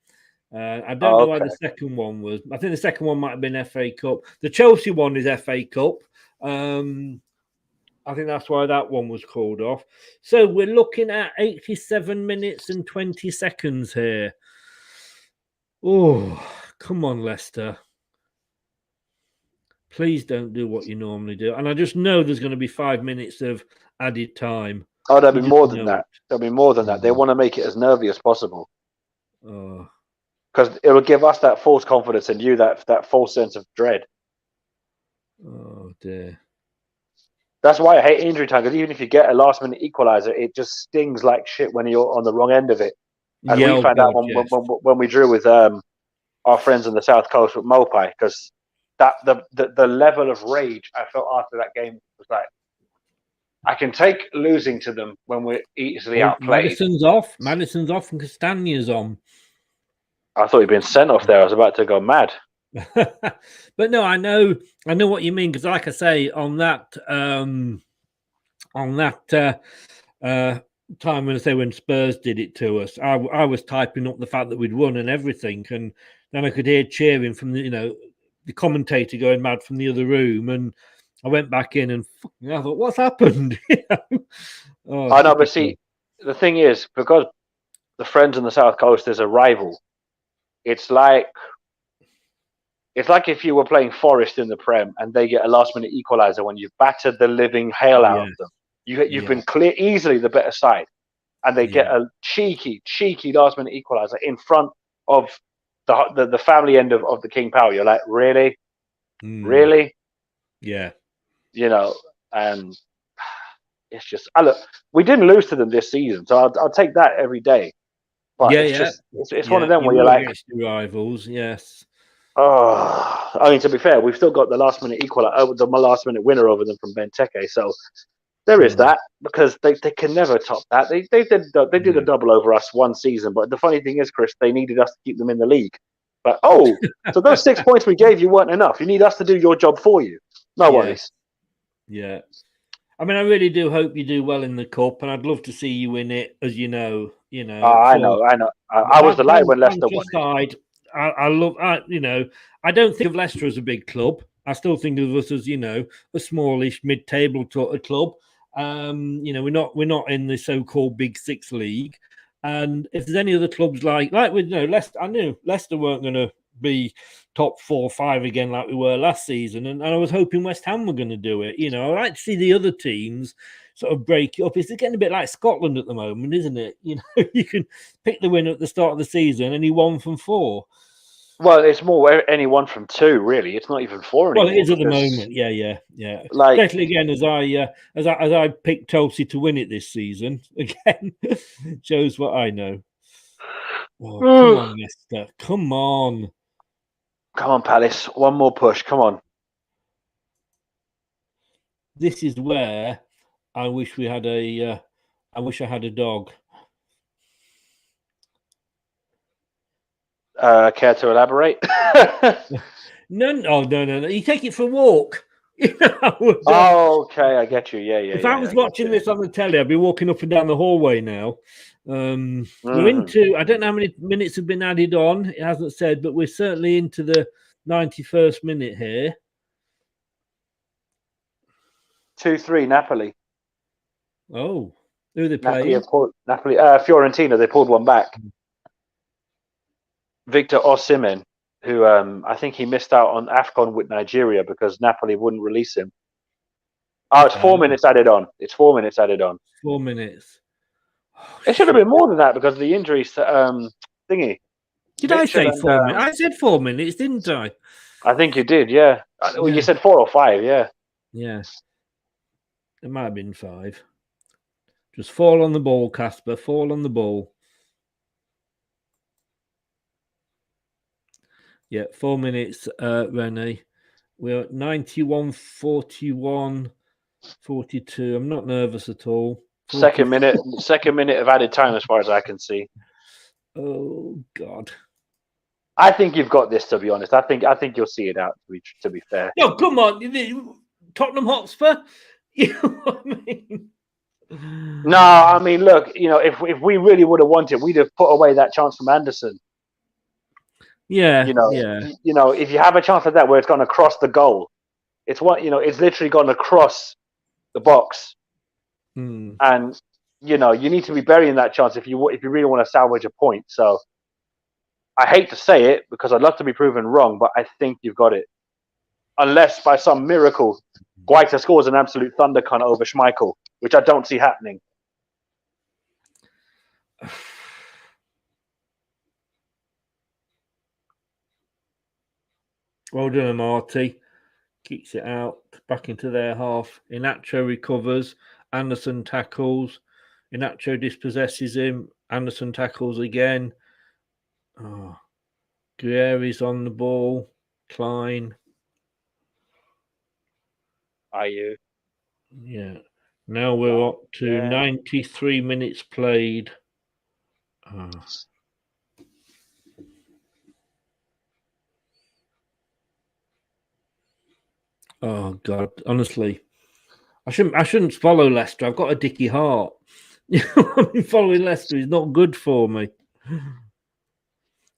I don't know why the second one was. I think the second one might have been FA Cup. The Chelsea one is FA Cup. I think that's why that one was called off. So we're looking at 87 minutes and 20 seconds here. Oh, come on, Leicester. Please don't do what you normally do. And I just know there's going to be 5 minutes of added time. Oh, there'll be more than that. There'll be more than that. They want to make it as nervy as possible. Because it will give us that false confidence and you that false sense of dread. Oh, dear. That's why I hate injury time, because even if you get a last-minute equaliser, it just stings like shit when you're on the wrong end of it. As we found out when we drew with our friends on the South Coast with Mopai, because the level of rage I felt after that game was like, I can take losing to them when we're easily outplayed. Madison's off and Castagne's on. I thought he'd been sent off there. I was about to go mad. But no, I know what you mean, because like I say, on that time when Spurs did it to us, I was typing up the fact that we'd won and everything, and then I could hear cheering from the commentator going mad from the other room, and I went back in and I thought, what's happened? I know, but see, the thing is, because the friends on the South Coast is a rival, it's like if you were playing Forest in the Prem and they get a last-minute equaliser when you've battered the living hell out of them. You've been easily the better side, and they get a cheeky last-minute equaliser in front of the family end of the King Power. You're like, really? Really? Yeah. And it's just, look, we didn't lose to them this season, so I'll take that every day. But it's one of them where you're like, rivals, yes. Oh, I mean, to be fair, we've still got the last-minute the last-minute winner over them from Benteke, so there is that, because they can never top that. They did a double over us one season, but the funny thing is, Chris, they needed us to keep them in the league. But so those 6 points we gave you weren't enough. You need us to do your job for you. No worries. Yeah. I mean, I really do hope you do well in the cup, and I'd love to see you win it, as you know. I know. I was delighted when Leicester won it. I don't think of Leicester as a big club. I still think of us as, a smallish mid-table club. We're not in the so-called Big Six league. And if there's any other clubs like with Leicester, I knew Leicester weren't going to be top 4 or 5 again like we were last season, and I was hoping West Ham were going to do it. I like to see the other teams sort of break it up. It's getting a bit like Scotland at the moment, isn't it? You can pick the winner at the start of the season, any 1 from 4. Well, it's more any 1 from 2, really. It's not even 4 anymore. Well, it is at the moment. Yeah. Especially again, as I picked Chelsea to win it this season. Again, shows what I know. Oh, come on, Leicester. Come on. Come on, Palace. One more push. Come on. This is where I wish we had I wish I had a dog. Care to elaborate? No. You take it for a walk. Oh, okay, I get you. Yeah. If I was watching this on the telly, I'd be walking up and down the hallway now. We're into, I don't know how many minutes have been added on. It hasn't said, but we're certainly into the 91st minute here. 2-3 Napoli. Oh, who are they playing? Napoli, Fiorentina. They pulled one back. Victor Osimhen, who I think he missed out on AFCON with Nigeria because Napoli wouldn't release him. Oh, it's 4 minutes added on. 4 minutes. It should have been more than that because of the injuries to thingy. Did I say 4 minutes? I said 4 minutes, didn't I? I think you did, yeah. Well, you said 4 or 5, yeah. Yeah. It might have been 5. Just fall on the ball, Casper. Fall on the ball. Yeah, 4 minutes, Rennie. We're at 91, 41, 42. I'm not nervous at all. Second minute of added time as far as I can see. Oh, God. I think you've got this, to be honest. I think you'll see it out, to be fair. No, come on. Tottenham Hotspur? You know what I mean? No, I mean, look, if we really would have wanted, we'd have put away that chance from Anderson. Yeah, if you have a chance like that where it's gone across the goal, it's literally gone across the box, and you need to be burying that chance if you really want to salvage a point. So I hate to say it because I'd love to be proven wrong, but I think you've got it, unless by some miracle Guaita scores an absolute thunder cunt over Schmeichel, which I don't see happening. Well done, Marty. Kicks it out back into their half. Inacho recovers. Anderson tackles. Inacho dispossesses him. Anderson tackles again. Oh. Guerri's on the ball. Klein. Are you? Yeah. Now we're up to 93 minutes played. Oh God! Honestly, I shouldn't follow Leicester. I've got a dicky heart. Following Leicester is not good for me.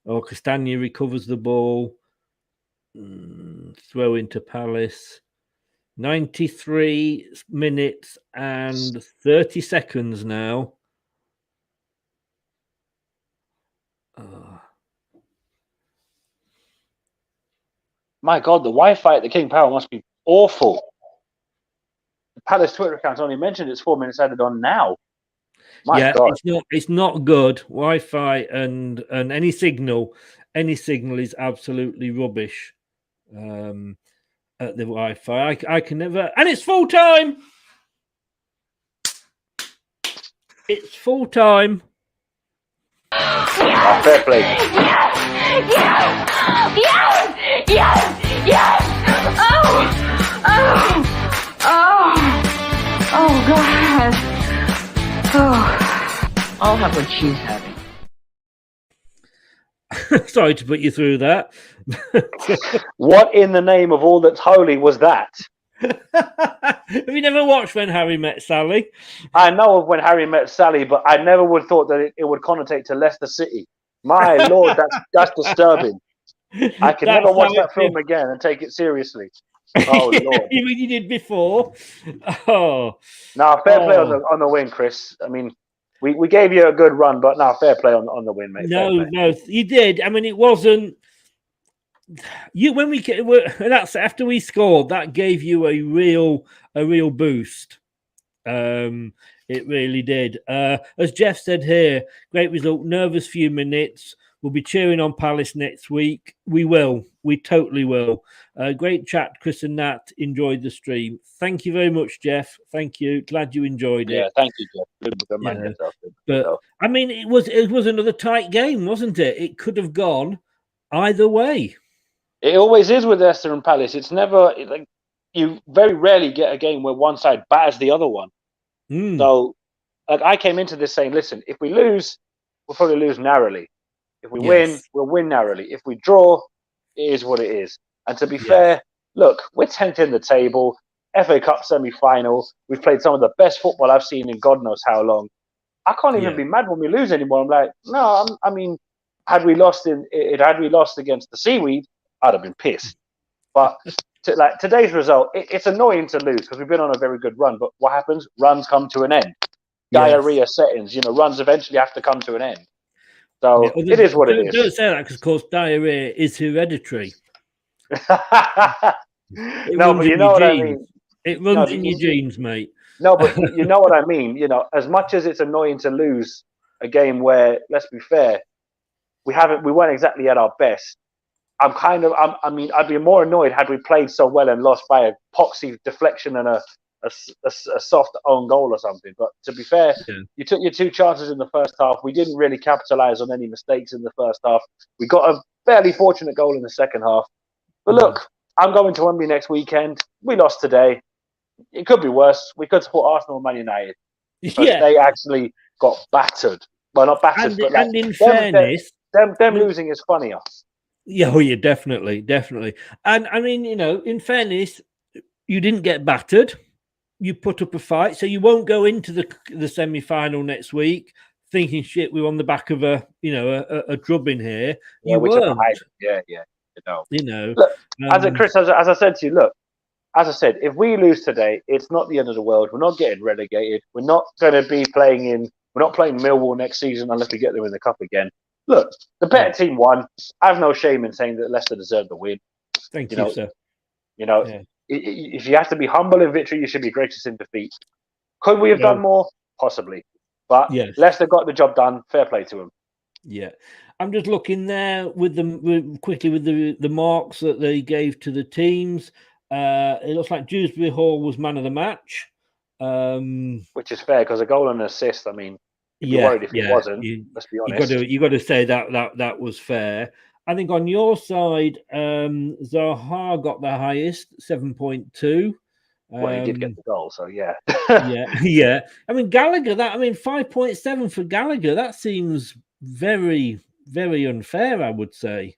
Oh, Castagna recovers the ball. Throw into Palace. 93 minutes and 30 seconds now. My God, the Wi-Fi at the King Power must be awful. The Palace Twitter account only mentioned it's 4 minutes added on now. My God. It's not good. Wi-Fi and any signal is absolutely rubbish. At the Wi-Fi, I can never, and it's full time. It's full time. Fair play. Yes! Oh, God. Oh, I'll have what she's having. Sorry to put you through that. What in the name of all that's holy was that? Have you never watched When Harry Met Sally? I know of When Harry Met Sally, but I never would have thought that it would connotate to Leicester City. My Lord, that's disturbing. I can never watch that film again and take it seriously. Oh Lord! You mean you did before? Oh, no, fair play on the win, Chris. I mean, we gave you a good run, but now fair play on the win, mate. No, you did. I mean, it wasn't. That's after we scored. That gave you a real boost. It really did. As Jeff said here, great result. Nervous few minutes. We'll be cheering on Palace next week. We will. We totally will. Great chat, Chris and Nat. Enjoyed the stream. Thank you very much, Jeff. Thank you. Glad you enjoyed it. Yeah, thank you, Jeff. Good man. But I mean, it was another tight game, wasn't it? It could have gone either way. It always is with Leicester and Palace. It's never like you very rarely get a game where one side batters the other one. So, like, I came into this saying, listen, if we lose, we'll probably lose narrowly. If we win, we'll win narrowly. If we draw, it is what it is. And to be fair, look, we're 10th in the table, FA Cup semi-final. We've played some of the best football I've seen in God knows how long. I can't even be mad when we lose anymore. I'm like, no, I mean, had we lost against the Seaweed, I'd have been pissed. But today's result, it's annoying to lose because we've been on a very good run. But what happens? Runs come to an end. Diarrhea settings. Runs eventually have to come to an end. So it is what it is. Don't say that because, of course, diarrhea is hereditary. No, but you know what I mean. It runs in your genes, mate. No, but you know what I mean. As much as it's annoying to lose a game where, let's be fair, we weren't exactly at our best. I'd be more annoyed had we played so well and lost by a poxy deflection and a soft own goal or something. But to be fair, you took your 2 chances in the first half. We didn't really capitalize on any mistakes in the first half. We got a fairly fortunate goal in the second half. But look, I'm going to Wembley next weekend. We lost today. It could be worse. We could support Arsenal and Man United because they actually got battered. Well, not battered, but and in fairness, them losing is funnier. Yeah, definitely. And I mean, in fairness, you didn't get battered. You put up a fight, so you won't go into the semi-final next week thinking, "Shit, we're on the back of a drubbing here." Yeah, you weren't. Look, as I said to you, look. As I said, if we lose today, it's not the end of the world. We're not getting relegated. We're not going to be playing we're not playing Millwall next season unless we get them in the cup again. Look, the better team won. I have no shame in saying that Leicester deserved the win. Thank you, sir. If you have to be humble in victory, you should be gracious in defeat. Could we have done more? Possibly. But Leicester got the job done. Fair play to them. Yeah. I'm just looking there with the marks that they gave to the teams. It looks like Dewsbury Hall was man of the match, which is fair because a goal and an assist. I mean, worried if it wasn't. Let's be honest. You got to say that was fair. I think on your side, Zaha got the highest, 7.2. Well, he did get the goal, so yeah. yeah. I mean, Gallagher. 5.7 for Gallagher. That seems very, very unfair. I would say.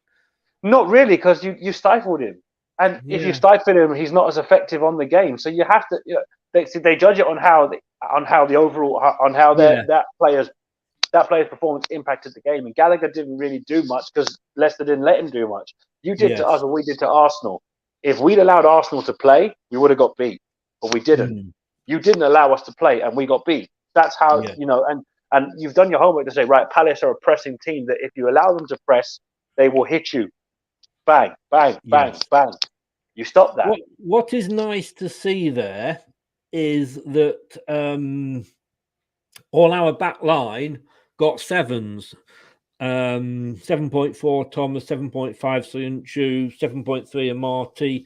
Not really, because you stifled him. And if you stifle him, he's not as effective on the game. So you have to. They judge it on how the overall that player's performance impacted the game. And Gallagher didn't really do much because Leicester didn't let him do much. You did to us what we did to Arsenal. If we'd allowed Arsenal to play, we would have got beat. But we didn't. You didn't allow us to play, and we got beat. That's how And you've done your homework to say, right, Palace are a pressing team that if you allow them to press, they will hit you. Bang, bang, bang, bang. You stop that. What is nice to see there is that all our back line got 7s. 7.4 Thomas, 7.5 Soyuncu, 7.3 Amati,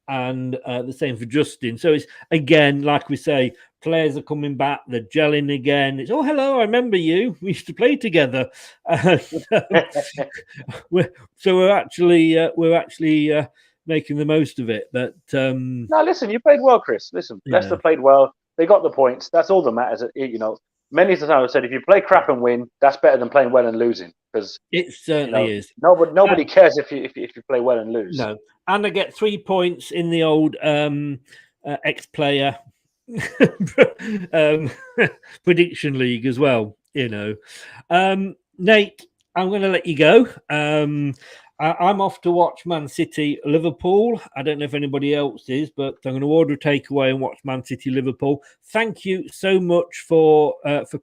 and the same for Justin. So it's, again, like we say, players are coming back, they're gelling again. It's, oh, hello, I remember you. We used to play together. We're actually making the most of it. But no, listen, you played well, Chris. Listen, Leicester played well. They got the points. That's all that matters. Many of the time I've said, if you play crap and win, that's better than playing well and losing. Because it certainly is. Nobody cares if you play well and lose. No, and I get 3 points in the old ex-player prediction league as well. Nate, I'm going to let you go. I'm off to watch Man City Liverpool. I don't know if anybody else is, but I'm going to order a takeaway and watch Man City Liverpool. Thank you so much for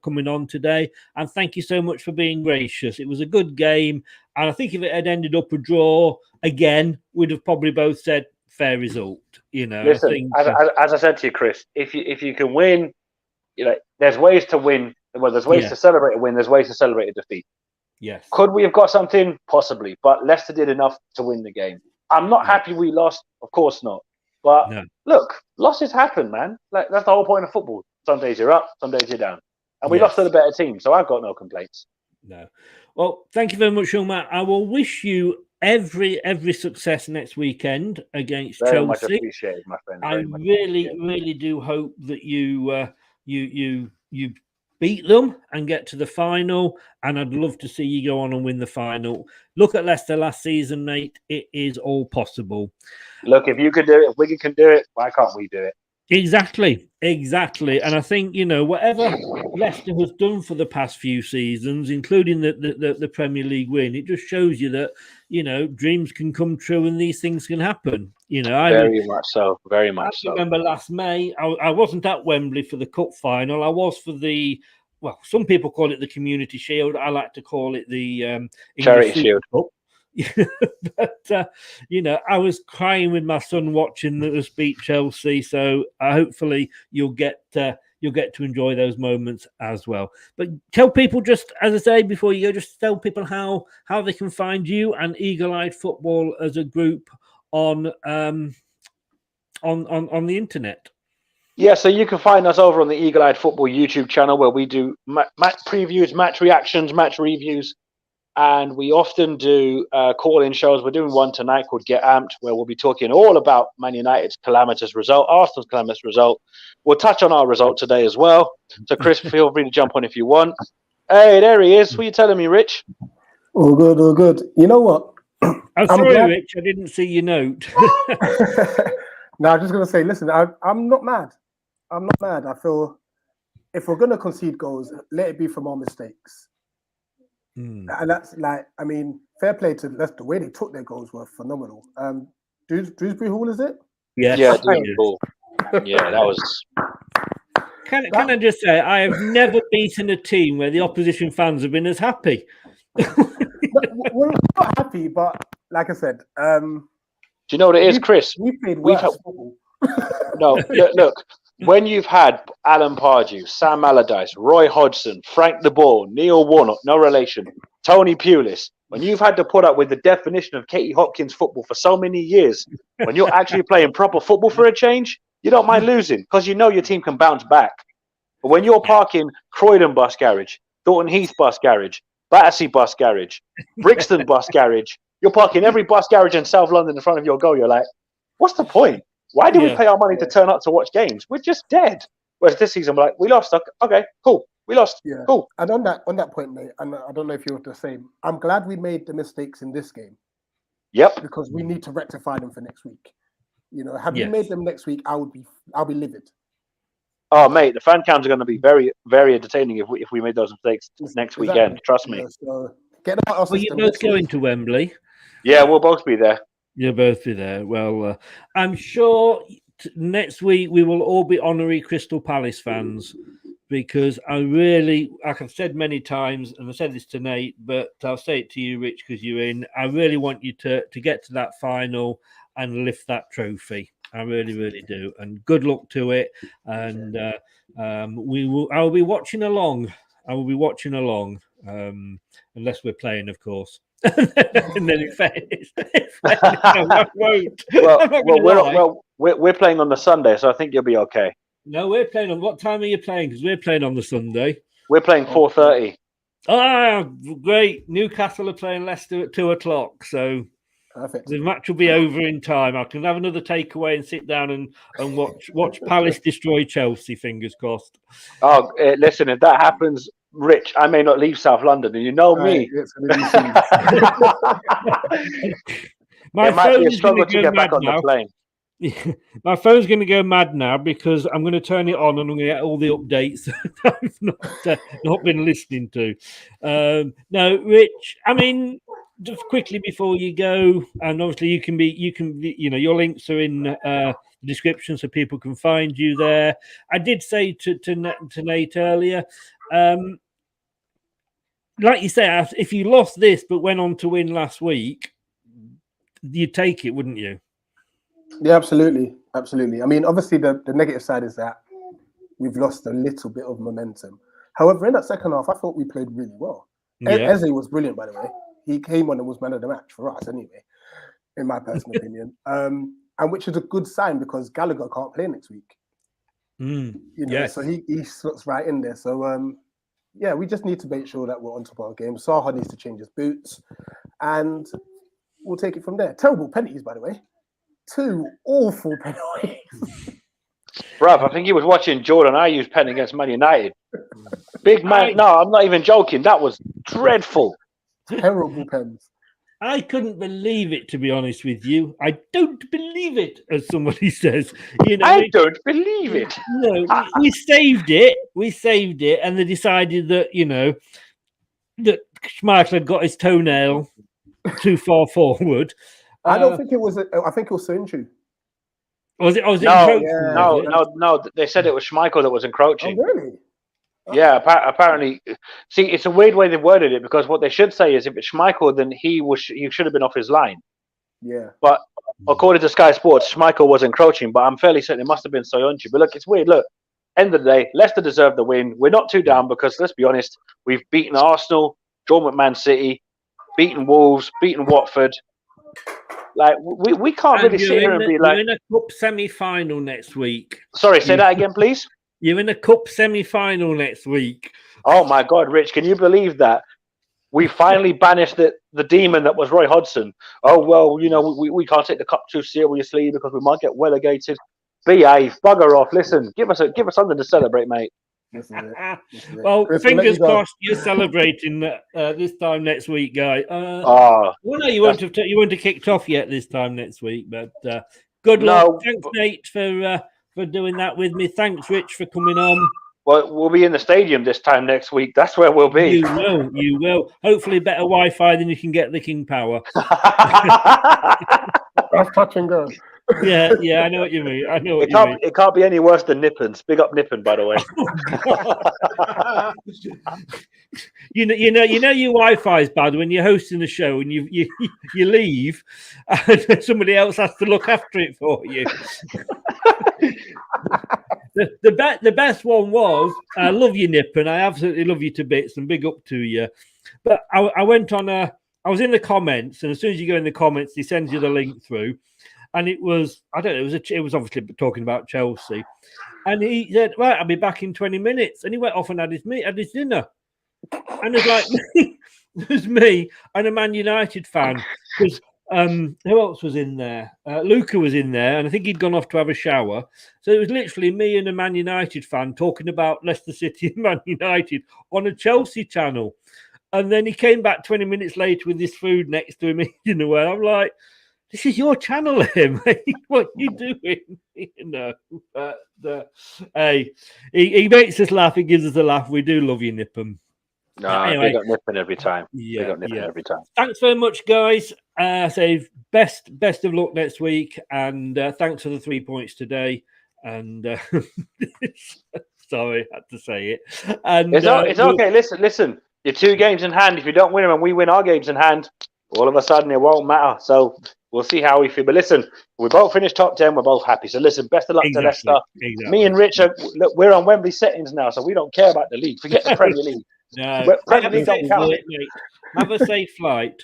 coming on today, and thank you so much for being gracious. It was a good game, and I think if it had ended up a draw again, we'd have probably both said fair result. Listen, as I said to you, Chris, if you can win, there's ways to win. Well, there's ways to celebrate a win. There's ways to celebrate a defeat. Yes. Could we have got something? Possibly. But Leicester did enough to win the game. I'm not happy we lost. Of course not. But look, losses happen, man. Like, that's the whole point of football. Some days you're up, some days you're down. And we lost to the better team, so I've got no complaints. No. Well, thank you very much, young man. I will wish you every success next weekend against Chelsea. Very much appreciated, my friend. I really do hope that you beat them and get to the final. And I'd love to see you go on and win the final. Look at Leicester last season, mate. It is all possible. Look, if you could do it, if Wigan can do it, why can't we do it? Exactly. And I think, whatever Leicester has done for the past few seasons, including the Premier League win, it just shows you that, dreams can come true and these things can happen. Very much so. I remember last May, I wasn't at Wembley for the Cup final. I was for some people call it the Community Shield. I like to call it the Charity Shield. Cup. But I was crying with my son watching us beat Chelsea. So hopefully you'll get to enjoy those moments as well. But tell people, just as I say before you go, just tell people how they can find you and Eagle-Eyed Football as a group on the internet. Yeah, so you can find us over on the Eagle-Eyed Football YouTube channel, where we do match previews, match reactions, match reviews. And we often do call-in shows. We're doing one tonight called Get Amped, where we'll be talking all about Man United's calamitous result, Arsenal's calamitous result. We'll touch on our result today as well. So, Chris, feel free to jump on if you want. Hey, there he is. What are you telling me, Rich? All good, all good. You know what? I'm sorry, Rich. I didn't see your note. No, I'm just going to say, listen, I'm not mad. I'm not mad. I feel if we're going to concede goals, let it be from our mistakes. And that's fair play to Leicester. The way they took their goals were phenomenal. Dewsbury Hall, is it? Yeah, Dewsbury Hall. Yeah, that was. Can I just say, I have never beaten a team where the opposition fans have been as happy. We're not happy, but like I said, do you know what it is, Chris? We played worse football. No, look. When you've had Alan Pardew, Sam Allardyce, Roy Hodgson, Frank de Boer, Neil Warnock, no relation, Tony Pulis, when you've had to put up with the definition of Katie Hopkins football for so many years, when you're actually playing proper football for a change, you don't mind losing because you know your team can bounce back. But when you're parking Croydon Bus Garage, Thornton Heath Bus Garage, Battersea Bus Garage, Brixton Bus Garage, you're parking every bus garage in South London in front of your goal, you're like, what's the point? Why do we pay our money to turn up to watch games? We're just dead. Whereas this season, we're like, we lost. Okay, cool. We lost. Yeah. Cool. And on that point, mate, and I don't know if you're the same. I'm glad we made the mistakes in this game. Yep. Because we need to rectify them for next week. Have you made them next week? I'll be livid. Oh, mate, the fan cams are going to be very, very entertaining if we made those mistakes next weekend. Trust me. So get out of our system. You're both going to Wembley. Yeah, we'll both be there. You'll both be there. Well, I'm sure next week we will all be honorary Crystal Palace fans, because I really, like I've said many times, and I said this to Nate, but I'll say it to you, Rich, because you're in. I really want you to get to that final and lift that trophy. I really, really do. And good luck to it. And I will be watching along. Unless we're playing, of course. And then in fairness, I won't. We're playing on the Sunday, so I think you'll be okay. No, we're playing on. What time are you playing? Because we're playing on the Sunday. We're playing 4:30. Ah, great! Newcastle are playing Leicester at 2:00, so perfect. The match will be over in time. I can have another takeaway and sit down and watch Palace destroy Chelsea. Fingers crossed. Oh, listen, if that happens, Rich, I may not leave South London, and you know me. My might be a struggle to get back on the plane. My phone's going to go mad now because I'm going to turn it on and I'm going to get all the updates that I've not been listening to. No, Rich, I mean, just quickly before you go, and obviously you can be, your links are in the description so people can find you there. I did say to Nate earlier, like you say, if you lost this but went on to win last week, you'd take it, wouldn't you? Yeah, absolutely. I mean, obviously the negative side is that we've lost a little bit of momentum. However, in that second half, I thought we played really well. Eze was brilliant, by the way. He came on and was man of the match for us anyway, in my personal opinion. And which is a good sign because Gallagher can't play next week. So he slots right in there. So we just need to make sure that we're on top of our game. Saha needs to change his boots, and we'll take it from there. Terrible penalties, by the way. 2 awful penalties. Bruv, I think he was watching Jordan Ayew's pen against Man United. Big man. No, I'm not even joking. That was dreadful. Terrible pens. I couldn't believe it, to be honest with you. I don't believe it, as somebody says. You know, I don't believe it. No, we saved it. We saved it, and they decided that, you know, that Schmeichel had got his toenail too far forward. I don't think it was. I think it was Soyuncu. Was it? No. They said it was Schmeichel that was encroaching. Oh, really? Yeah, apparently. See, it's a weird way they worded it, because what they should say is if it's Schmeichel, then he should have been off his line. Yeah. But according to Sky Sports, Schmeichel was encroaching, but I'm fairly certain it must have been Soyuncu. But look, it's weird. Look, end of the day, Leicester deserved the win. We're not too down because, let's be honest, we've beaten Arsenal, drawn with Man City, beaten Wolves, beaten Watford. Like, we can't really sit here and be like... You're in a cup semi-final next week. Sorry, say that again, please. You're in a cup semi-final next week. Oh, my God, Rich, can you believe that? We finally banished the demon that was Roy Hodgson. Oh, well, you know, we can't take the cup too seriously because we might get relegated. Behave, bugger off. Listen, give us something to celebrate, mate. Well, Chris, fingers crossed you're celebrating this time next week, guy. Well, no, you won't have kicked off yet this time next week, but good luck. Thanks, Nate, for doing that with me. Thanks, Rich, for coming on. Well, we'll be in the stadium this time next week. That's where we'll be. You will. Hopefully better Wi-Fi than you can get the King Power. That's touch and go. Yeah, I know what you mean. It can't be any worse than Nippens. Big up Nippen, by the way. You know your Wi-Fi is bad when you're hosting the show and you leave, and somebody else has to look after it for you. The best one was, I love you, Nippen. I absolutely love you to bits, and big up to you. But I went on I was in the comments, and as soon as you go in the comments, he sends you the link through. And it was, I don't know, it was obviously talking about Chelsea. And he said, right, I'll be back in 20 minutes. And he went off and had his dinner. And it's like, there's me and a Man United fan. Because who else was in there? Luca was in there, and I think he'd gone off to have a shower. So it was literally me and a Man United fan talking about Leicester City and Man United on a Chelsea channel. And then he came back 20 minutes later with his food next to him, you know, where I'm like, this is your channel, him. What are you doing? You know, hey, he makes us laugh. He gives us a laugh. We do love you, Nippen. No, anyway, big up Nippen every time. Yeah, big up Nippen every time. Thanks very much, guys. Say best of luck next week, and thanks for the 3 points today. And sorry, I had to say it. And it's okay. Listen. You're 2 games in hand. If you don't win them and we win our games in hand, all of a sudden it won't matter. So we'll see how we feel. But listen, we both finished top 10. We're both happy. So listen, best of luck to Leicester. Exactly. Me and Rich, look, we're on Wembley settings now, so we don't care about the league. Forget the Premier League. No, Premier League don't count. Have a safe flight.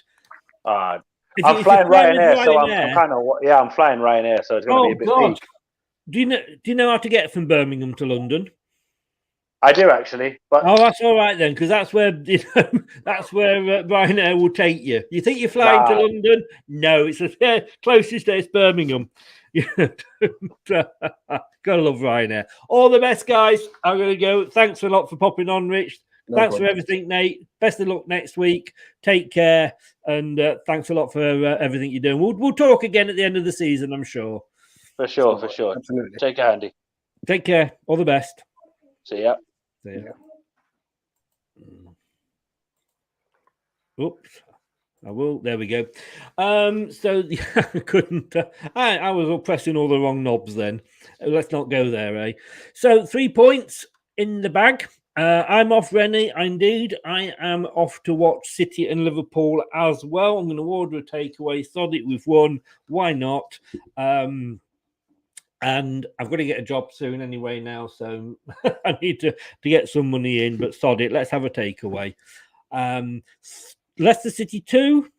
I'm flying Ryanair, so I'm flying Ryanair, so it's going to be a bit deep. Do you know how to get from Birmingham to London? I do actually, but that's all right then, because that's where Ryanair will take you. You think you're flying to London? No, it's the closest day. It's Birmingham. Gotta love Ryanair. All the best, guys. I'm gonna go. Thanks a lot for popping on, Rich. Thanks for everything, Nate. Best of luck next week. Take care, and thanks a lot for everything you're doing. We'll talk again at the end of the season, I'm sure. For sure. Absolutely. Take care, Andy. Take care. All the best. See ya. Oops. I will. There we go. So I couldn't. I was all pressing all the wrong knobs then. Let's not go there, eh? So 3 points in the bag. I'm off, Rennie. Indeed, I am off to watch City and Liverpool as well. I'm going to order a takeaway. Sod it, we've won. Why not? And I've got to get a job soon anyway now, so I need to get some money in, but sod it. Let's have a takeaway. Leicester City 2,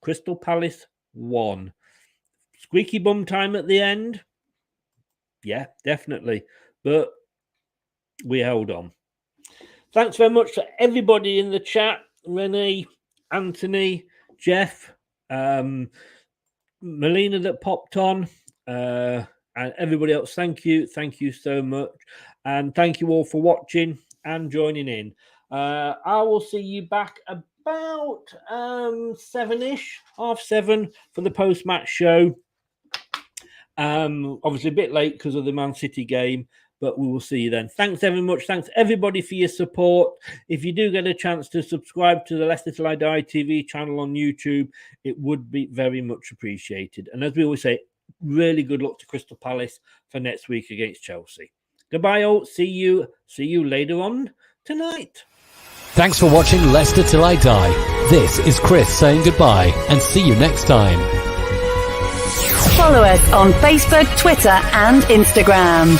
Crystal Palace 1. Squeaky bum time at the end? Yeah, definitely. But we held on. Thanks very much to everybody in the chat. Renee, Anthony, Jeff, Melina that popped on. And everybody else, thank you so much, and thank you all for watching. and joining in. I will see you back about 7-ish, 7:30 for the post-match show. Obviously a bit late because of the Man City game, but we will see you then. Thanks very much. Thanks everybody for your support. If you do get a chance to subscribe to the Leicester Till I Die TV channel on YouTube, it would be very much appreciated. And as we always say, really good luck to Crystal Palace for next week against Chelsea. Goodbye all. See you later on tonight. Thanks for watching Leicester Till I Die. This is Chris saying goodbye and see you next time. Follow us on Facebook, Twitter and Instagram.